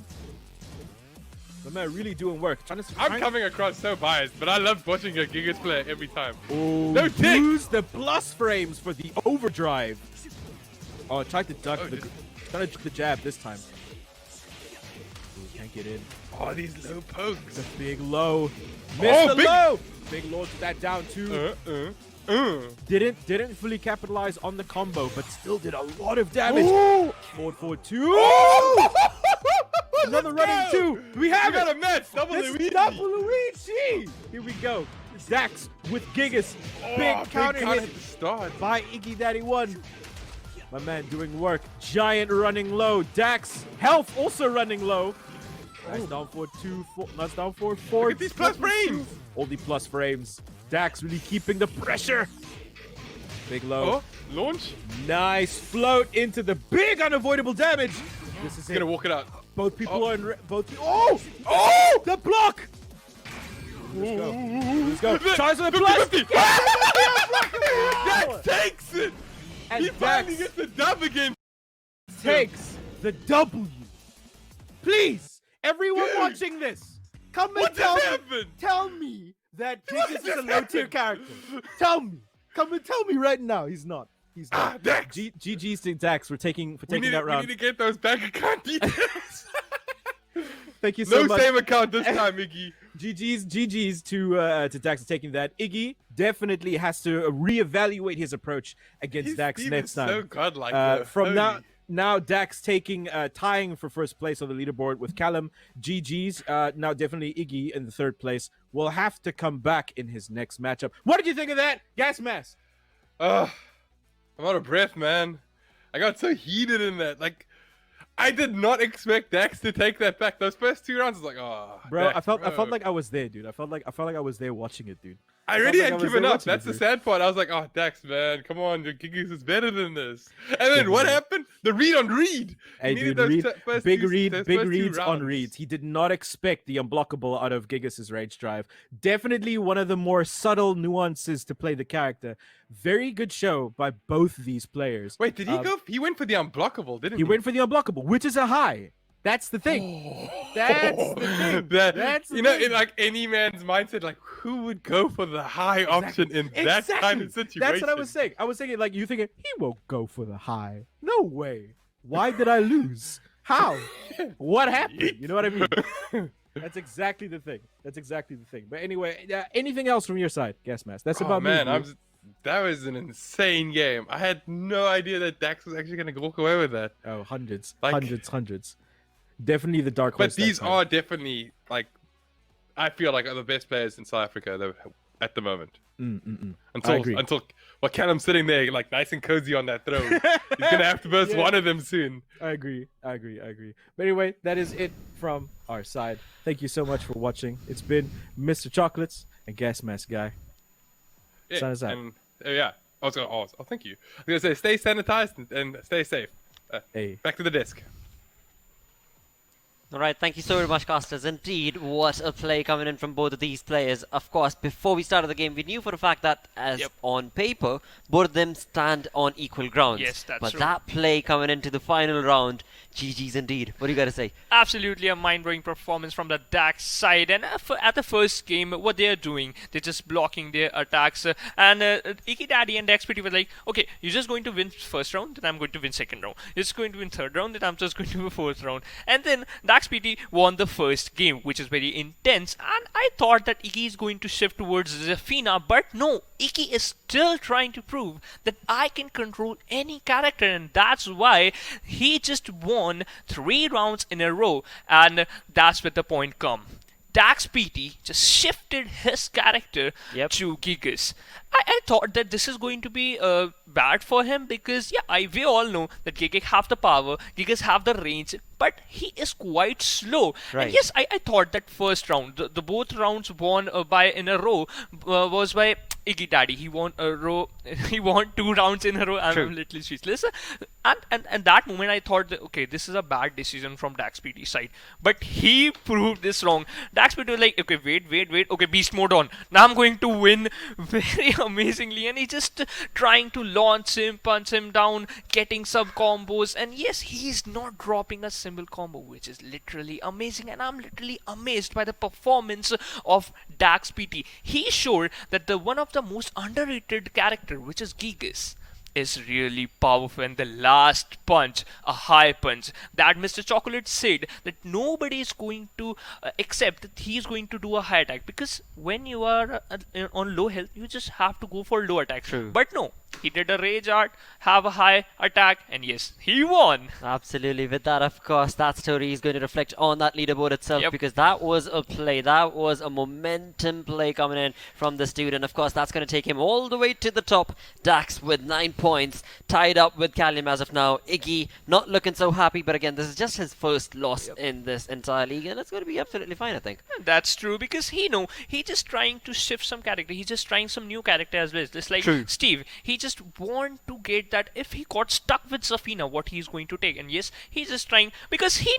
My man really doing work. I'm coming across so biased, but I love watching a Gigas play every time. Oh, No tick. use the plus frames for the overdrive. Oh, I tried to duck trying to the jab this time. Ooh, can't get in. Oh, these low pokes. The big low. Missed the big- low. Big launch that down too. Didn't fully capitalize on the combo, but still did a lot of damage. Forward 2. Another running 2. We have got it. a match. Double It's Luigi. double Luigi. Here we go. Dax with Gigas. Big counter hit at the start. by Iggy Daddy 1. My man doing work. Giant running low. Dax health also running low. Nice down for 2. Nice down for 4. Look at these plus frames. All the plus frames. Dax really keeping the pressure. Big low. Oh, launch. Nice float into the big unavoidable damage. This is He's it. gonna walk it out. Both people are in both. Oh! The block! Let's go. Let's go. Tries for the plus. 50-50. Dax takes it. And He finally Dax gets the dub again. takes the W. Please, everyone watching this, come and What tell just me. happened? Tell me that What Gigas is just a low tier happened? character. Tell me. Come and tell me right now. He's not. He's not. Ah, Dax. GG's to Dax for taking We need that round. to get those bank account details. Thank you so No much. same account this time, Iggy. GG's to Dax for taking that. Iggy definitely has to reevaluate his approach against His Dax team next is time. so godlike. though. From Holy. now Dax tying for first place on the leaderboard with Callum. GG's now definitely Iggy in the third place will have to come back in his next matchup. What did you think of that, Gas Mask? Ugh, I'm out of breath, man. I got so heated in that. Like, I did not expect Dax to take that back. Those first 2 rounds, I was like, oh, Bro, Dax, I felt bro. like I was there, dude. I felt like I was there watching it, dude. I already like I had was given there up. watching That's it, the dude. sad part. I was like, oh, Dax, man, come on, your Gigas is better than this. And then what happened? The read on read. Hey, He needed dude, those first big two- read, those big first 2 reads on rounds. reads. He did not expect the unblockable out of Gigas' rage drive. Definitely one of the more subtle nuances to play the character. Very good show by both these players. Wait, did he Um, go? He went for the unblockable, didn't He he? went for the unblockable, which is a high. That's the thing. That's the thing. That's the you know, thing. in like any man's mindset, like who would go for the high option in that kind of situation? That's what I was saying. I was thinking, like, you thinking, he won't go for the high. No way. Why did I lose? How? What happened? You know what I mean? That's exactly the thing. That's exactly the thing. But anyway, anything else from your side, Gas Mask? That's Oh about man, me. dude. that was an insane game. I had no idea that Dax was actually going to walk away with that. Oh, hundreds. Like- Hundreds. Definitely the dark horse. But these that time. are definitely like, I feel like are the best players in South Africa at the moment. I agree. Until Callum's sitting there like nice and cozy on that throne. He's gonna have to burst Yeah. one of them soon. I agree. But anyway, that is it from our side. Thank you so much for watching. It's been Mr. Chocolates and Gas Mask Guy. Yeah, Sign us out. and yeah. I was gonna. Oh, thank you. I was gonna say, stay sanitized and stay safe. Hey. Back to the desk. All right, thank you so very much, casters. Indeed, what a play coming in from both of these players. Of course, before we started the game, we knew for a fact that, as on paper, both of them stand on equal grounds. Yes, that's but true. that play coming into the final round, GG's indeed. What do you got to say? Absolutely a mind-blowing performance from the Dax side, and at the first game, what they're doing, they're just blocking their attacks, and Iki Daddy and DaXpt were like, okay, you're just going to win first round, then I'm going to win second round. You're just going to win third round, then I'm just going to win fourth round. And then DaXpt won the first game, which is very intense, and I thought that Iki is going to shift towards Zafina, but no, Iki is still trying to prove that I can control any character, and that's why he just won 3 rounds in a row, and that's where the point come. DaXpt just shifted his character Yep. to Gigas. I thought that this is going to be bad for him because we all know that Gigas have the power, Gigas have the range, but he is quite slow. Right. And yes, I thought that first round, the both rounds won by in a row was by Iggy Daddy. He won a row. He won 2 rounds in a row. I'm True. a little speechless. And that moment I thought that, okay, this is a bad decision from DaXPT's side. But he proved this wrong. DaXPT was like, okay, wait. Okay, beast mode on. Now I'm going to win very amazingly. And he just trying to launch him, punch him down, getting some combos. And yes, he's not dropping a single combo, which is literally amazing. And I'm literally amazed by the performance of DaXPT. He showed that the one of the most underrated character, which is Gigas, is really powerful. And the last punch, a high punch, that Mr. Chocolate said that nobody is going to accept that he is going to do a high attack, because when you are on low health, you just have to go for low attack. True. But no, he did a rage art, have a high attack, and yes, he won. Absolutely. With that, of course, that story is going to reflect on that leaderboard itself, Yep. because that was a play. That was a momentum play coming in from the student. Of course, that's going to take him all the way to the top. Dax with 9 points, tied up with Callum as of now. Iggy not looking so happy, but again, this is just his first loss in this entire league, and it's going to be absolutely fine, I think. That's true, because he just trying to shift some character. He's just trying some new character as well. Just like True. Steve, he just want to get that if he got stuck with Zafina, what he's going to take. And yes, he's just trying, because he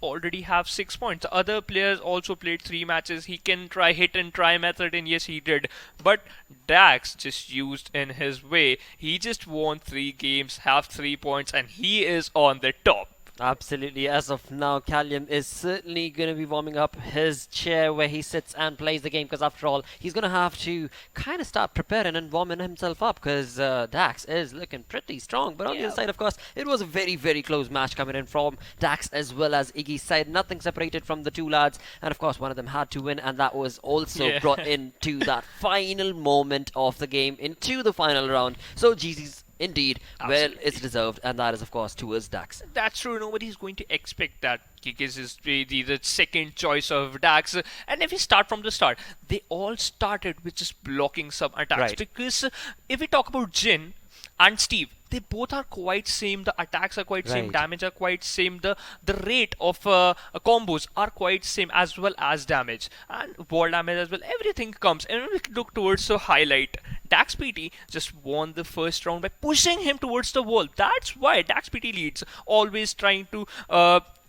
already have 6 points. The other players also played 3 matches. He can try hit and try method, and yes, he did. But Dax just used in his way. He just won 3 games, have 3 points, and he is on the top. Absolutely. As of now, Callum is certainly going to be warming up his chair where he sits and plays the game, because after all, he's going to have to kind of start preparing and warming himself up, because Dax is looking pretty strong. But on the other side, of course, it was a very, very close match coming in from Dax as well as Iggy's side. Nothing separated from the two lads. And of course, one of them had to win, and that was also brought into that final moment of the game, into the final round. So, GG's. Indeed, well, it's deserved, and that is, of course, towards Dax. That's true. Nobody's going to expect that Gigas is the second choice of Dax. And if we start from the start, they all started with just blocking some attacks. Right. Because if we talk about Jin and Steve, they both are quite same. The attacks are quite same. Right. Damage are quite same. The rate of combos are quite same, as well as damage and wall damage as well. Everything comes. And when we look towards the highlight, DaXpt just won the first round by pushing him towards the wall. That's why DaXpt leads, always trying to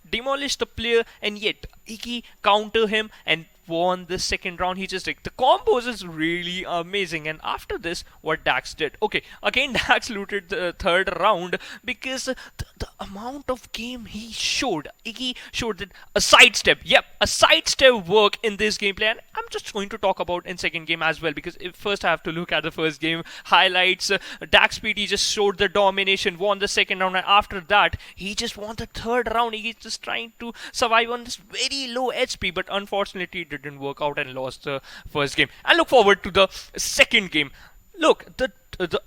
demolish the player, and yet Iggy counter him and won the second round. He just like the combos is really amazing. And after this, what Dax did, okay, again Dax looted the third round, because the amount of game he showed, Iggy showed that a sidestep, a sidestep work in this gameplay. And I'm just going to talk about in second game as well, because first I have to look at the first game highlights. DaXpt just showed the domination, won the second round, and after that he just won the third round. He's just trying to survive on this very low HP, but unfortunately it didn't work out and lost the first game. And look forward to the second game. Look, the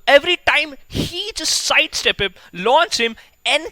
every time he just sidestep him, launch him, and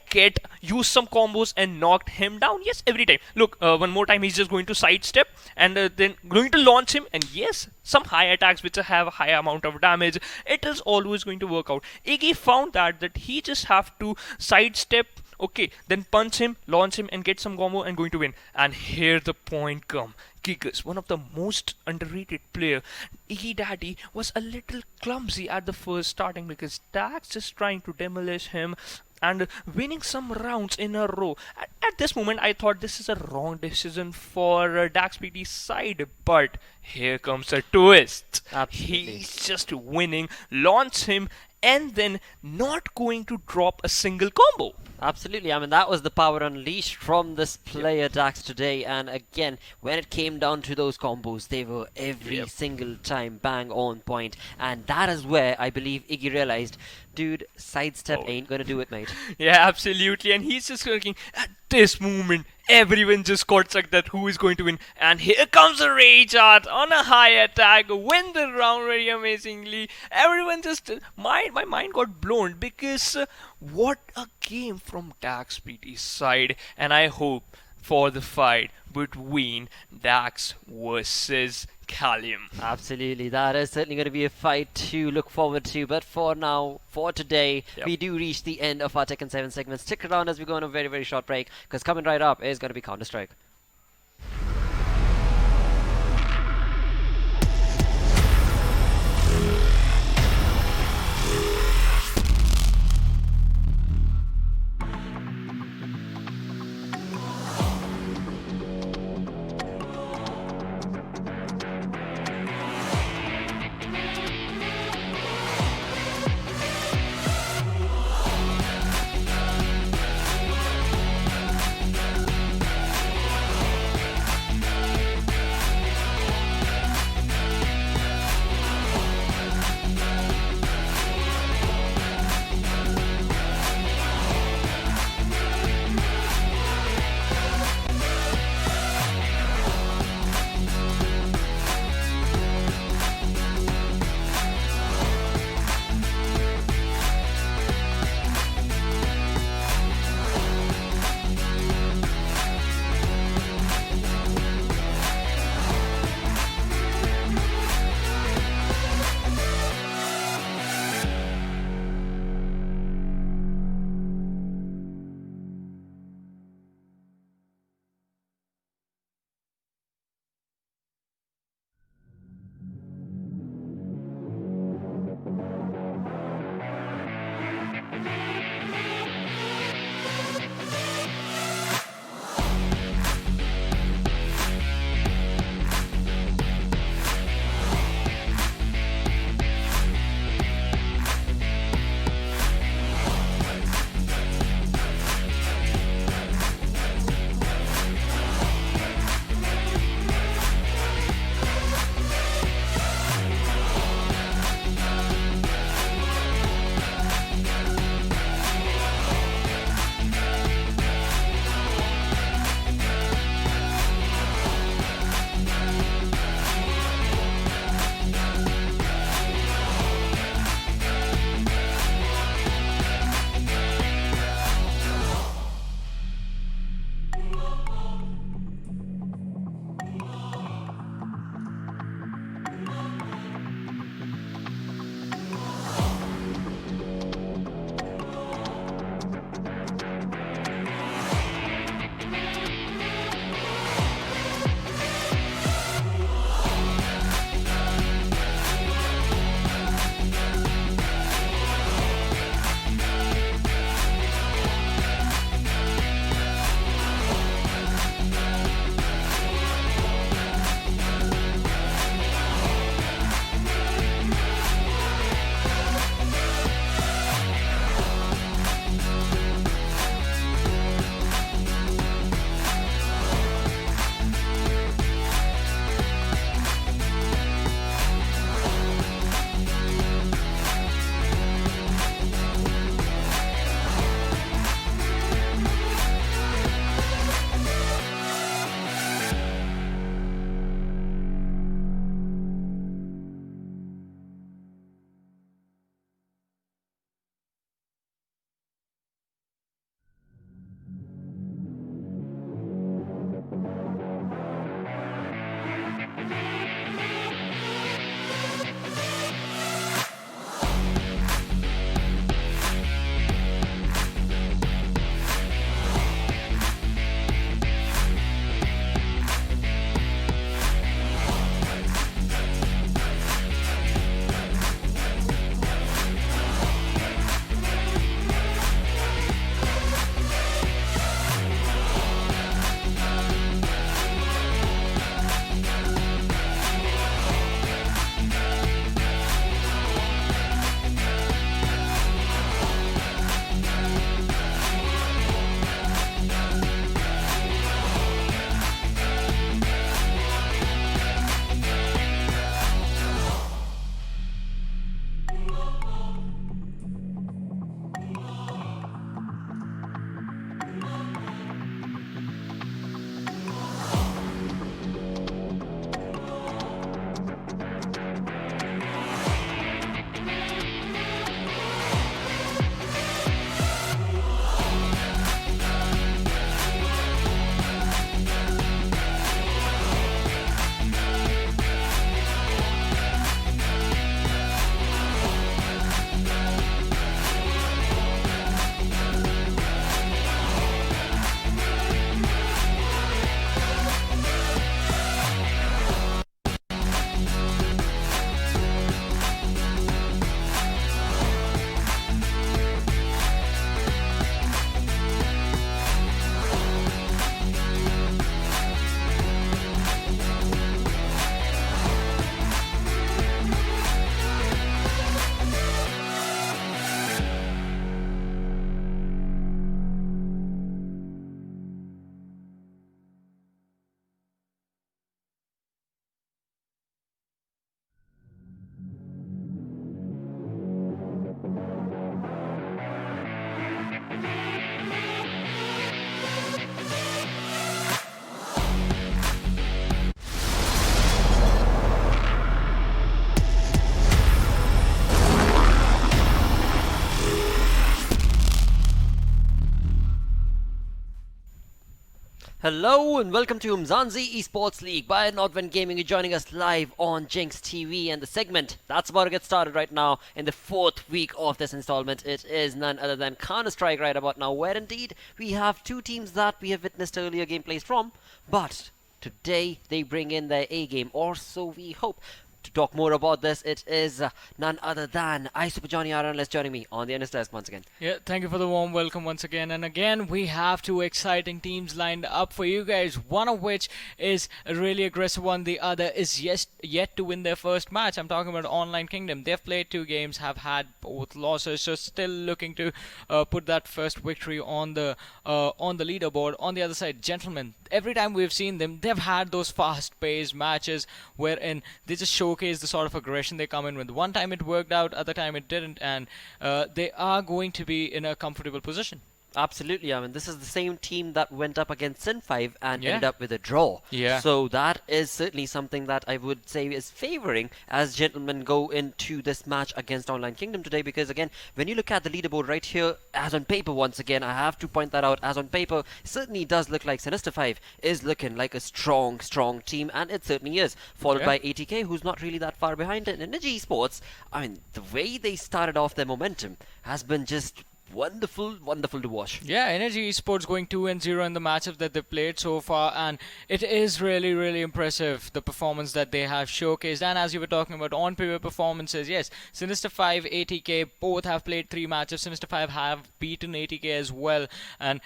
use some combos and knocked him down. Yes, every time. Look, one more time he's just going to sidestep and then going to launch him, and yes, some high attacks which have a high amount of damage. It is always going to work out. Iggy found that he just have to sidestep, okay, then punch him, launch him, and get some combo and going to win. And here the point come. Gigas, one of the most underrated player. Iggy Daddy was a little clumsy at the first starting, because Dax just trying to demolish him and winning some rounds in a row. At this moment, I thought this is a wrong decision for DaXPT's side, but here comes a twist. Absolutely. He's just winning, launch him, and then not going to drop a single combo. Absolutely. I mean, that was the power unleashed from this player, Dax, today. And again, when it came down to those combos, they were every single time bang on point. And that is where I believe Iggy realized, dude, sidestep ain't gonna do it, mate. Yeah, absolutely. And he's just working at this moment. Everyone just got stuck that who is going to win. And here comes a rage art on a high attack. Win the round very amazingly. Everyone just... My mind got blown, because what a game from DaXPT's side. And I hope for the fight between Dax versus Callium. Absolutely, that is certainly going to be a fight to look forward to. But for now, for today, Yep. we do reach the end of our Tekken 7 segment. Stick around as we go on a very, very short break, because coming right up is going to be Counter-Strike. Hello and welcome to Umzansi Esports League by Nodwin Gaming. You're joining us live on Jinx TV, and the segment that's about to get started right now in the 4th week of this installment. It is none other than Counter-Strike right about now, where indeed we have two teams that we have witnessed earlier gameplays from, but today they bring in their A game, or so we hope. To talk more about this, it is none other than Super Johnny R. Analyst joining me on the Analyst Desk once again. Yeah, thank you for the warm welcome once again. And again, we have two exciting teams lined up for you guys, one of which is a really aggressive one. The other is yet to win their first match. I'm talking about Online Kingdom. They've played 2 games, have had both losses, so still looking to put that first victory on the leaderboard. On the other side, Djentlemen, every time we've seen them, they've had those fast-paced matches wherein they just showcase the sort of aggression they come in with. One time it worked out, other time it didn't, and they are going to be in a comfortable position. Absolutely, I mean, this is the same team that went up against Sin 5 and Yeah. ended up with a draw. Yeah. So that is certainly something that I would say is favoring as Gentlemen go into this match against Online Kingdom today, because again, when you look at the leaderboard right here, as on paper, once again, I have to point that out, as on paper, it certainly does look like Sinister 5 is looking like a strong team, and it certainly is, followed Yeah. by ATK, who's not really that far behind it. And Inkosi Esports, I mean, the way they started off their momentum has been just wonderful to watch. Yeah, Inkosi Esports going 2-0 in the matchups that they've played so far, and it is really impressive, the performance that they have showcased. And as you were talking about on-paper performances, yes, Sinister 5, ATK both have played 3 matches. Sinister 5 have beaten ATK as well, and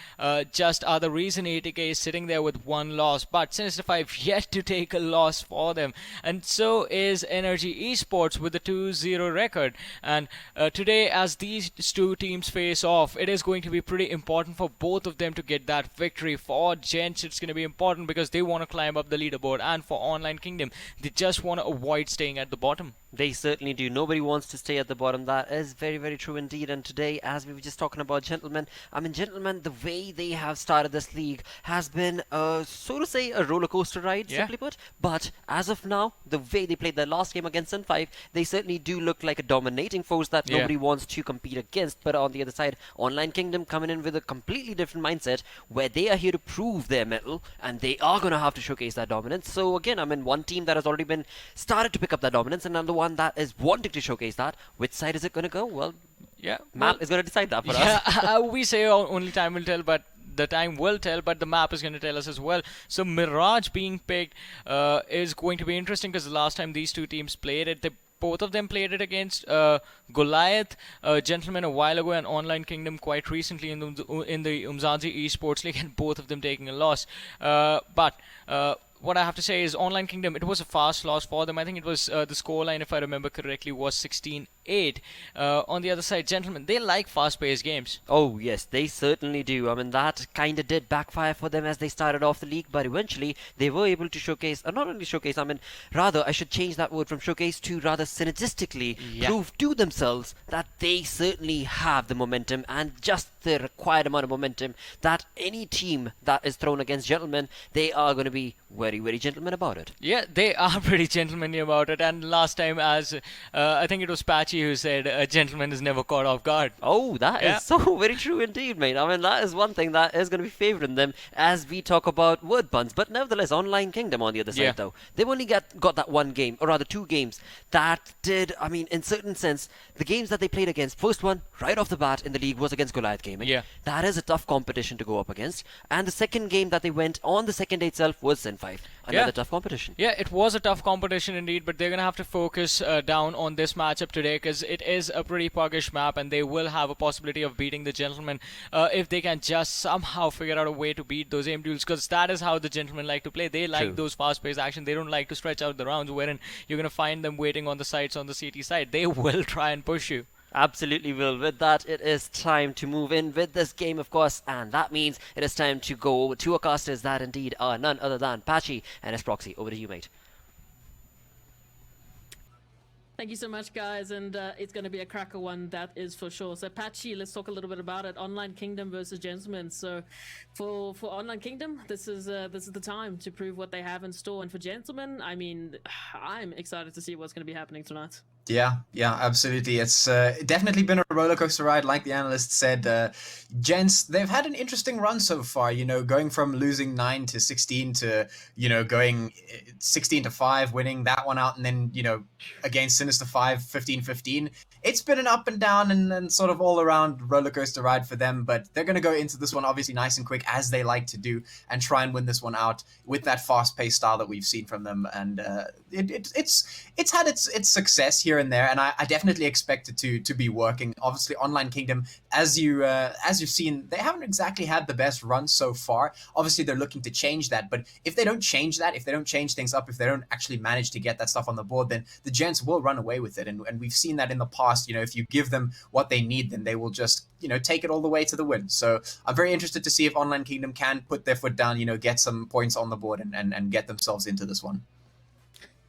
just are the reason ATK is sitting there with 1 loss, but Sinister 5 yet to take a loss for them, and so is Inkosi Esports with the 2-0 record. And today, as these two teams face off, it is going to be pretty important for both of them to get that victory. For Gents, it's going to be important because they want to climb up the leaderboard, and for Online Kingdom, they just want to avoid staying at the bottom. They certainly do. Nobody wants to stay at the bottom. That is very true indeed. And today, as we were just talking about Gentlemen, I mean, Gentlemen, the way they have started this league has been, so to say, a roller coaster ride, Yeah. simply put. But as of now, the way they played their last game against Sun 5, they certainly do look like a dominating force that Yeah. nobody wants to compete against. But on the other side, Online Kingdom coming in with a completely different mindset, where they are here to prove their mettle, and they are going to have to showcase that dominance. So again, I mean, one team that has already been started to pick up that dominance, and another one that is wanting to showcase that. Which side is it going to go? Well, Yeah, map is going to decide that for us. yeah, we say only time will tell, but the time will tell, but the map is going to tell us as well. So Mirage being picked is going to be interesting, because the last time these two teams played it, both of them played it against Goliath, Djentlemen a while ago, and Online Kingdom quite recently in the Umzansi Esports League, and both of them taking a loss. But what I have to say is Online Kingdom, it was a fast loss for them. I think it was the scoreline, if I remember correctly, was 16-8. On the other side, Djentlemen, they like fast-paced games. Oh yes, they certainly do. I mean, that kind of did backfire for them as they started off the league, but eventually they were able to showcase, not only showcase, I mean, rather, I should change that word from showcase to rather synergistically prove to themselves that they certainly have the momentum, and just the required amount of momentum, that any team that is thrown against Gentlemen, they are going to be very gentlemen about it. Yeah, they are pretty gentlemanly about it. And last time, as I think it was Patchy who said, a gentleman is never caught off guard. Oh, that Yeah. is so very true indeed, mate. I mean, that is one thing that is going to be favouring them as we talk about word puns. But nevertheless, Online Kingdom on the other side, Yeah. though, they've only got that one game, or rather 2 games, that did, I mean, in certain sense, the games that they played against, first one, right off the bat in the league, was against Goliath Gaming. Yeah. That is a tough competition to go up against. And the second game that they went on the second day itself was Sin 5. Another Yeah. tough competition. Yeah, it was a tough competition indeed, but they're going to have to focus down on this matchup today, because it is a pretty puggish map, and they will have a possibility of beating the Gentlemen if they can just somehow figure out a way to beat those aim duels, because that is how the Gentlemen like to play. They like True. those fast-paced action. They don't like to stretch out the rounds, wherein you're going to find them waiting on the sides on the CT side. They will try and push you. Absolutely will. With that, it is time to move in with this game, of course, and that means it is time to go over to our casters that indeed are none other than Patchy and Esproxy. Over to you, mate. Thank you so much, guys, and it's going to be a cracker one, that is for sure. So, Patchy, let's talk a little bit about it. Online Kingdom versus Djentlemen. So, for Online Kingdom, this is the time to prove what they have in store, and for Djentlemen, I mean, I'm excited to see what's going to be happening tonight. Yeah, absolutely. It's definitely been a roller coaster ride, like the analyst said. Gents, they've had an interesting run so far. Going from losing 9 to 16 to going 16 to 5, winning that one out, and then against Sinister 5, 15-15. It's been an up and down and sort of all around roller coaster ride for them. But they're going to go into this one obviously nice and quick, as they like to do, and try and win this one out with that fast-paced style that we've seen from them. And it's had its success here and there, and I definitely expect it to be working. Obviously, Online Kingdom, as you've seen, they haven't exactly had the best run so far. Obviously, they're looking to change that, but if they don't change that, if they don't change things up, if they don't actually manage to get that stuff on the board, then the Gents will run away with it, and we've seen that in the past. If you give them what they need, then they will just take it all the way to the win. So I'm very interested to see if Online Kingdom can put their foot down, get some points on the board and get themselves into this one.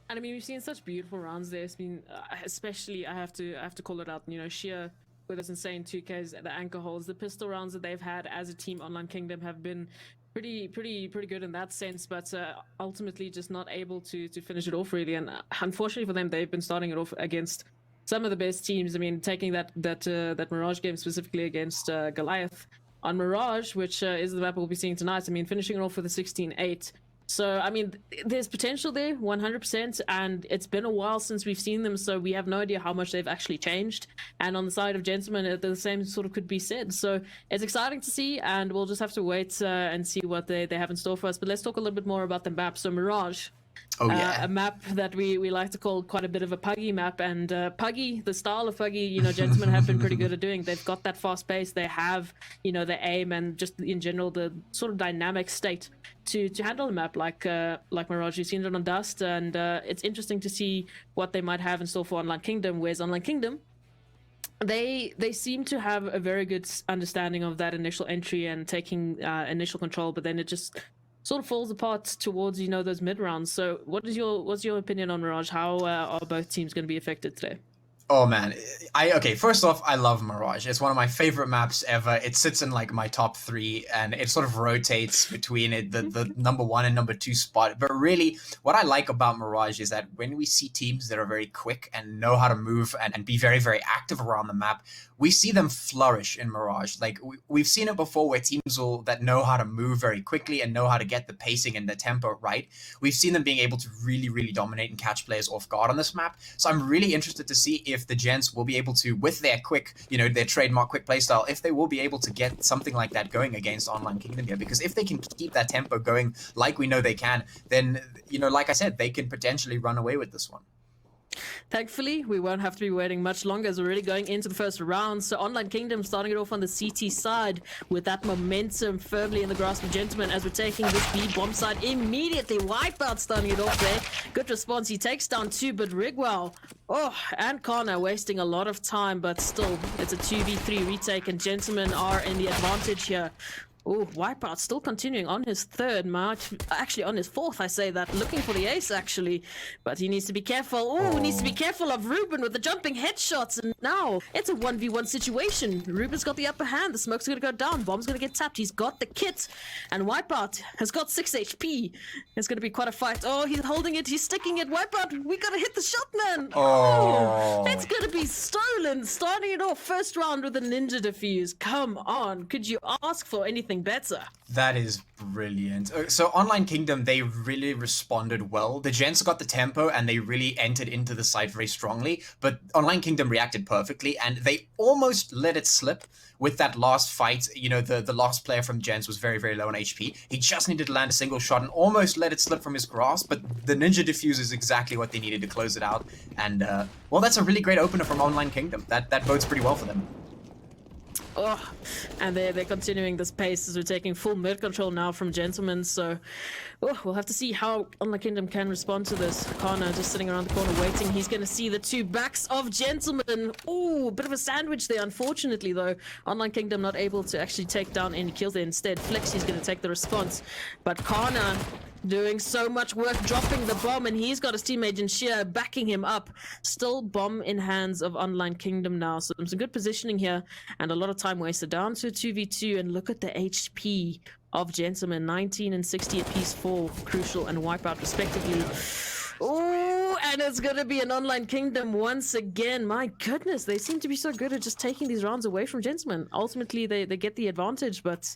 And I mean, we've seen such beautiful rounds there. It's been, especially, I have to call it out. Sheer with those insane 2Ks, the anchor holds, the pistol rounds that they've had as a team. Online Kingdom have been pretty good in that sense, but ultimately just not able to finish it off really. And unfortunately for them, they've been starting it off against some of the best teams. I mean, taking that Mirage game specifically against Goliath on Mirage, which is the map we'll be seeing tonight. I mean, finishing it off with a 16-8. So, I mean, there's potential there, 100%, and it's been a while since we've seen them, so we have no idea how much they've actually changed. And on the side of Djentlemen, the same sort of could be said. So it's exciting to see, and we'll just have to wait and see what they have in store for us. But let's talk a little bit more about the map. So Mirage. Oh, yeah. A map that we like to call quite a bit of a puggy map, and puggy, the style of puggy, Djentlemen have been pretty good at doing. They've got that fast pace, they have the aim, and just in general the sort of dynamic state to handle a map like Mirage. You've seen it on Dust, and it's interesting to see what they might have in store for Online Kingdom. Whereas Online Kingdom, they seem to have a very good understanding of that initial entry and taking initial control, but then it just sort of falls apart towards those mid rounds. So what's your opinion on Mirage? How are both teams going to be affected today? Oh man, first off, I love Mirage. It's one of my favorite maps ever. It sits in like my top 3, and it sort of rotates between it, the number 1 and number 2 spot. But really, what I like about Mirage is that when we see teams that are very quick and know how to move and be very, very active around the map, we see them flourish in Mirage. Like we've seen it before, where teams that know how to move very quickly and know how to get the pacing and the tempo right. We've seen them being able to really, really dominate and catch players off guard on this map. So I'm really interested to see if the Gents will be able to, with their quick, their trademark quick playstyle, if they will be able to get something like that going against Online Kingdom here. Because if they can keep that tempo going like we know they can, then, like I said, they can potentially run away with this one. Thankfully, we won't have to be waiting much longer as we're already going into the first round. So Online Kingdom starting it off on the CT side with that momentum firmly in the grasp of Djentlemen as we're taking this B bomb side immediately. Wipeout starting it off there. Good response. He takes down 2, but Rigwell, and Connor wasting a lot of time, but still, it's a 2v3 retake, and Djentlemen are in the advantage here. Oh, Wipeout still continuing on his 3rd match, actually on his 4th, I say that, looking for the ace actually, but he needs to be careful. Oh, needs to be careful of Ruben with the jumping headshots, and now it's a 1v1 situation. Ruben's got the upper hand, the smoke's gonna go down, bomb's gonna get tapped, he's got the kit, and Wipeout has got 6 HP. It's gonna be quite a fight. Oh, he's holding it, he's sticking it. Wipeout, we gotta hit the shot, man. Oh, it's gonna be stolen. Starting it off first round with a ninja defuse. Come on, could you ask for anything better? That is brilliant. So Online Kingdom, they really responded well. The Gents got the tempo and they really entered into the site very strongly, but Online Kingdom reacted perfectly and they almost let it slip with that last fight. The last player from Gents was very, very low on HP. He just needed to land a single shot and almost let it slip from his grasp, but the Ninja Diffuse is exactly what they needed to close it out. And, that's a really great opener from Online Kingdom. That bodes pretty well for them. Oh, and they're continuing this pace as we're taking full mid control now from Djentlemen. So we'll have to see how Online Kingdom can respond to this. Connor just sitting around the corner waiting. He's going to see the 2 backs of Djentlemen. Oh, bit of a sandwich there, unfortunately, though. Online Kingdom not able to actually take down any kills there. Instead, Flexi's going to take the response. But Connor doing so much work, dropping the bomb, and he's got his teammate Sheer backing him up. Still bomb in hands of Online Kingdom now. So some good positioning here and a lot of time wasted. Down to a 2v2, and look at the HP of Djentlemen. 19 and 60 apiece for Crucial and Wipeout respectively. Oh, And it's going to be an Online Kingdom once again. My goodness, they seem to be so good at just taking these rounds away from Gentlemen. Ultimately, they get the advantage, but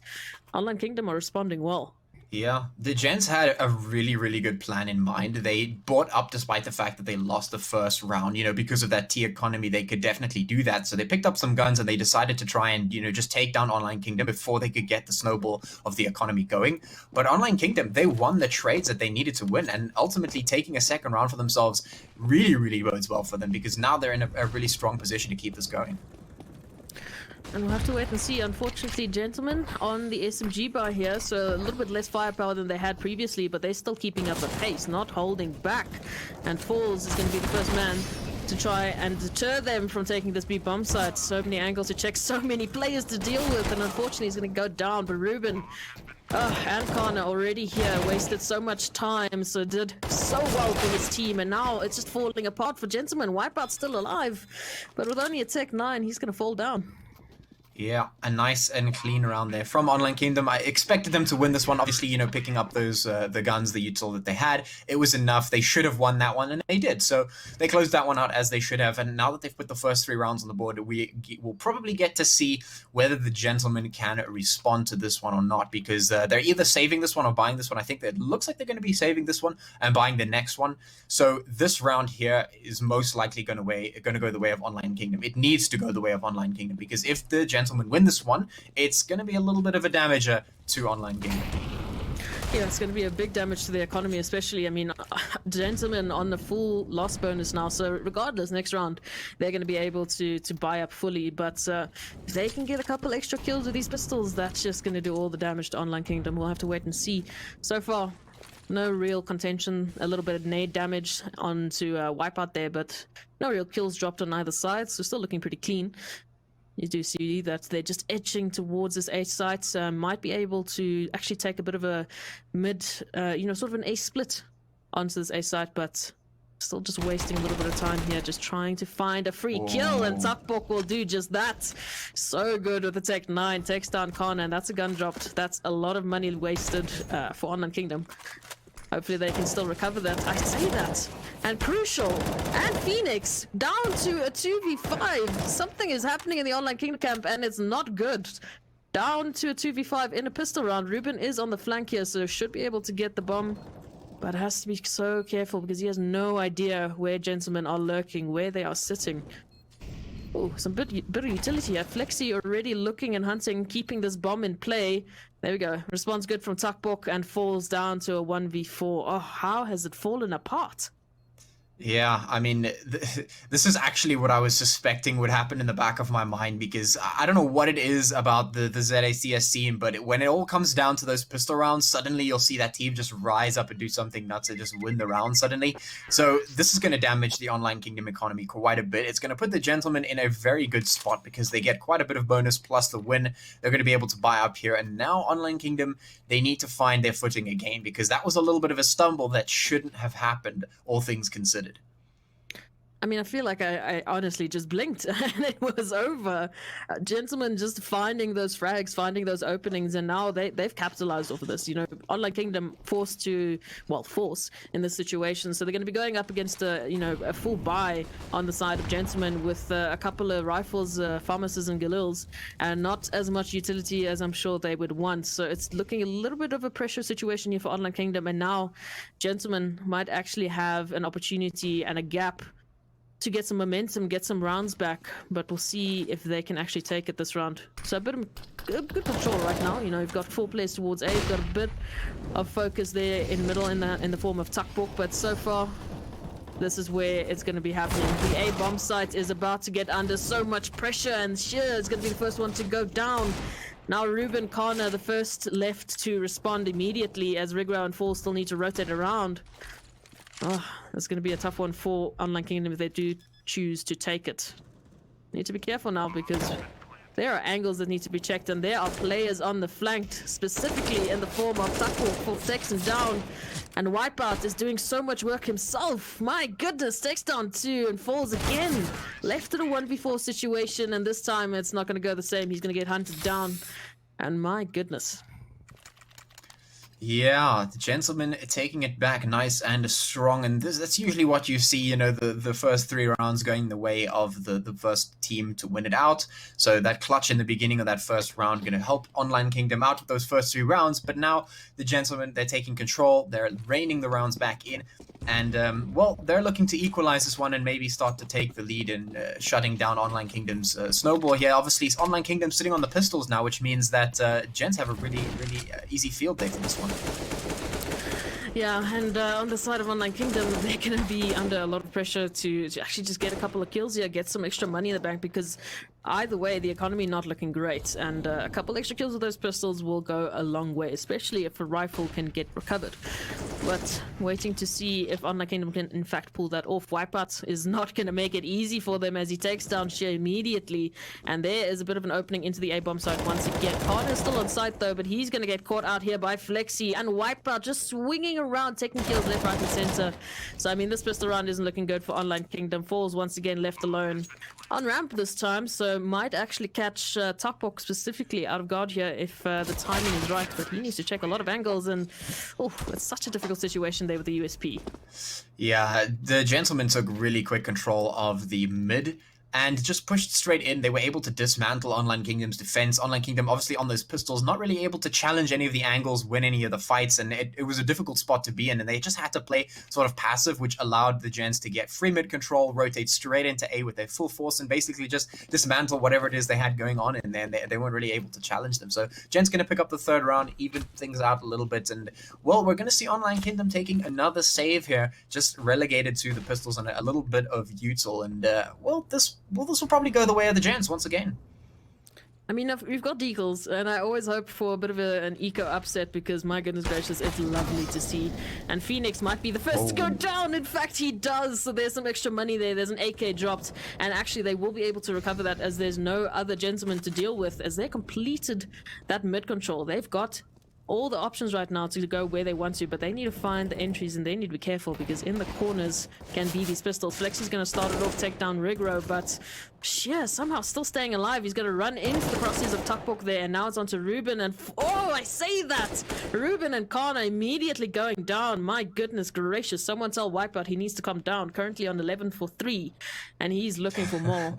Online Kingdom are responding well. Yeah, the Gents had a really, really good plan in mind. They bought up despite the fact that they lost the first round, because of that T economy, they could definitely do that. So they picked up some guns and they decided to try and, just take down Online Kingdom before they could get the snowball of the economy going. But Online Kingdom, they won the trades that they needed to win, and ultimately taking a second round for themselves really, really bodes well for them, because now they're in a really strong position to keep this going. And we'll have to wait and see. Unfortunately, Gentlemen on the SMG bar here, so a little bit less firepower than they had previously, but they're still keeping up the pace, not holding back. And Falls is going to be the first man to try and deter them from taking this B bomb site. So many angles to check, so many players to deal with, and unfortunately he's going to go down. But Ruben and Connor already here wasted so much time, so did so well for his team, and now it's just falling apart for Gentlemen. Wipeout's still alive, but with only a Tech 9, he's going to fall down. Yeah, a nice and clean round there from Online Kingdom. I expected them to win this one. Obviously, picking up those the guns, the util that they had, it was enough. They should have won that one, and they did. So they closed that one out as they should have. And now that they've put the first 3 rounds on the board, we will probably get to see whether the Gentlemen can respond to this one or not, because they're either saving this one or buying this one. I think that it looks like they're going to be saving this one and buying the next one. So this round here is most likely going to go the way of Online Kingdom. It needs to go the way of Online Kingdom, because if the Gentlemen win this one, it's going to be a little bit of a damager to Online Kingdom. Yeah, it's going to be a big damage to the economy, especially, Gentlemen on the full loss bonus now, so regardless, next round, they're going to be able to buy up fully, but if they can get a couple extra kills with these pistols, that's just going to do all the damage to Online Kingdom. We'll have to wait and see. So far, no real contention, a little bit of nade damage onto Wipeout there, but no real kills dropped on either side, so still looking pretty clean. You do see that they're just edging towards this A site. Might be able to actually take a bit of a mid, sort of an A split onto this A site, but still just wasting a little bit of time here, just trying to find a free kill, and Takbok will do just that. So good with the Tech 9, takes down Khan, and that's a gun dropped. That's a lot of money wasted for Online Kingdom. Hopefully they can still recover that. I say that. And Crucial and Phoenix down to a 2v5. Something is happening in the Online Kingdom camp, and it's not good. Down to a 2v5 in a pistol round. Ruben is on the flank here, so should be able to get the bomb. But has to be so careful because he has no idea where Gentlemen are lurking, where they are sitting. Oh, some bit of utility here. Flexi already looking and hunting, keeping this bomb in play. There we go. Response good from Takbok and falls down to a 1v4. Oh, how has it fallen apart? Yeah, this is actually what I was suspecting would happen in the back of my mind, because I don't know what it is about the ZACS scene, but when it all comes down to those pistol rounds, suddenly you'll see that team just rise up and do something nuts and just win the round suddenly. So this is going to damage the Online Kingdom economy quite a bit. It's going to put the Gentlemen in a very good spot because they get quite a bit of bonus plus the win. They're going to be able to buy up here, and now Online Kingdom, they need to find their footing again, because that was a little bit of a stumble that shouldn't have happened, all things considered. I feel like I honestly just blinked and it was over. Gentlemen just finding those frags, finding those openings, and now they've capitalized off of this. Online Kingdom forced in this situation, so they're going to be going up against a full buy on the side of Gentlemen with a couple of rifles, pharmacists and galils, and not as much utility as I'm sure they would want. So it's looking a little bit of a pressure situation here for Online Kingdom, and now Gentlemen might actually have an opportunity and a gap to get some momentum, get some rounds back, but we'll see if they can actually take it this round. So a bit of good control right now. You've got 4 players towards A, you've got a bit of focus there in the middle in the form of Takbok, but so far this is where it's going to be happening. The A bomb site is about to get under so much pressure, and Sheer is going to be the first one to go down. Now Ruben Kana, the first left to respond immediately, as Rigro and Fall still need to rotate around. Oh, that's going to be a tough one for Online Kingdom if they do choose to take it. Need to be careful now, because there are angles that need to be checked, and there are players on the flank, specifically in the form of Takbok for Texan down. And Wipeout is doing so much work himself. My goodness, takes down 2 and falls again. Left in a 1v4 situation, and this time it's not going to go the same. He's going to get hunted down. And my goodness. Yeah, the Gentlemen taking it back nice and strong, and that's usually what you see, the first 3 rounds going the way of the first team to win it out. So that clutch in the beginning of that first round going to help Online Kingdom out with those first 3 rounds, but now the Gentlemen, they're taking control, they're reining the rounds back in, and, well, they're looking to equalize this one and maybe start to take the lead in shutting down Online Kingdom's snowball here. Obviously, it's Online Kingdom sitting on the pistols now, which means that Gents have a really easy field day for this one. Yeah, and on the side of Online Kingdom, they're going to be under a lot of pressure to actually just get a couple of kills here, get some extra money in the bank, because either way, the economy not looking great, and a couple extra kills with those pistols will go a long way, especially if a rifle can get recovered. But waiting to see if Online Kingdom can in fact pull that off. Wipeout is not going to make it easy for them as he takes down Shea immediately, and there is a bit of an opening into the A-bomb side once again. Khan is still on site though, but he's going to get caught out here by Flexi, and Wipeout just swinging around, taking kills left, right and center. So I mean, this pistol round isn't looking good for Online Kingdom. Falls once again left alone on ramp this time, so might actually catch Takbok specifically out of guard here if the timing is right, but he needs to check a lot of angles, and oh, it's such a difficult situation there with the USP. Yeah, the Gentlemen took really quick control of the mid and just pushed straight in. They were able to dismantle Online Kingdom's defense. Online Kingdom, obviously on those pistols, not really able to challenge any of the angles, win any of the fights, and it was a difficult spot to be in, and they just had to play sort of passive, which allowed the Gents to get free mid control, rotate straight into A with their full force, and basically just dismantle whatever it is they had going on in there, and they weren't really able to challenge them. So Gents going to pick up the third round, even things out a little bit, and, well, we're going to see Online Kingdom taking another save here, just relegated to the pistols and a little bit of util, and, this will probably go the way of the Gents once again. I mean, we've got Deagles, and I always hope for a bit of an eco upset, because my goodness gracious, it's lovely to see. And Phoenix might be the first to go down. In fact, he does. So there's some extra money there. There's an AK dropped, and actually they will be able to recover that, as there's no other Gentlemen to deal with, as they completed that mid control. They've got all the options right now to go where they want to, but they need to find the entries, and they need to be careful, because in the corners can be these pistols. Flexi's going to start it off, take down Rigro, but yeah, somehow still staying alive. He's going to run into the crosses of Takbok there, and now it's onto Ruben, and oh, I say that! Ruben and Khan are immediately going down. My goodness gracious, someone tell Wipeout he needs to come down. Currently on 11 for 3, and he's looking for more.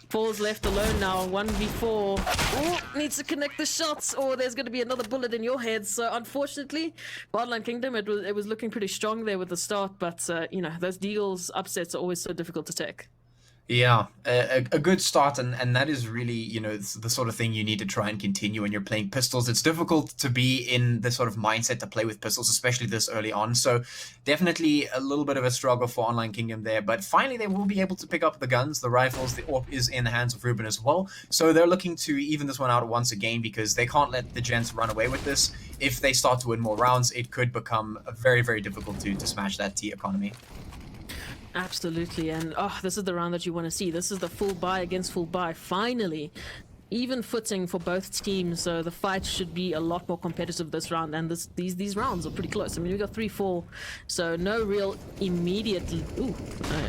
Falls left alone now, 1v4. Oh, needs to connect the shots, or there's going to be another bullet in your head. So unfortunately, for Online Kingdom, it was looking pretty strong there with the start, but those Deagles upsets are always so difficult to take. Yeah, a good start, and that is really, the sort of thing you need to try and continue when you're playing pistols. It's difficult to be in the sort of mindset to play with pistols, especially this early on. So definitely a little bit of a struggle for Online Kingdom there, but finally they will be able to pick up the guns, the rifles. The AWP is in the hands of Ruben as well. So they're looking to even this one out once again, because they can't let the Gents run away with this. If they start to win more rounds, it could become very, very difficult to smash that T economy. Absolutely, and this is the round that you want to see. This is the full buy against full buy. Finally, even footing for both teams, so the fight should be a lot more competitive this round, and these rounds are pretty close. I mean, we got 3-4, so no real immediate... Ooh,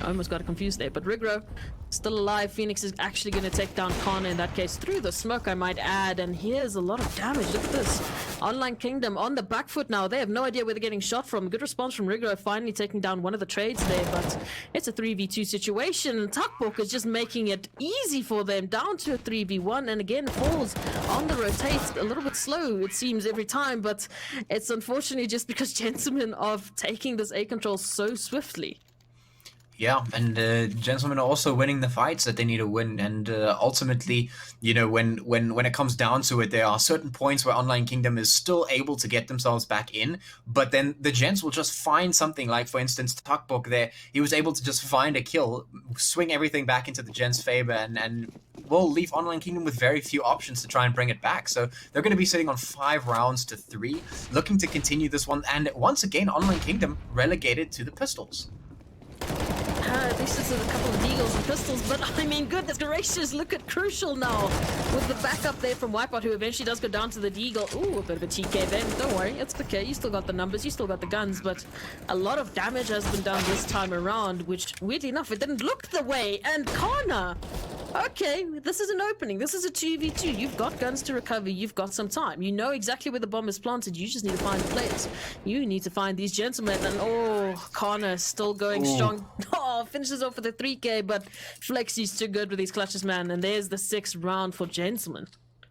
I almost got confused there, but Rigro still alive. Phoenix is actually going to take down Connor in that case through the smoke, I might add, and here's a lot of damage. Look at this. Online Kingdom on the back foot now. They have no idea where they're getting shot from. Good response from Rigro, finally taking down one of the trades there, but it's a 3v2 situation, and Takbok is just making it easy for them, down to a 3v1, and again Falls on the rotate, a little bit slow it seems every time, but it's unfortunately just because Gentlemen of taking this A control so swiftly. Yeah, and Gentlemen are also winning the fights that they need to win, and ultimately, when it comes down to it, there are certain points where Online Kingdom is still able to get themselves back in, but then the Gents will just find something, like for instance Takbok there, he was able to just find a kill, swing everything back into the Gents' favor, and will leave Online Kingdom with very few options to try and bring it back. So they're going to be sitting on 5 rounds to 3, looking to continue this one, and once again Online Kingdom relegated to the pistols. At least it's a couple of Deagles and pistols, but I mean, goodness gracious, look at Crucial now with the backup there from Wipeout, who eventually does go down to the Deagle. Ooh, a bit of a TK then. Don't worry, it's okay. You still got the numbers, you still got the guns, but a lot of damage has been done this time around, which weirdly enough, it didn't look the way. And Connor, okay, this is an opening. This is a 2v2. You've got guns to recover. You've got some time. You know exactly where the bomb is planted. You just need to find the players. You need to find these gentlemen. And oh, Connor still going strong. Oh, finishes off with a 3k, but Flexi's too good with these clutches, man. And there's the 6th round for Gentlemen.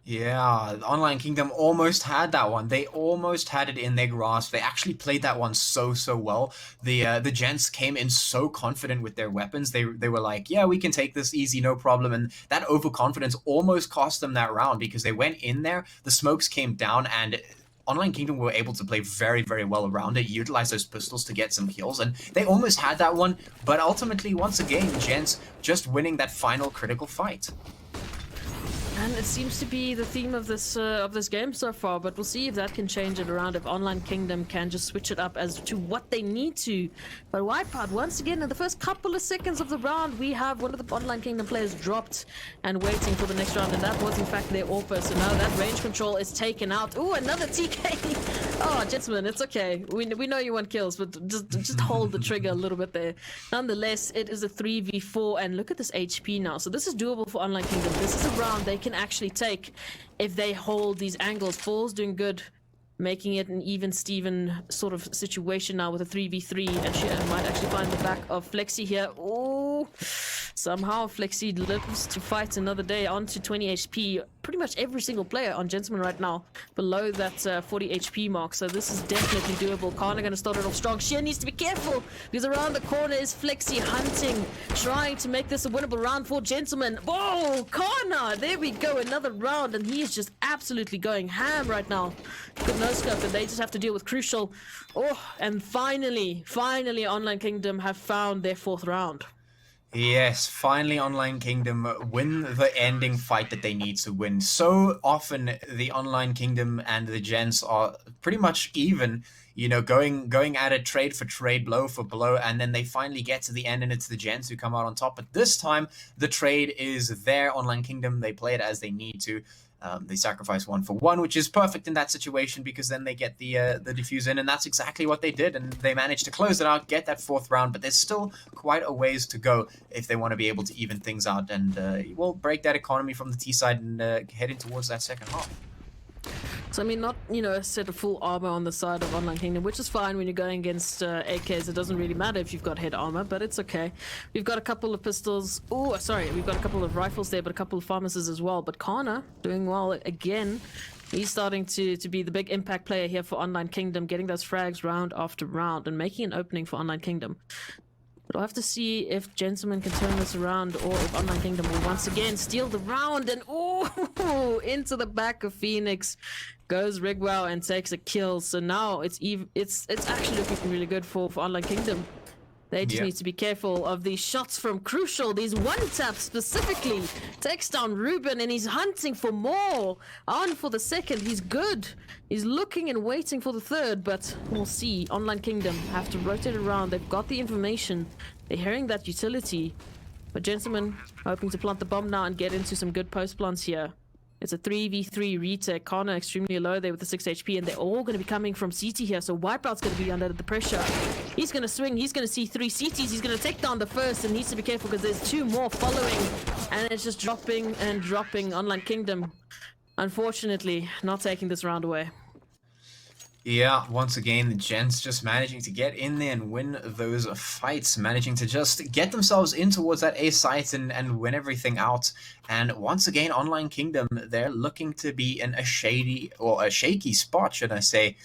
Yeah, Online Kingdom almost had that one. They almost had it in their grasp. They actually played that one so well. The gents came in so confident with their weapons. They were like, yeah, we can take this easy, no problem. And that overconfidence almost cost them that round because they went in there, the smokes came down, and Online Kingdom were able to play very well around it, utilize those pistols to get some kills, and they almost had that one. But ultimately, once again, gents just winning that final critical fight. And it seems to be the theme of this game so far, but we'll see if that can change it around, if Online Kingdom can just switch it up as to what they need to. But Wipeout, once again, in the first couple of seconds of the round, we have one of the Online Kingdom players dropped and waiting for the next round, and that was in fact their AWPer. So now that range control is taken out. Ooh, another TK! Oh, gentlemen, it's okay. We know you want kills, but just hold the trigger a little bit there. Nonetheless, it is a 3v4, and look at this HP now. So this is doable for Online Kingdom. This is a round they can actually take if they hold these angles. Fall's doing good, making it an even Steven sort of situation now with a 3v3, and she might actually find the back of Flexi here. Oh, somehow Flexi lives to fight another day, on to 20 HP. Pretty much every single player on Gentlemen right now below that 40 HP mark, so this is definitely doable. Kana gonna start it off strong. She needs to be careful because around the corner is Flexi hunting, trying to make this a winnable round for Gentlemen. Whoa, Kana! There we go, another round, and he is just absolutely going ham right now. Good no scope, and they just have to deal with Crucial. Oh, and finally, Online Kingdom have found their 4th round. Yes, finally Online Kingdom win the ending fight that they need to win. So often the Online Kingdom and the gents are pretty much even, you know, going at it trade for trade, blow for blow, and then they finally get to the end and it's the gents who come out on top. But this time the trade is their Online Kingdom. They play it as they need to. They sacrifice 1 for 1, which is perfect in that situation because then they get the defuse in, and that's exactly what they did, and they managed to close it out, get that 4th round. But there's still quite a ways to go if they want to be able to even things out, and we'll break that economy from the T side and head in towards that second half. So I mean, not, you know, a set of full armor on the side of Online Kingdom, which is fine when you're going against AKs. It doesn't really matter if you've got head armor, but it's okay. We've got a couple of pistols. Oh, sorry, we've got a couple of rifles there, but a couple of pharmacists as well. But Kana doing well again. He's starting to be the big impact player here for Online Kingdom, getting those frags round after round and making an opening for Online Kingdom. But we'll have to see if Gentlemen can turn this around, or if Online Kingdom will once again steal the round. And oh, into the back of Phoenix goes Rigwell and takes a kill. So now it's actually looking really good for Online Kingdom. They just need to be careful of these shots from Crucial. These one-taps specifically. Takes down Ruben and he's hunting for more. On for the 2nd. He's good. He's looking and waiting for the 3rd, but we'll see. Online Kingdom have to rotate around. They've got the information. They're hearing that utility. But Gentlemen hoping to plant the bomb now and get into some good post plants here. It's a 3v3 retake. Connor extremely low there with the 6 HP, and they're all going to be coming from CT here, so Wipeout's going to be under the pressure. He's going to swing, he's going to see 3 CTs, he's going to take down the first, and needs to be careful because there's 2 more following, and it's just dropping and dropping. Online Kingdom, unfortunately, not taking this round away. Yeah, once again, the gents just managing to get in there and win those fights, managing to just get themselves in towards that A site and win everything out. And once again, Online Kingdom, they're looking to be in a shaky spot, should I say.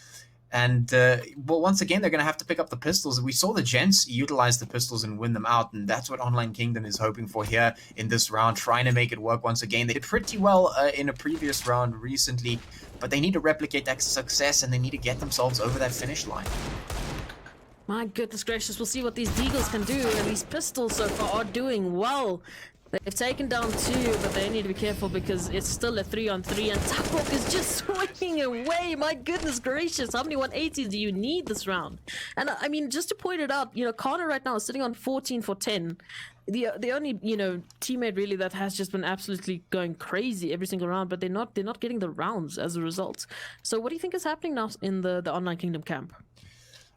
And, well, once again, they're going to have to pick up the pistols. We saw the gents utilize the pistols and win them out, and that's what Online Kingdom is hoping for here in this round, trying to make it work once again. They did pretty well in a previous round recently, but they need to replicate that success, and they need to get themselves over that finish line. My goodness gracious, we'll see what these deagles can do, and these pistols so far are doing well. They've taken down 2, but they need to be careful because it's still a 3-on-3, and Tapok is just swinging away. My goodness gracious, how many 180s do you need this round? And I mean, just to point it out, you know, Connor right now is sitting on 14 for 10. The only, you know, teammate really that has just been absolutely going crazy every single round, but they're not getting the rounds as a result. So what do you think is happening now in the Online Kingdom camp?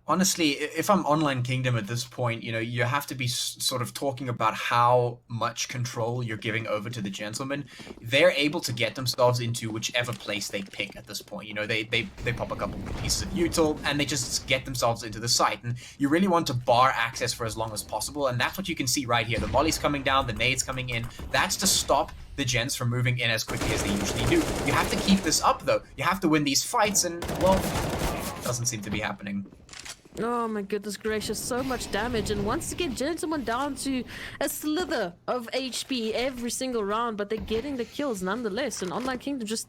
Honestly, if I'm Online Kingdom at this point, you have to be sort of talking about how much control you're giving over to the Gentlemen. They're able to get themselves into whichever place they pick at this point. They pop a couple pieces of util and they just get themselves into the site. And you really want to bar access for as long as possible. And that's what you can see right here. The volley's coming down, the nades coming in. That's to stop the Gents from moving in as quickly as they usually do. You have to keep this up, though. You have to win these fights, and, well, doesn't seem to be happening. Oh my goodness gracious, so much damage, and once again Gentlemen down to a slither of HP every single round, but they're getting the kills nonetheless, and Online Kingdom just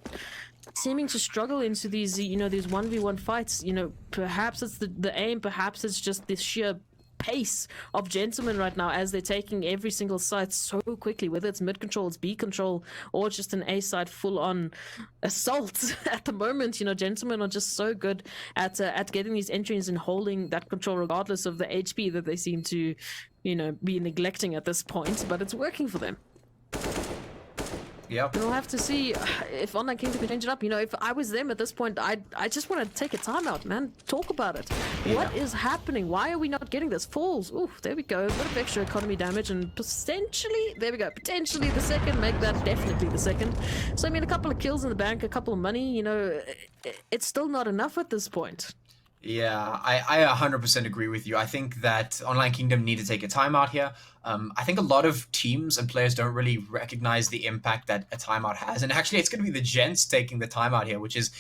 seeming to struggle into these, these 1v1 fights. Perhaps it's the aim, perhaps it's just the sheer pace of Gentlemen right now as they're taking every single site so quickly, whether it's mid control, it's B control, or it's just an A site full on assault. At the moment, Gentlemen are just so good at getting these entries and holding that control regardless of the HP that they seem to be neglecting at this point, but it's working for them. Yeah. We'll have to see if Online Kingdom can change it up. If I was them at this point, I just want to take a timeout, man. Talk about it. Yeah. What is happening? Why are we not getting this? Falls. Ooh, there we go. A bit of extra economy damage and potentially, there we go. Potentially the second. Make that definitely the second. So, a couple of kills in the bank, a couple of money, it's still not enough at this point. Yeah, I 100% agree with you. I think that Online Kingdom need to take a timeout here. I think a lot of teams and players don't really recognize the impact that a timeout has. And actually, it's going to be the Gents taking the timeout here, which is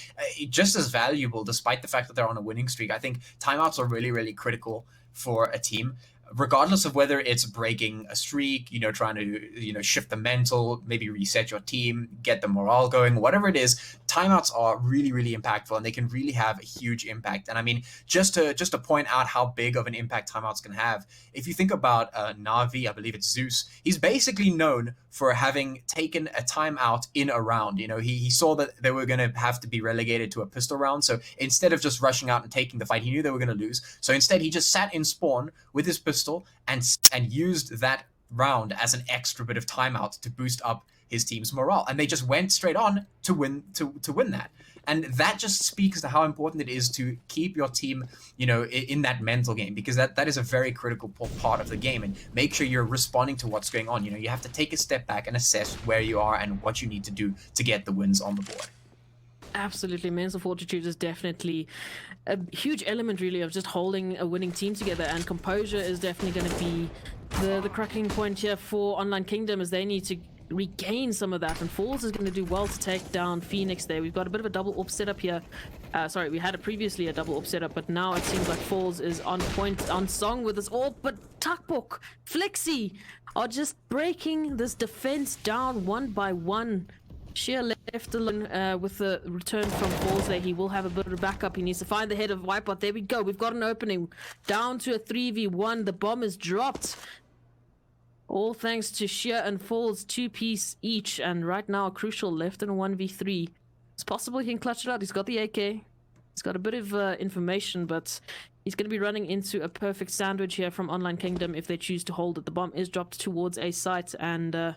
just as valuable, despite the fact that they're on a winning streak. I think timeouts are really, really critical for a team, regardless of whether it's breaking a streak, trying to, shift the mental, maybe reset your team, get the morale going, whatever it is. Timeouts are really, really impactful, and they can really have a huge impact. And just to point out how big of an impact timeouts can have, if you think about Navi, I believe it's Zeus, he's basically known for having taken a timeout in a round. He saw that they were going to have to be relegated to a pistol round, so instead of just rushing out and taking the fight, he knew they were going to lose. So instead, he just sat in spawn with his pistol and used that round as an extra bit of timeout to boost up his team's morale, and they just went straight on to win that. And that just speaks to how important it is to keep your team, in that mental game, because that is a very critical part of the game, and make sure you're responding to what's going on. You have to take a step back and assess where you are and what you need to do to get the wins on the board. Absolutely. Mental fortitude is definitely a huge element, really, of just holding a winning team together, and composure is definitely going to be the cracking point here for Online Kingdom, as they need to regain some of that, and Falls is going to do well to take down Phoenix there. We've got a bit of a double up setup here. Sorry, we had previously a double up setup, but now it seems like Falls is on point, on song with us all. But Takbok, Flexi are just breaking this defense down one by one. Sheer left alone with the return from Falls there. He will have a bit of backup. He needs to find the head of Wipeout. There we go. We've got an opening down to a 3v1. The bomb is dropped. All thanks to Sheer and Falls, 2-piece each, and right now a crucial left in a 1v3. It's possible he can clutch it out. He's got the AK. He's got a bit of information, but he's going to be running into a perfect sandwich here from Online Kingdom if they choose to hold it. The bomb is dropped towards a site, and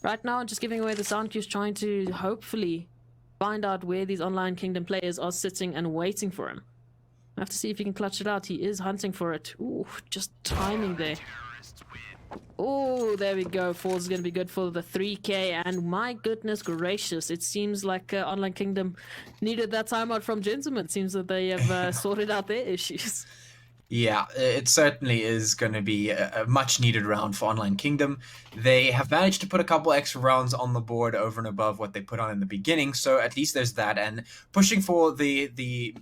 right now just giving away the sound cues, trying to hopefully find out where these Online Kingdom players are sitting and waiting for him. I have to see if he can clutch it out. He is hunting for it. Ooh, just timing there. Oh, there we go. Falls is going to be good for the 3k, and my goodness gracious, it seems like Online Kingdom needed that timeout from Gentlemen. It seems that they have sorted out their issues. Yeah, it certainly is going to be a much needed round for Online Kingdom. They have managed to put a couple extra rounds on the board over and above what they put on in the beginning, so at least there's that. And pushing for the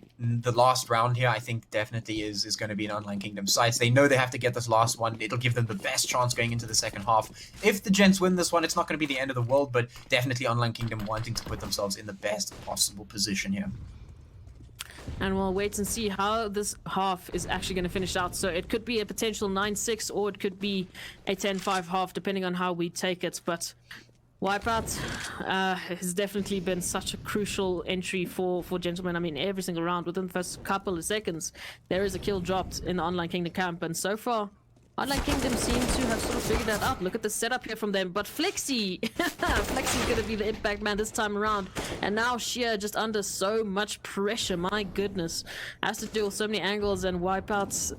last round here, I think definitely is going to be an Online Kingdom side. They know they have to get this last one. It'll give them the best chance going into the second half. If the Gents win this one, it's not going to be the end of the world, but definitely Online Kingdom wanting to put themselves in the best possible position here. And we'll wait and see how this half is actually going to finish out. So it could be a potential 9-6, or it could be a 10-5 half, depending on how we take it. But Wipeout has definitely been such a crucial entry for Gentlemen. Every single round, within the first couple of seconds, there is a kill dropped in the Online Kingdom camp. And so far, Online Kingdom seem to have sort of figured that out. Look at the setup here from them. But Flexi, Flexi's going to be the impact man this time around. And now Sheer just under so much pressure. My goodness. Has to deal with so many angles and wipeouts.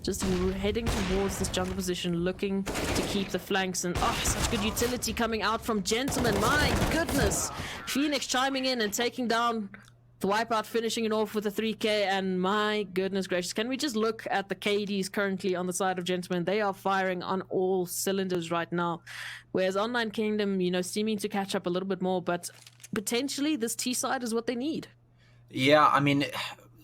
Just heading towards this jungle position, looking to keep the flanks. And oh, such good utility coming out from Djentlemen. My goodness. Phoenix chiming in and taking down the wipeout, finishing it off with a 3k, and my goodness gracious, can we just look at the KDs currently on the side of Djentlemen? They are firing on all cylinders right now, whereas Online Kingdom, you know, seeming to catch up a little bit more, but potentially this T side is what they need. Yeah, I mean,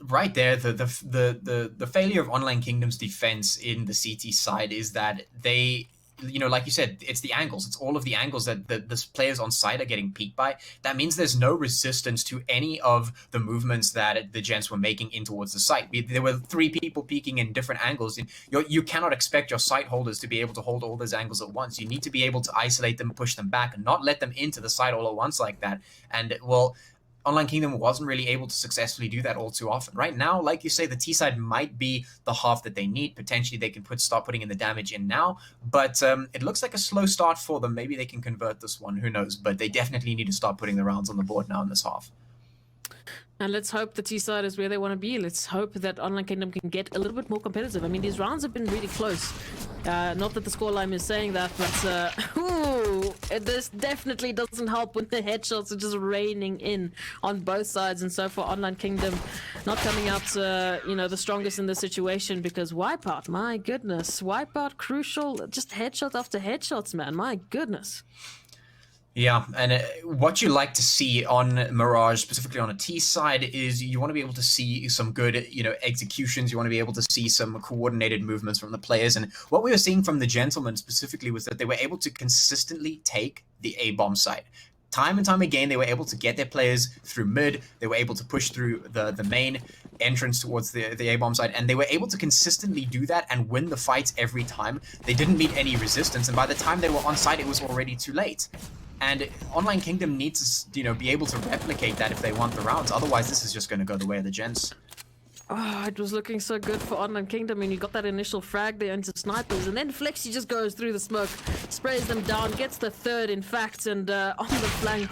right there, the failure of Online Kingdom's defense in the CT side is that they, you know, like you said, it's the angles. It's all of the angles that the players on site are getting peaked by. That means there's no resistance to any of the movements that the Gents were making in towards the site. There were 3 people peeking in different angles. And you cannot expect your site holders to be able to hold all those angles at once. You need to be able to isolate them, push them back, and not let them into the site all at once like that. And, well, Online Kingdom wasn't really able to successfully do that all too often. Right now, like you say, the T side might be the half that they need. Potentially, they can start putting in the damage in now, but it looks like a slow start for them. Maybe they can convert this one. Who knows? But they definitely need to start putting the rounds on the board now in this half. And let's hope the T side is where they want to be. Let's hope that Online Kingdom can get a little bit more competitive. I mean, these rounds have been really close. Not that the scoreline is saying that, but this definitely doesn't help when the headshots are just raining in on both sides. And so for Online Kingdom, not coming out, you know, the strongest in this situation, because Wipeout, my goodness, Wipeout, Crucial, just headshot after headshots, man, my goodness. Yeah, and what you like to see on Mirage, specifically on a T side, is you want to be able to see some good, you know, executions. You want to be able to see some coordinated movements from the players. And what we were seeing from the Djentlemen specifically was that they were able to consistently take the A-bomb site. Time and time again, they were able to get their players through mid. They were able to push through the main entrance towards the A-bomb side, and they were able to consistently do that and win the fights every time. They didn't meet any resistance, and by the time they were on site, it was already too late. And Online Kingdom needs to, you know, be able to replicate that if they want the rounds. Otherwise, this is just going to go the way of the Gents. Oh, it was looking so good for Online Kingdom. I mean, you got that initial frag there into snipers, and then Flexi just goes through the smoke, sprays them down, gets the third, in fact, and on the flank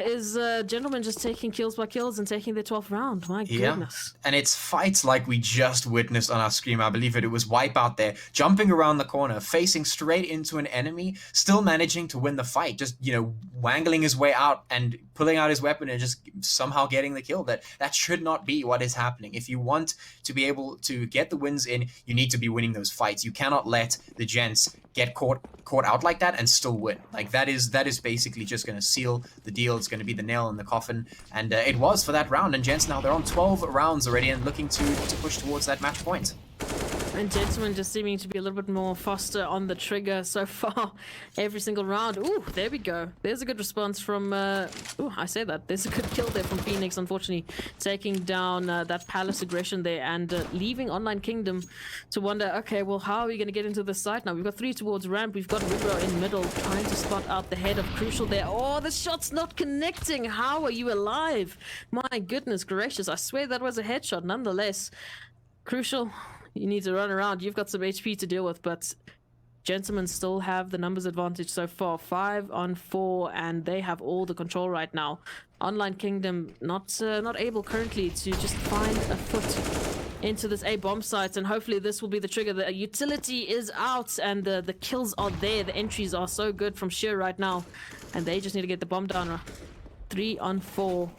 is Djentlemen just taking kills by kills and taking their 12th round. My goodness. And it's fights like we just witnessed on our screen. I believe it was Wipeout there, jumping around the corner, facing straight into an enemy, still managing to win the fight, just, you know, wangling his way out and pulling out his weapon and just somehow getting the kill. That should not be what is happening. If you want to be able to get the wins in, you need to be winning those fights. You cannot let the Gents get caught out like that and still win. Like that is basically just going to seal the deal. It's going to be the nail in the coffin, and it was for that round. And Gents now, they're on 12 rounds already and looking to push towards that match point. And Djentlemen just seeming to be a little bit more faster on the trigger so far every single round. Ooh, there we go. There's a good response from... ooh, I say that. There's a good kill there from Phoenix, unfortunately, taking down that Palace aggression there and leaving Online Kingdom to wonder, okay, well, how are we going to get into the site now? We've got 3 towards ramp. We've got Ribeiro in middle, trying to spot out the head of Crucial there. Oh, the shot's not connecting. How are you alive? My goodness gracious. I swear that was a headshot. Nonetheless, Crucial... You need to run around. You've got some HP to deal with, but Djentlemen still have the numbers advantage so far. 5 on 4, and they have all the control right now. Online Kingdom not able currently to just find a foot into this A-bomb site, and hopefully this will be the trigger. The utility is out, and the kills are there. The entries are so good from Sheer right now, and they just need to get the bomb down. 3 on 4.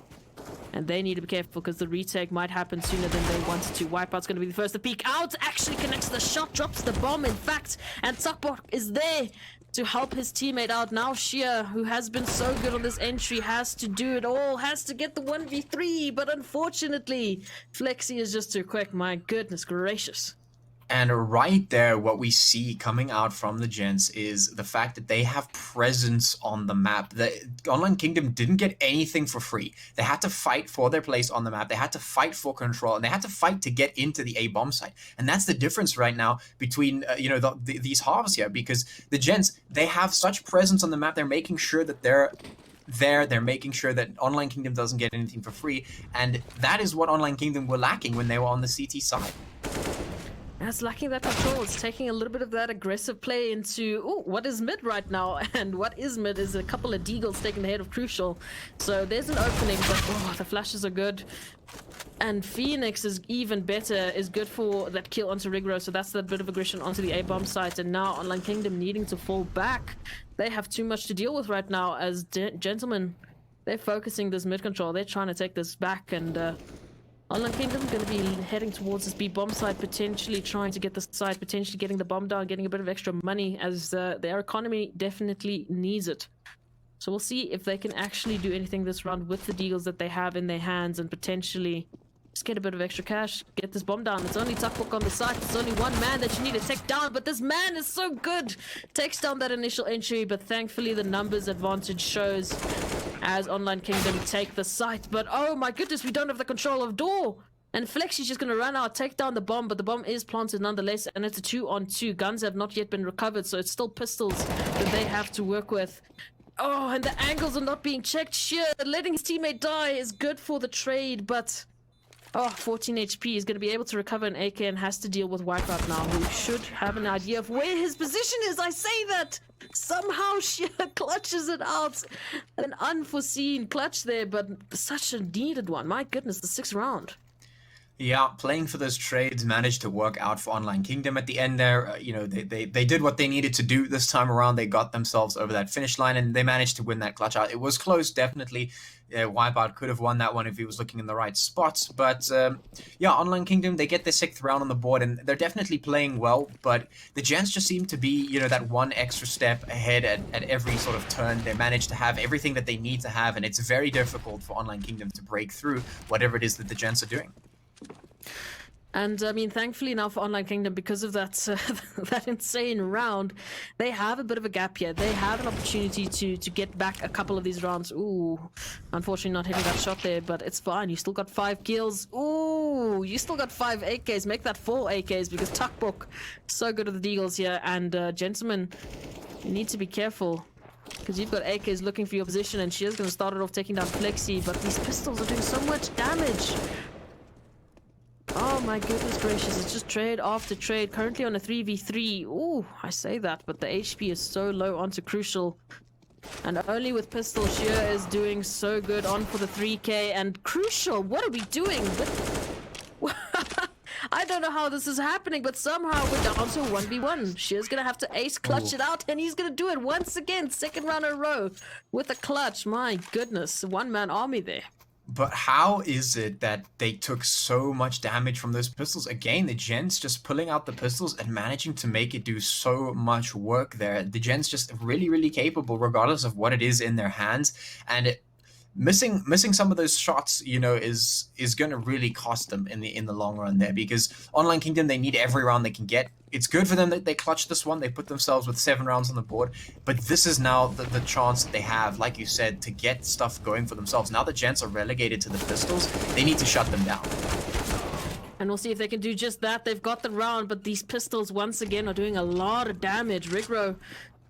And they need to be careful because the retake might happen sooner than they wanted to. Wipeout's going to be the first to peek out. Actually connects the shot, drops the bomb, in fact. And Sakbok is there to help his teammate out. Now Sheer, who has been so good on this entry, has to do it all. Has to get the 1v3. But unfortunately, Flexi is just too quick. My goodness gracious. And right there, what we see coming out from the Gents is the fact that they have presence on the map. The Online Kingdom didn't get anything for free. They had to fight for their place on the map. They had to fight for control, and they had to fight to get into the A-bomb site. And that's the difference right now between you know, these halves here, because the Gents, they have such presence on the map. They're making sure that they're making sure that Online Kingdom doesn't get anything for free, and that is what Online Kingdom were lacking when they were on the CT side. As lacking that control, it's taking a little bit of that aggressive play into what is mid right now, and what is mid is a couple of deagles taking the head of Crucial. So there's an opening, but the flashes are good. And Phoenix is even better, is good for that kill onto Rigro, so that's that bit of aggression onto the A-bomb site. And now Online Kingdom needing to fall back. They have too much to deal with right now as Djentlemen. They're focusing this mid control. They're trying to take this back, and Online Kingdom going to be heading towards this B-bomb site, potentially trying to get the site, potentially getting the bomb down, getting a bit of extra money, as their economy definitely needs it. So we'll see if they can actually do anything this round with the deals that they have in their hands, and potentially just get a bit of extra cash, get this bomb down. It's only Tuckbook on the site. It's only one man that you need to take down, but this man is so good. Takes down that initial entry, but thankfully the numbers advantage shows as Online Kingdom take the site. But oh my goodness, we don't have the control of door. And Flex is just going to run out, take down the bomb, but the bomb is planted nonetheless, and it's a 2-on-2. Guns have not yet been recovered, so it's still pistols that they have to work with. Oh, and the angles are not being checked. Sheer letting his teammate die is good for the trade, but 14 HP. Is going to be able to recover an AK and has to deal with Wipeout now, who should have an idea of where his position is. I say that! Somehow Sheer clutches it out. An unforeseen clutch there, but such a needed one. My goodness, the 6th round. Yeah, playing for those trades managed to work out for Online Kingdom at the end there. You know, they did what they needed to do this time around. They got themselves over that finish line, and they managed to win that clutch out. It was close, definitely. Wipeout could have won that one if he was looking in the right spots. But yeah, Online Kingdom, they get the 6th round on the board, and they're definitely playing well. But the Gents just seem to be, you know, that one extra step ahead at every sort of turn. They manage to have everything that they need to have, and it's very difficult for Online Kingdom to break through whatever it is that the Gents are doing. And I mean, thankfully now for Online Kingdom, because of that that insane round, they have a bit of a gap here. They have an opportunity to get back a couple of these rounds. Ooh, unfortunately not hitting that shot there, but it's fine. You still got 5 kills. Ooh, you still got 5 AKs. Make that 4 AKs, because Tuckbook so good with the deagles here. And Djentlemen, you need to be careful, because you've got AKs looking for your position, and she is going to start it off taking down Flexi, but these pistols are doing so much damage. Oh my goodness gracious, it's just trade after trade. Currently on a 3v3. Ooh, I say that, but the HP is so low onto Crucial. And only with pistol, Sheer is doing so good on for the 3k. And Crucial, what are we doing? I don't know how this is happening, but somehow we're down to 1v1. Sheer's gonna have to ace clutch it out, and he's gonna do it once again. 2nd round in a row with a clutch. My goodness, one-man army there. But how is it that they took so much damage from those pistols? Again, the Gents just pulling out the pistols and managing to make it do so much work there. The Gents just really, really capable, regardless of what it is in their hands. And missing some of those shots, you know, is going to really cost them in the long run there, because Online Kingdom, they need every round they can get. It's good for them that they clutch this one. They put themselves with 7 rounds on the board, but this is now the chance that they have, like you said, to get stuff going for themselves. Now the Gents are relegated to the pistols, they need to shut them down. And we'll see if they can do just that. They've got the round, but these pistols once again are doing a lot of damage. Rigro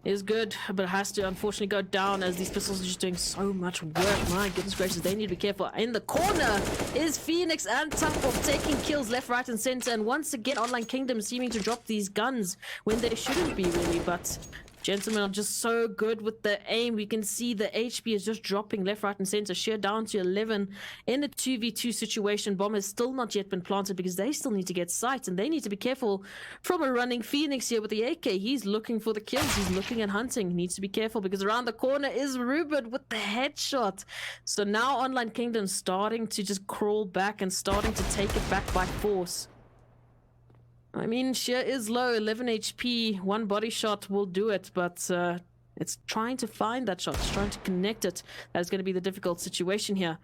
is good, but has to unfortunately go down as these pistols are just doing so much work. My goodness gracious, they need to be careful. In the corner is Phoenix and Tuckbook taking kills left, right, and center. And once again, Online Kingdom seeming to drop these guns when they shouldn't be, really. But Djentlemen are just so good with the aim. We can see the HP is just dropping left, right, and center. Sheer down to 11 in a 2v2 situation. Bomb has still not yet been planted because they still need to get sights, and they need to be careful from a running Phoenix here with the AK. He's looking for the kills. He's looking and hunting. He needs to be careful because around the corner is Ruben with the headshot. So now Online Kingdom starting to just crawl back and starting to take it back by force. I mean, Sheer is low, 11 HP, 1 body shot will do it, but it's trying to find that shot, it's trying to connect it. That's going to be the difficult situation here.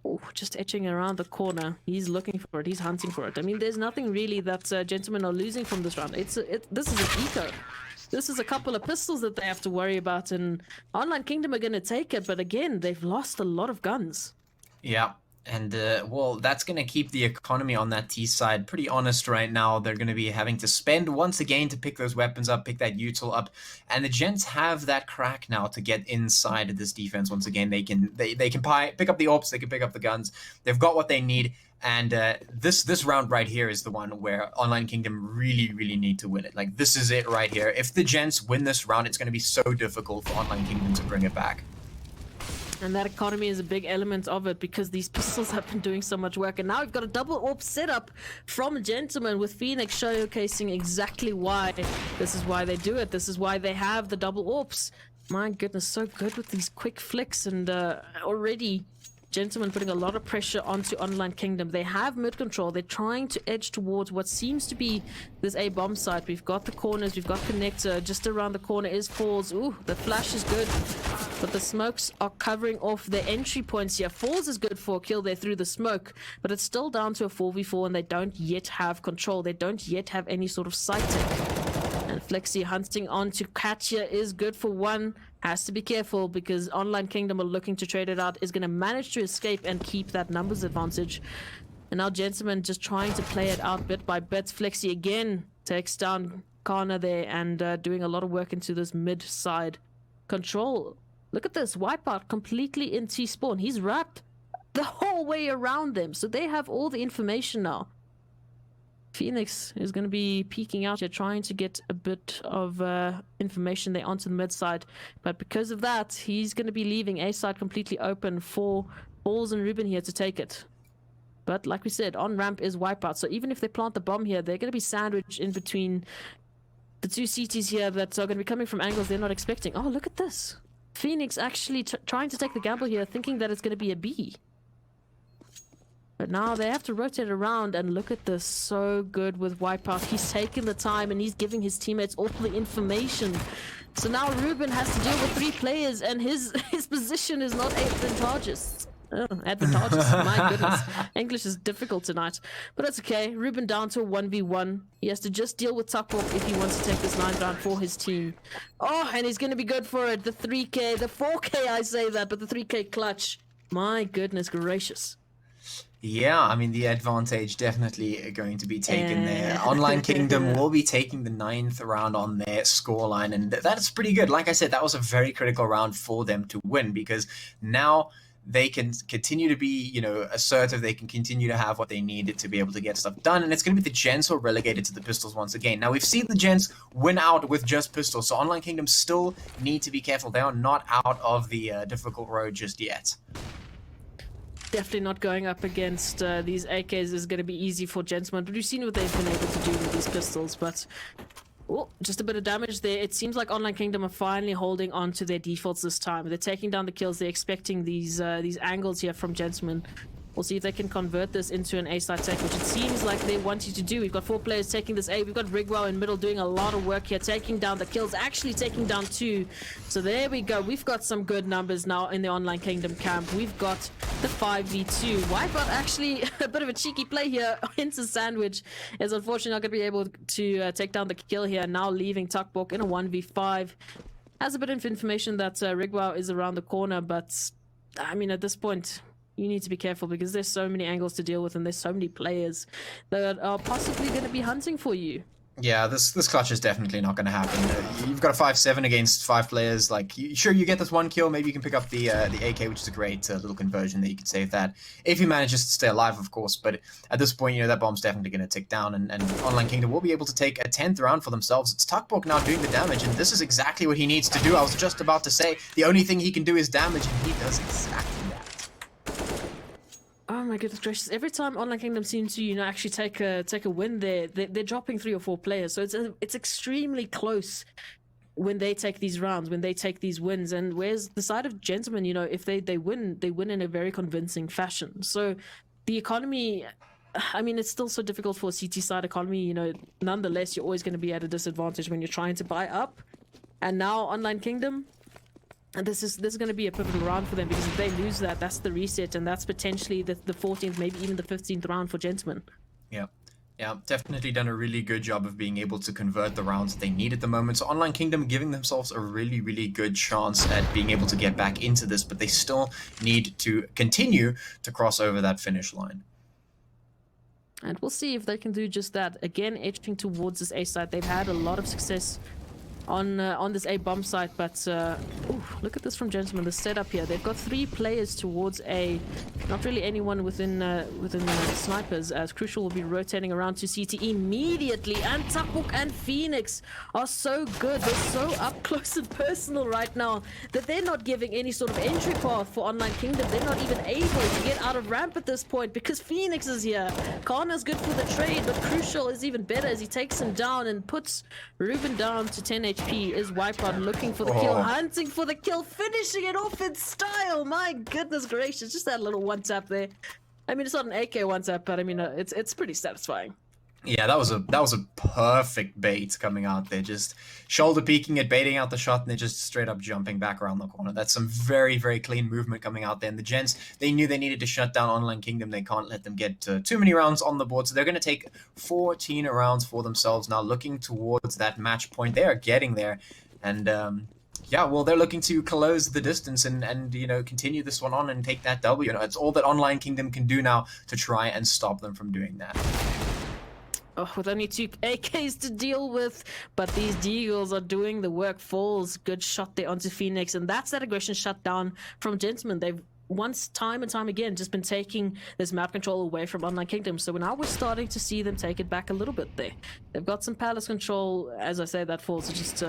Oh, just etching around the corner. He's looking for it, he's hunting for it. I mean, there's nothing really that Djentlemen are losing from this round. This is an eco. This is a couple of pistols that they have to worry about, and Online Kingdom are going to take it, but again, they've lost a lot of guns. Yeah. And, well, that's going to keep the economy on that T side pretty honest right now. They're going to be having to spend once again to pick those weapons up, pick that util up. And the Gents have that crack now to get inside of this defense once again. They can pick up the AWPs, they can pick up the guns. They've got what they need. And this round right here is the one where Online Kingdom really, really need to win it. Like, this is it right here. If the Gents win this round, it's going to be so difficult for Online Kingdom to bring it back. And that economy is a big element of it because these pistols have been doing so much work. And now we've got a double AWP setup from Djentlemen with Phoenix showcasing exactly why. This is why they do it. This is why they have the double AWPs. My goodness, so good with these quick flicks. And already Djentlemen putting a lot of pressure onto Online Kingdom. They have mid control. They're trying to edge towards what seems to be this A bomb site. We've got the corners. We've got connector. Just around the corner is Falls. Ooh, the flash is good. But the smokes are covering off the entry points here. Falls is good for a kill there through the smoke. But it's still down to a 4v4 and they don't yet have control. They don't yet have any sort of sighting. And Flexi hunting on to catch here is good for one. Has to be careful because Online Kingdom are looking to trade it out. Is going to manage to escape and keep that numbers advantage. And now Djentlemen just trying to play it out bit by bit. Flexi again takes down Kana there and doing a lot of work into this mid side control. Look at this. Wipeout completely in T-spawn. He's wrapped the whole way around them. So they have all the information now. Phoenix is going to be peeking out here, trying to get a bit of information there onto the mid side. But because of that, he's going to be leaving A side completely open for Balls and Ruben here to take it. But like we said, on ramp is Wipeout. So even if they plant the bomb here, they're going to be sandwiched in between the two CTs here that are going to be coming from angles they're not expecting. Oh, look at this. Phoenix actually trying to take the gamble here, thinking that it's going to be a B. But now they have to rotate around, and look at this. So good with Wipeout. He's taking the time and he's giving his teammates all the information. So now Ruben has to deal with 3 players and his position is not advantageous. Advantageous, my goodness. English is difficult tonight. But that's okay. Ruben down to a 1v1. He has to just deal with Tuckball if he wants to take this 9th round for his team. Oh, and he's going to be good for it. The 3k, the 4k, I say that, but the 3k clutch. My goodness gracious. Yeah, I mean, the advantage definitely going to be taken there. Online Kingdom will be taking the 9th round on their scoreline, and that's pretty good. Like I said, that was a very critical round for them to win, because now they can continue to be, you know, assertive. They can continue to have what they needed to be able to get stuff done, and it's going to be the Gents who are relegated to the pistols once again. Now, we've seen the Gents win out with just pistols, so Online Kingdom still need to be careful. They are not out of the difficult road just yet. Definitely not going up against these AKs is going to be easy for Djentlemen, but we've seen what they've been able to do with these pistols. But oh, just a bit of damage there. It seems like Online Kingdom are finally holding on to their defaults this time. They're taking down the kills. They're expecting these angles here from Djentlemen. We'll see if they can convert this into an A-side take, which it seems like they want you to do. We've got 4 players taking this A. We've got Rigwell in middle doing a lot of work here, taking down the kills, actually taking down 2. So there we go. We've got some good numbers now in the Online Kingdom camp. We've got the 5v2. Wipeout actually a bit of a cheeky play here into Sandwich. Is unfortunately not going to be able to take down the kill here. Now leaving Tuckbok in a 1v5. Has a bit of information that Rigwell is around the corner, but I mean, at this point, you need to be careful because there's so many angles to deal with and there's so many players that are possibly going to be hunting for you. Yeah, this clutch is definitely not going to happen. You've got a 5-7 against 5 players. Like, sure, you get this 1 kill. Maybe you can pick up the AK, which is a great little conversion that you could save that. If he manages to stay alive, of course. But at this point, you know, that bomb's definitely going to tick down. And Online Kingdom will be able to take a 10th round for themselves. It's Tuckbok now doing the damage. And this is exactly what he needs to do. I was just about to say, the only thing he can do is damage. And he does exactly that. Oh my goodness gracious! Every time Online Kingdom seems to, you know, actually take a win, they're dropping 3 or 4 players. So it's extremely close when they take these rounds, when they take these wins. And whereas the side of Djentlemen, you know, if they win, they win in a very convincing fashion. So the economy, I mean, it's still so difficult for a CT side economy. You know, nonetheless, you're always going to be at a disadvantage when you're trying to buy up. And now Online Kingdom. And this is going to be a pivotal round for them, because if they lose that, that's the reset, and that's potentially the 14th, maybe even the 15th round for Djentlemen. Yeah. Yeah, definitely done a really good job of being able to convert the rounds that they need at the moment. So Online Kingdom giving themselves a really, really good chance at being able to get back into this, but they still need to continue to cross over that finish line. And we'll see if they can do just that. Again, edging towards this A side. They've had a lot of success on this A bomb site, but ooh, look at this from Djentlemen, the setup here. They've got 3 players towards A, not really anyone within snipers, as Crucial will be rotating around to CT immediately, and Tapuk and Phoenix are so good. They're so up close and personal right now that they're not giving any sort of entry path for Online Kingdom. They're not even able to get out of ramp at this point because Phoenix is here. Kana's good for the trade, but Crucial is even better as he takes him down and puts Ruben down to 10 HP. Is Wipeout looking for the kill, hunting for the kill, finishing it off in style. My goodness gracious, just that little one tap there. I mean, it's not an AK one tap, but I mean, it's pretty satisfying. Yeah, that was a perfect bait coming out there, just shoulder peeking it, baiting out the shot, and then just straight up jumping back around the corner. That's some very, very clean movement coming out there. And the Gents, they knew they needed to shut down Online Kingdom. They can't let them get too many rounds on the board, so they're going to take 14 rounds for themselves now, looking towards that match point. They are getting there, and yeah, well, they're looking to close the distance and you know, continue this one on and take that W. You know, it's all that Online Kingdom can do now to try and stop them from doing that. Oh, with only 2 AKs to deal with, but these Deagles are doing the work. Falls, good shot there onto Phoenix, and that's that aggression shut down from Djentlemen. They've once, time and time again, just been taking this map control away from Online Kingdom, so now we're starting to see them take it back a little bit there. They've got some palace control, as I say, that Falls is just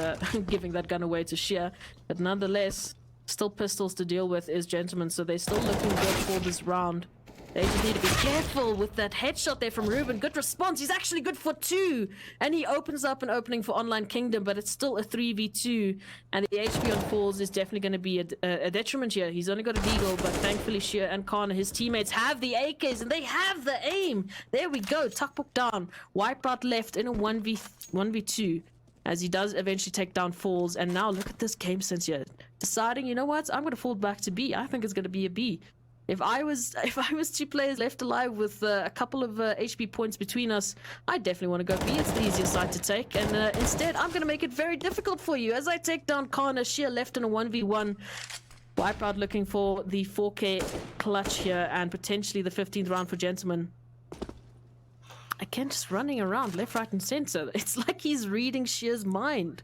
giving that gun away to Sheer, but nonetheless, still pistols to deal with is Djentlemen, so they're still looking good for this round. They just need to be careful with that headshot there from Ruben. Good response. He's actually good for 2. And he opens up an opening for Online Kingdom, but it's still a 3v2. And the HP on Falls is definitely going to be a detriment here. He's only got a Deagle, but thankfully Sheer and Kana, his teammates, have the AKs and they have the aim. There we go. Tuckbook down. Wipeout left in a 1v2. As he does eventually take down Falls. And now look at this game sense here. Deciding, you know what? I'm going to fall back to B. I think it's going to be a B. If I was 2 players left alive with a couple of HP points between us, I definitely want to go B. It's the easier side to take, and instead I'm going to make it very difficult for you as I take down Kana. Sheer left in a 1v1. Wipeout looking for the 4K clutch here and potentially the 15th round for Djentlemen. Again, just running around left, right, and center. It's like he's reading Sheer's mind.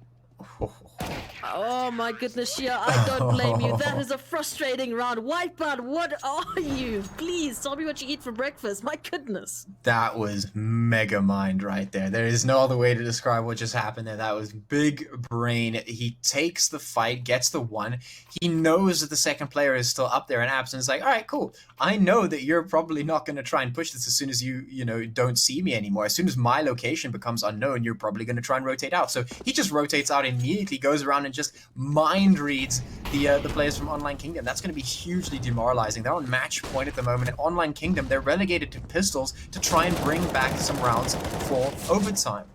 Oh my goodness, Sheer, I don't blame you. That is a frustrating round. Wipeout, what are you? Please tell me what you eat for breakfast. My goodness. That was mega mind right there. There is no other way to describe what just happened there. That was big brain. He takes the fight, gets the 1. He knows that the second player is still up there, and Abson's like, all right, cool. I know that you're probably not going to try and push this as soon as you don't see me anymore. As soon as my location becomes unknown, you're probably going to try and rotate out. So he just rotates out immediately, goes around and just mind reads the players from Online Kingdom. That's going to be hugely demoralizing. They're on match point at the moment. At Online Kingdom, they're relegated to pistols to try and bring back some rounds for overtime.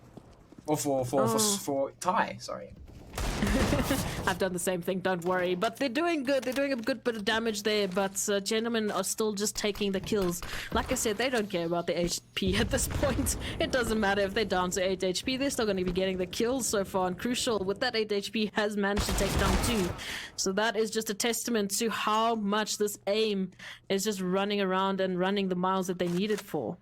Or for tie, sorry. I've done the same thing, don't worry. But they're doing good. They're doing a good bit of damage there. But Gentlemen are still just taking the kills. Like I said, they don't care about the HP at this point. It doesn't matter if they're down to 8 HP. They're still going to be getting the kills so far. And Crucial, with that 8 HP, has managed to take down 2. So that is just a testament to how much this aim is just running around and running the miles that they need it for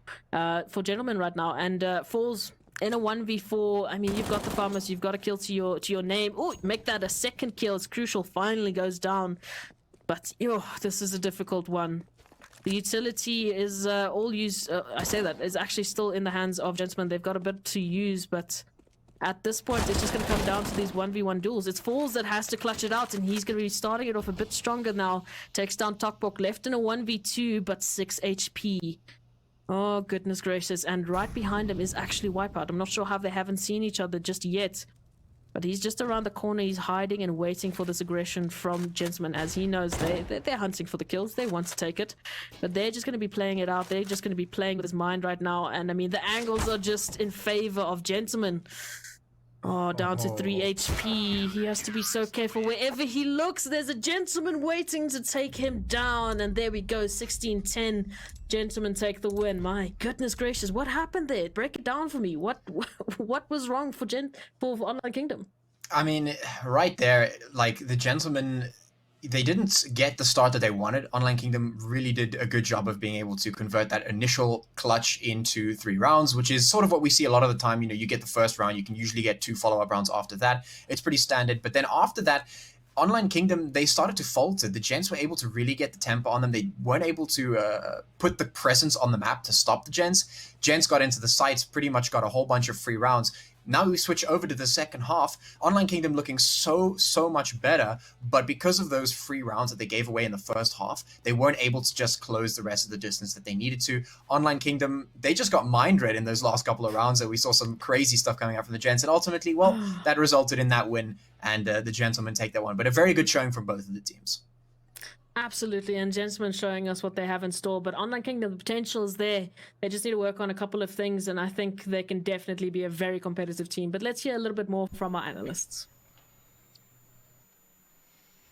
Gentlemen right now. And Falls in a 1v4, I mean, you've got the farmers, you've got a kill to your name. Oh, make that a second kill. It's Crucial finally goes down. But, this is a difficult one. The utility is all used, I say that, is actually still in the hands of Djentlemen. They've got a bit to use, but at this point, it's just going to come down to these 1v1 duels. It's Falls that has to clutch it out, and he's going to be starting it off a bit stronger now. Takes down Tokbok, left in a 1v2, but 6 HP. Oh, goodness gracious. And right behind him is actually Wipeout. I'm not sure how they haven't seen each other just yet. But he's just around the corner. He's hiding and waiting for this aggression from Djentlemen, as he knows they're hunting for the kills. They want to take it. But they're just going to be playing it out. They're just going to be playing with his mind right now. And, I mean, the angles are just in favor of Djentlemen. Oh, down to 3 HP. He has to be so careful. Wherever he looks, there's a gentleman waiting to take him down. And there we go, 16-10. Gentlemen take the win. My goodness gracious, what happened there? Break it down for me. What was wrong for Online Kingdom? I mean, right there, like the gentlemen, they didn't get the start that they wanted. Online Kingdom really did a good job of being able to convert that initial clutch into 3 rounds, which is sort of what we see a lot of the time. You get the first round, you can usually get 2 follow-up rounds after that. It's pretty standard. But then after that, Online Kingdom, they started to falter. The Gents were able to really get the tempo on them. They weren't able to put the presence on the map to stop the Gents. Gents got into the sites, pretty much got a whole bunch of free rounds. Now we switch over to the second half. Online Kingdom looking so much better, but because of those free rounds that they gave away in the first half, they weren't able to just close the rest of the distance that they needed to. Online Kingdom, they just got mind read in those last couple of rounds, and we saw some crazy stuff coming out from the Gents, and ultimately, well, that resulted in that win, and the Gentlemen take that one. But a very good showing from both of the teams. Absolutely, and Gentlemen showing us what they have in store. But Online Kingdom, the potential is there. They just need to work on a couple of things, and I think they can definitely be a very competitive team. But let's hear a little bit more from our analysts.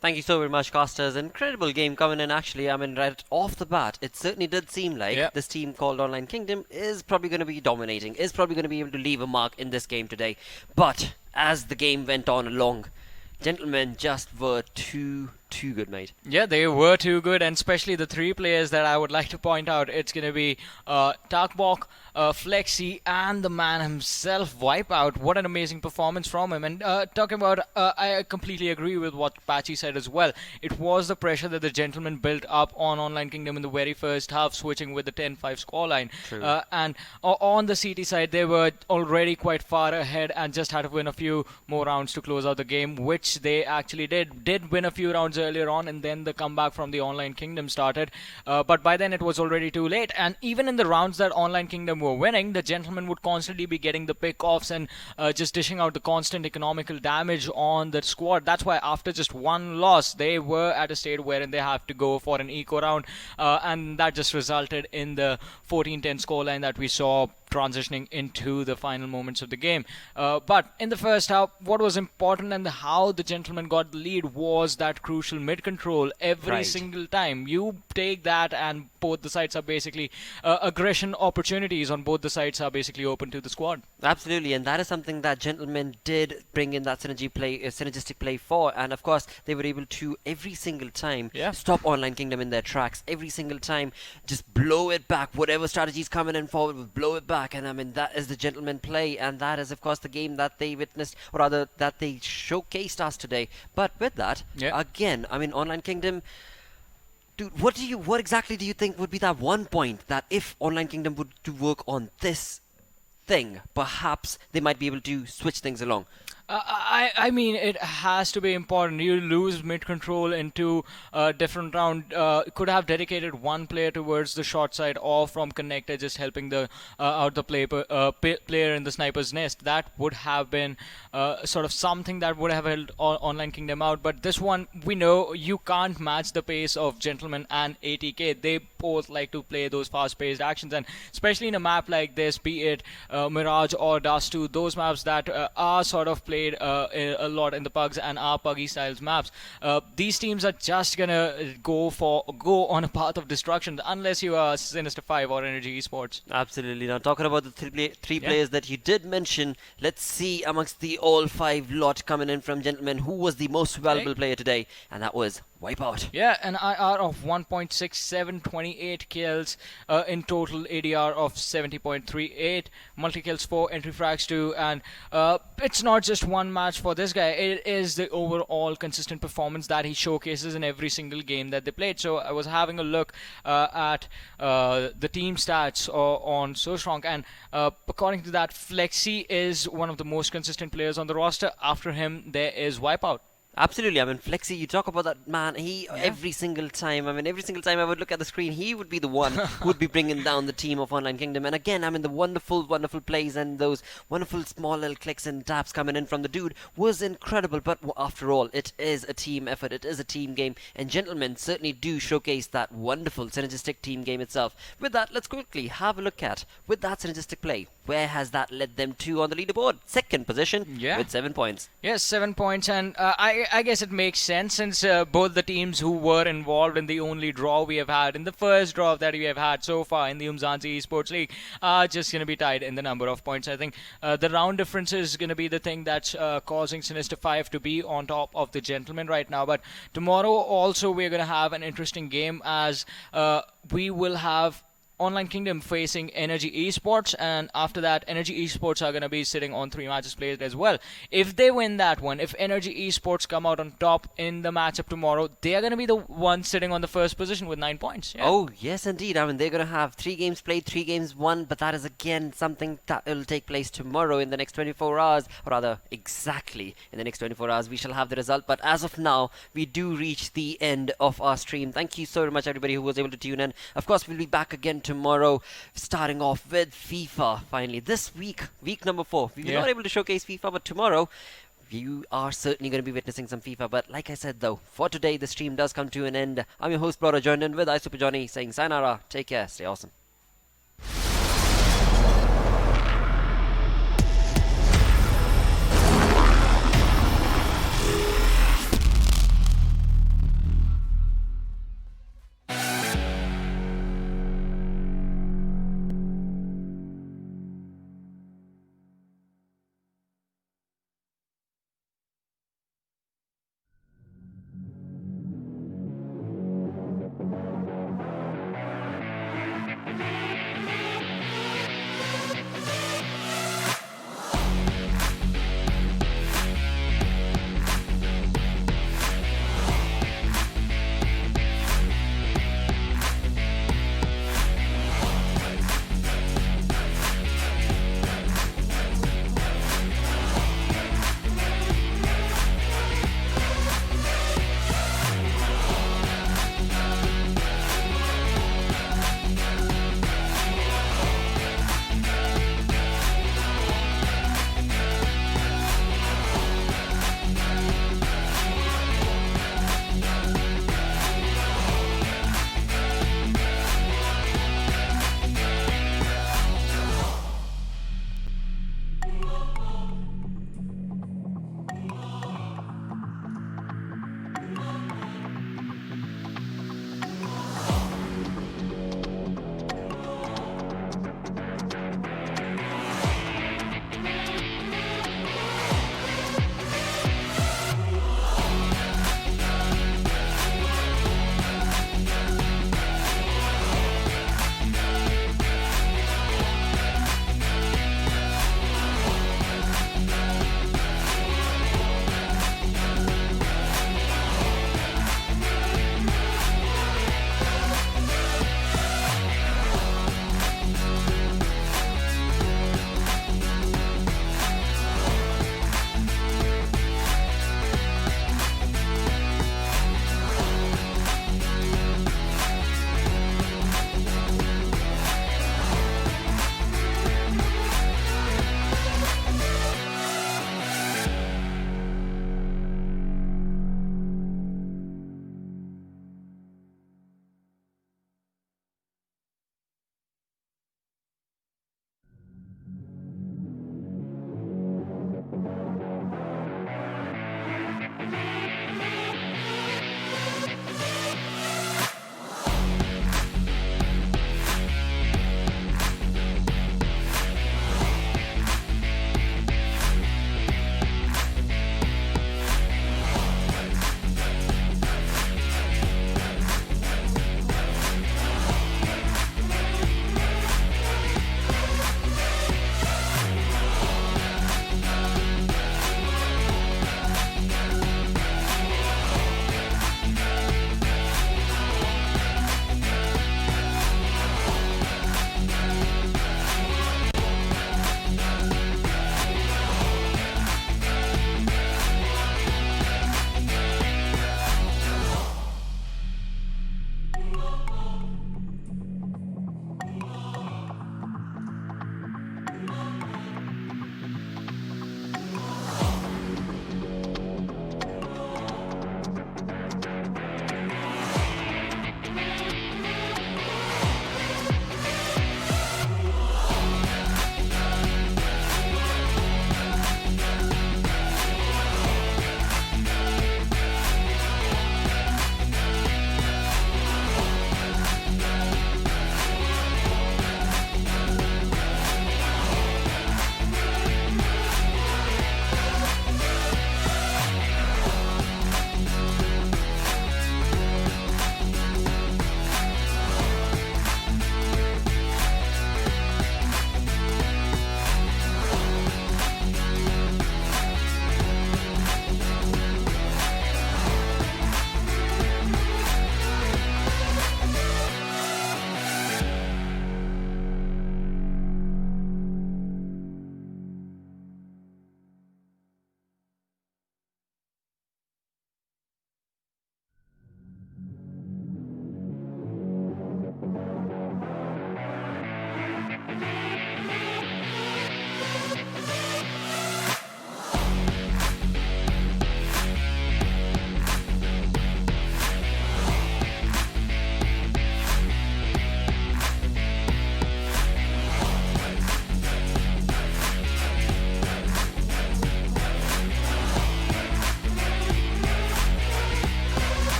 Thank you so very much, Costers. Incredible game coming in, actually. I mean, right off the bat, it certainly did seem like this team called Online Kingdom is probably going to be dominating, is probably going to be able to leave a mark in this game today. But as the game went on along, Gentlemen just were too good, mate. Yeah, they were too good, and especially the 3 players that I would like to point out. It's going to be Takbok, Flexi, and the man himself, Wipeout. What an amazing performance from him. And talking about, I completely agree with what Patchy said as well. It was the pressure that the Gentlemen built up on Online Kingdom in the very first half, switching with the 10-5 scoreline. And on the CT side, they were already quite far ahead and just had to win a few more rounds to close out the game, which they actually did win a few rounds earlier on, and then the comeback from the Online Kingdom started. But by then it was already too late, and even in the rounds that Online Kingdom were winning, the Gentlemen would constantly be getting the pick-offs and just dishing out the constant economical damage on the squad. That's why after just one loss, they were at a state wherein they have to go for an eco round, and that just resulted in the 14-10 scoreline that we saw transitioning into the final moments of the game. But in the first half, what was important and how the Gentlemen got the lead was that crucial mid-control every single time. You take that and both the sides are basically aggression opportunities on both the sides are basically open to the squad. Absolutely, and that is something that Gentlemen did bring in that synergistic play for, and of course they were able to every single time stop Online Kingdom in their tracks, every single time just blow it back. Whatever strategies coming in forward, would blow it back. And I mean, that is the Gentlemen play, and that is of course the game that they witnessed, or rather that they showcased us today. But with that, again, I mean, Online Kingdom, dude, what exactly do you think would be that one point that if Online Kingdom would to work on this thing, perhaps they might be able to switch things along? I mean, it has to be important. You lose mid-control into a different round. Could have dedicated one player towards the short side or from connector, just helping the out the player in the sniper's nest. That would have been sort of something that would have held Online Kingdom out. But this one, we know you can't match the pace of Gentlemen and ATK. They both like to play those fast-paced actions, and especially in a map like this, be it Mirage or Dust 2, those maps that are sort of played a lot in the Pugs and our Puggy styles maps. These teams are just gonna go on a path of destruction unless you are Sinister 5 or Energy Esports. Absolutely. Now talking about the three players that you did mention, let's see amongst the all 5 lot coming in from Gentlemen who was the most valuable player today, and that was Wipeout. Yeah, an IR of 1.67, 28 kills, in total ADR of 70.38, multi-kills 4, entry frags 2, and it's not just one match for this guy, it is the overall consistent performance that he showcases in every single game that they played. So I was having a look at the team stats on So Strong, and according to that, Flexi is one of the most consistent players on the roster. After him, there is Wipeout. Absolutely. I mean, Flexi, you talk about that man. Every single time I would look at the screen, he would be the one who would be bringing down the team of Online Kingdom. And again, I mean, the wonderful plays and those wonderful small little clicks and taps coming in from the dude was incredible. But after all, it is a team effort. It is a team game. And Gentlemen certainly do showcase that wonderful synergistic team game itself. With that, let's quickly have a look at with that synergistic play. where has that led them to on the leaderboard? Second position with 7 points. Yes, 7 points, and I guess it makes sense since both the teams who were involved in the only draw we have had, in the first draw that we have had so far in the Umzansi Esports League, are just going to be tied in the number of points. I think the round difference is going to be the thing that's causing Sinister 5 to be on top of the Gentlemen right now. But tomorrow also we're going to have an interesting game as we will have Online Kingdom facing Energy Esports, and after that Energy Esports are going to be sitting on 3 matches played as well. If they win that one, if Energy Esports come out on top in the matchup tomorrow, they are going to be the ones sitting on the first position with 9 points. Yeah. Oh, yes, indeed. I mean, they're going to have 3 games played, 3 games won, but that is again something that will take place tomorrow in the next 24 hours, or rather, exactly in the next 24 hours, we shall have the result. But as of now, we do reach the end of our stream. Thank you so much, everybody who was able to tune in. Of course, we'll be back again tomorrow, starting off with FIFA. Finally, this week number 4, we were not able to showcase FIFA, but tomorrow you are certainly going to be witnessing some FIFA. But like I said though, for today the stream does come to an end. I'm your host, Brother, joined in with iSuper Johnny, saying sayonara, take care, stay awesome.